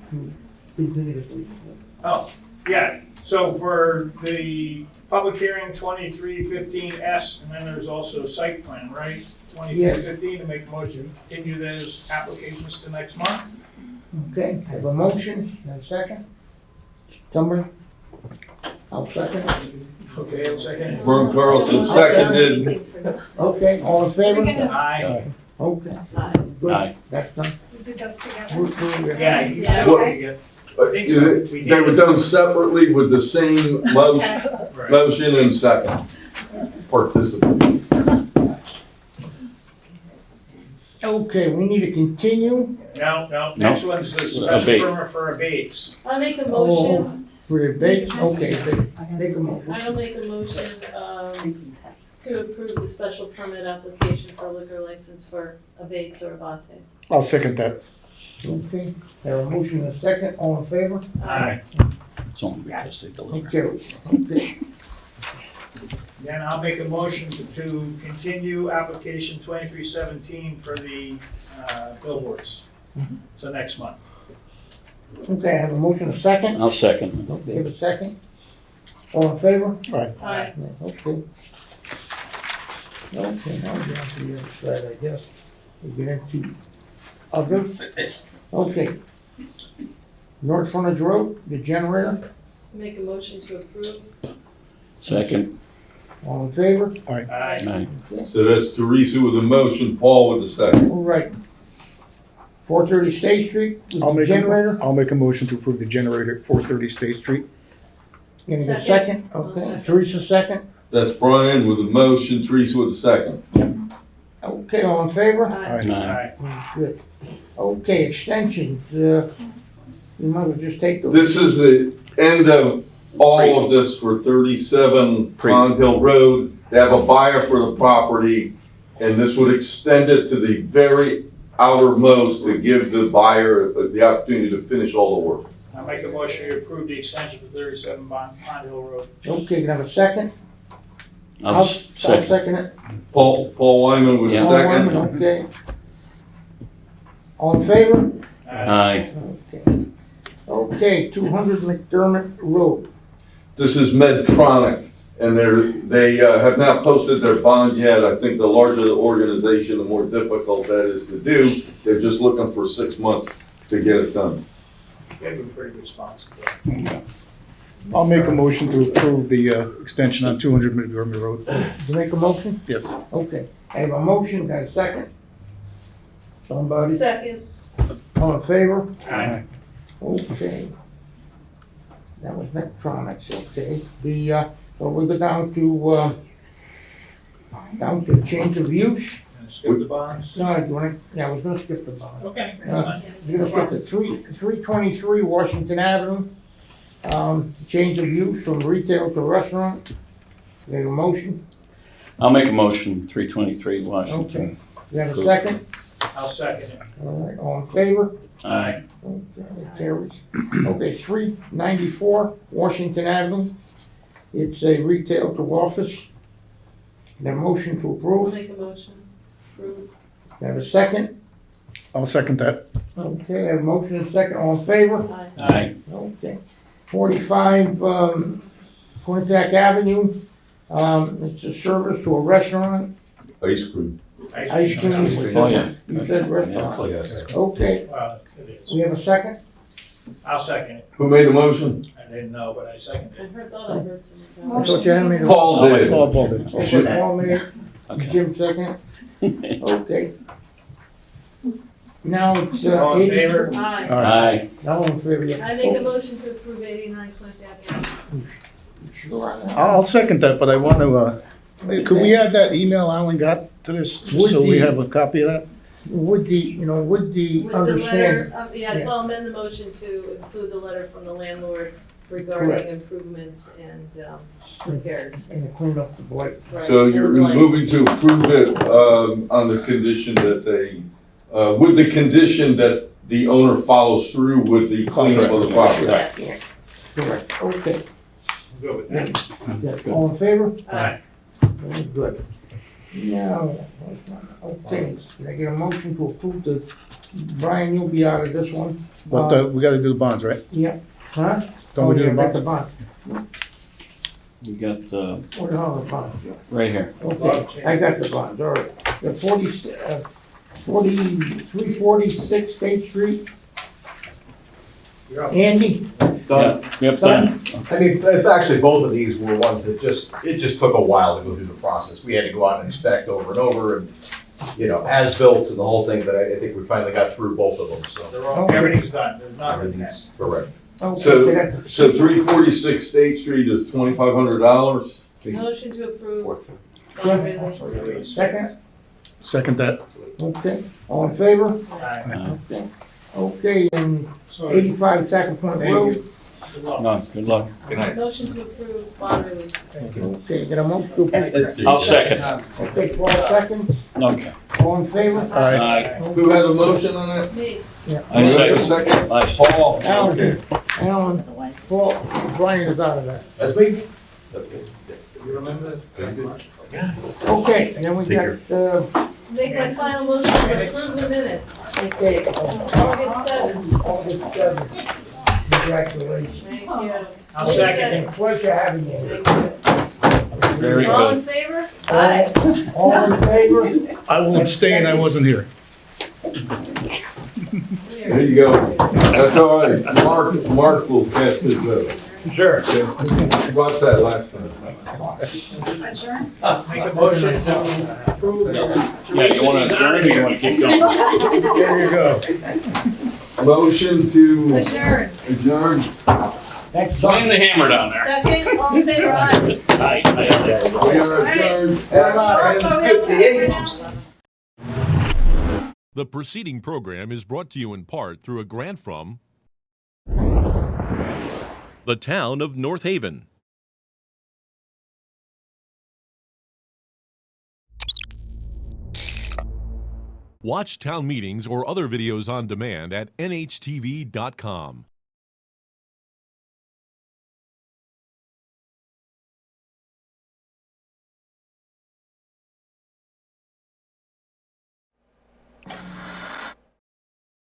Speaker 2: continue the slate school.
Speaker 4: Oh, yeah, so for the public hearing 2315S, and then there's also site plan, right? 2315, to make a motion, to continue those applications to next month?
Speaker 2: Okay, I have a motion, and a second. Somebody? I'll second it.
Speaker 4: Okay, I'll second it.
Speaker 8: Vern Carlson seconded.
Speaker 2: Okay, all in favor?
Speaker 4: Aye.
Speaker 2: Okay.
Speaker 5: Aye.
Speaker 2: Good,
Speaker 6: Aye.
Speaker 2: that's done.
Speaker 23: We did those together.
Speaker 4: Yeah, you
Speaker 5: Yeah.
Speaker 4: have to get. I think so. We
Speaker 8: They were
Speaker 4: did.
Speaker 8: done separately with the same
Speaker 4: Right.
Speaker 8: motion and second participants.
Speaker 2: Okay, we need to continue
Speaker 4: No, next one's the
Speaker 6: Abate.
Speaker 4: special permit for abates.
Speaker 5: I make a motion,
Speaker 2: for the debates. Okay, make a motion.
Speaker 5: I'll make a motion, to approve the special permit application for liquor license for Abates or Abate.
Speaker 9: I'll second that.
Speaker 2: Okay, have a motion and a second, all in favor?
Speaker 4: Aye.
Speaker 6: It's only because they deliver.
Speaker 2: It carries. Okay,
Speaker 4: Then I'll make a motion to continue application 2317 for the billboards to next month.
Speaker 2: okay, I have a motion and a second.
Speaker 6: I'll second.
Speaker 2: Okay, have a second. All in favor?
Speaker 5: Aye.
Speaker 2: Okay. Okay, now we're down to the other side, I guess. We get into other. Okay. North Frontage Road, the generator,
Speaker 5: Make a motion to approve.
Speaker 6: Second.
Speaker 2: all in favor?
Speaker 4: Aye.
Speaker 6: Aye.
Speaker 2: Okay.
Speaker 8: So that's Teresa with the motion, Paul with the second.
Speaker 2: All right. 430 State Street,
Speaker 9: I'll
Speaker 2: with the
Speaker 9: make
Speaker 2: generator,
Speaker 9: I'll make a motion to approve the generator at 430 State Street.
Speaker 2: give me a
Speaker 5: Second.
Speaker 2: second,
Speaker 5: I'll
Speaker 2: okay,
Speaker 5: second.
Speaker 2: Teresa second,
Speaker 8: That's Brian with the motion, Teresa with the second.
Speaker 2: okay, all in favor?
Speaker 5: Aye.
Speaker 6: Aye.
Speaker 4: Aye.
Speaker 2: Good. Okay, extensions, you might as well just take those.
Speaker 8: This is the end of all of this for 37 Pond Hill Road. They have a buyer for the property, and this would extend it to the very outermost to give the buyer the opportunity to finish all the work.
Speaker 4: I'll make a motion to approve the extension for 37 Pond Hill Road.
Speaker 2: Okay, can I have a second?
Speaker 6: I'll second.
Speaker 2: second it.
Speaker 8: Paul Wyman with the
Speaker 6: Yeah.
Speaker 2: All
Speaker 8: second.
Speaker 2: Wyman, okay. All in favor?
Speaker 6: Aye.
Speaker 2: Okay. Okay, 200 McDermott Road.
Speaker 8: This is Medtronic, and they have not posted their bond yet. I think the larger the organization, the more difficult that is to do. They're just looking for 6 months to get it done.
Speaker 4: They've been pretty responsible.
Speaker 9: I'll make a motion to approve the extension on 200 Montgomery Road.
Speaker 2: Did you make a motion?
Speaker 9: Yes.
Speaker 2: Okay, I have a motion, got a second? Somebody?
Speaker 5: Second.
Speaker 2: All in favor?
Speaker 4: Aye.
Speaker 2: Okay. That was Medtronics, okay. So we go down to change of use.
Speaker 4: And skip the bonds.
Speaker 2: No, do you wanna, yeah, I was gonna skip the bond.
Speaker 4: Okay, that's fine.
Speaker 2: We're gonna skip the 323 Washington Avenue. Change of use from retail to restaurant. Make a motion.
Speaker 6: I'll make a motion, 323 Washington.
Speaker 2: You have a second?
Speaker 4: I'll second it.
Speaker 2: All right, all in favor?
Speaker 6: Aye.
Speaker 2: Okay, it carries. Okay, 394 Washington Avenue. It's a retail to office. Can I have a motion to
Speaker 5: I'll
Speaker 2: approve?
Speaker 5: make a motion. Approve.
Speaker 2: Can I have a second?
Speaker 9: I'll second that.
Speaker 2: Okay, I have a motion and a second, all in favor?
Speaker 5: Aye.
Speaker 6: Aye.
Speaker 2: Okay. 45 Quinnipiac Avenue. It's a service to a restaurant,
Speaker 8: Ice cream.
Speaker 2: ice cream.
Speaker 6: Oh, yeah.
Speaker 2: You said restaurant.
Speaker 8: Yes.
Speaker 2: Okay,
Speaker 4: Well, it is.
Speaker 2: we have a second?
Speaker 4: I'll second it.
Speaker 8: Who made the motion?
Speaker 4: I didn't know, but I seconded it.
Speaker 5: Thought I heard something.
Speaker 2: I thought you had made a.
Speaker 8: Paul did.
Speaker 9: Paul did.
Speaker 2: Okay, Paul made it.
Speaker 6: Okay.
Speaker 2: Jim second. Okay. Now it's
Speaker 4: All in
Speaker 2: 80.
Speaker 4: favor?
Speaker 5: Aye.
Speaker 6: Aye.
Speaker 2: Now in favor, yeah.
Speaker 5: I make a motion to approve 89 Quinnipiac Avenue.
Speaker 2: Sure on that?
Speaker 9: I'll second that, but I want to, could we add that email Alan got to this, just so we have a copy of that?
Speaker 2: With the
Speaker 5: With the
Speaker 2: understand.
Speaker 5: letter, yeah, so I'll amend the motion to include the letter from the landlord regarding
Speaker 2: Correct.
Speaker 5: improvements and repairs.
Speaker 2: And to clean up the blight.
Speaker 5: Right.
Speaker 8: So you're
Speaker 5: Right.
Speaker 8: moving to approve it on the condition that they, with the condition that the owner follows through with the cleanup of the property.
Speaker 5: Yes.
Speaker 2: correct, okay.
Speaker 1: Good with that.
Speaker 2: Yeah, all in favor?
Speaker 1: Aye.
Speaker 2: Very good. Now, where's my, okay, can I get a motion to approve the, Brian, you'll be out of this one.
Speaker 9: But, we gotta do the bonds, right?
Speaker 2: Yeah, huh?
Speaker 9: Don't we do
Speaker 2: Oh,
Speaker 9: the
Speaker 2: yeah, got the
Speaker 9: bonds?
Speaker 2: bond.
Speaker 6: You got,
Speaker 2: What the hell are the bonds?
Speaker 6: right here.
Speaker 2: Okay, I got the bonds, all right. The 346 State Street. Andy?
Speaker 6: Yeah, yep, done.
Speaker 14: I mean, if actually both of these were ones that it just took a while to go through the process. We had to go out and inspect over and over and, you know, as-built and the whole thing, but I think we finally got through both of them, so.
Speaker 4: They're all, everything's done, there's nothing there.
Speaker 14: Everything's correct.
Speaker 8: So 346 State Street is $2,500.
Speaker 5: Motion to approve.
Speaker 2: Second?
Speaker 9: Second that.
Speaker 2: Okay, all in favor?
Speaker 4: Aye.
Speaker 2: Okay, okay, and 85 Sacker Point
Speaker 4: Thank
Speaker 2: Road.
Speaker 4: you. Good luck.
Speaker 6: No, good luck.
Speaker 1: Good night.
Speaker 5: Motion to approve bond release.
Speaker 2: Okay, get a motion to approve.
Speaker 6: I'll second.
Speaker 2: Okay, 12 seconds,
Speaker 6: Okay.
Speaker 2: all in favor?
Speaker 6: Aye.
Speaker 8: Who had a motion on that?
Speaker 5: Me.
Speaker 2: Yeah.
Speaker 6: I
Speaker 8: You have a
Speaker 6: second.
Speaker 8: second?
Speaker 6: I
Speaker 8: Paul,
Speaker 2: Alan,
Speaker 8: okay.
Speaker 2: Alan, Paul, Brian is out of that.
Speaker 14: That's me?
Speaker 4: You remember that?
Speaker 2: Okay, and then we got,
Speaker 5: Make my final motion to approve the minutes.
Speaker 2: okay,
Speaker 5: August 7th.
Speaker 2: August 7th. Congratulations.
Speaker 5: Thank you.
Speaker 4: I'll second.
Speaker 2: Pleasure having you.
Speaker 6: Very
Speaker 5: All in
Speaker 6: good.
Speaker 5: favor?
Speaker 2: All in favor?
Speaker 9: I will abstain, I wasn't here.
Speaker 8: There you go. That's all right. Mark will cast his vote.
Speaker 1: Sure.
Speaker 8: Watch that last time.
Speaker 4: Make a motion to approve.
Speaker 6: Yeah, you wanna adjourn or you wanna keep going?
Speaker 8: There you go. Motion to
Speaker 5: Adjourn.
Speaker 8: adjourn.
Speaker 2: That's
Speaker 6: Slam the hammer down there.
Speaker 5: Second, all in favor, aye.
Speaker 6: Aye.
Speaker 8: We are adjourned at 10:58.
Speaker 15: The preceding program is brought to you in part through a grant from the town of North Haven. Watch town meetings or other videos on demand at nhtv.com.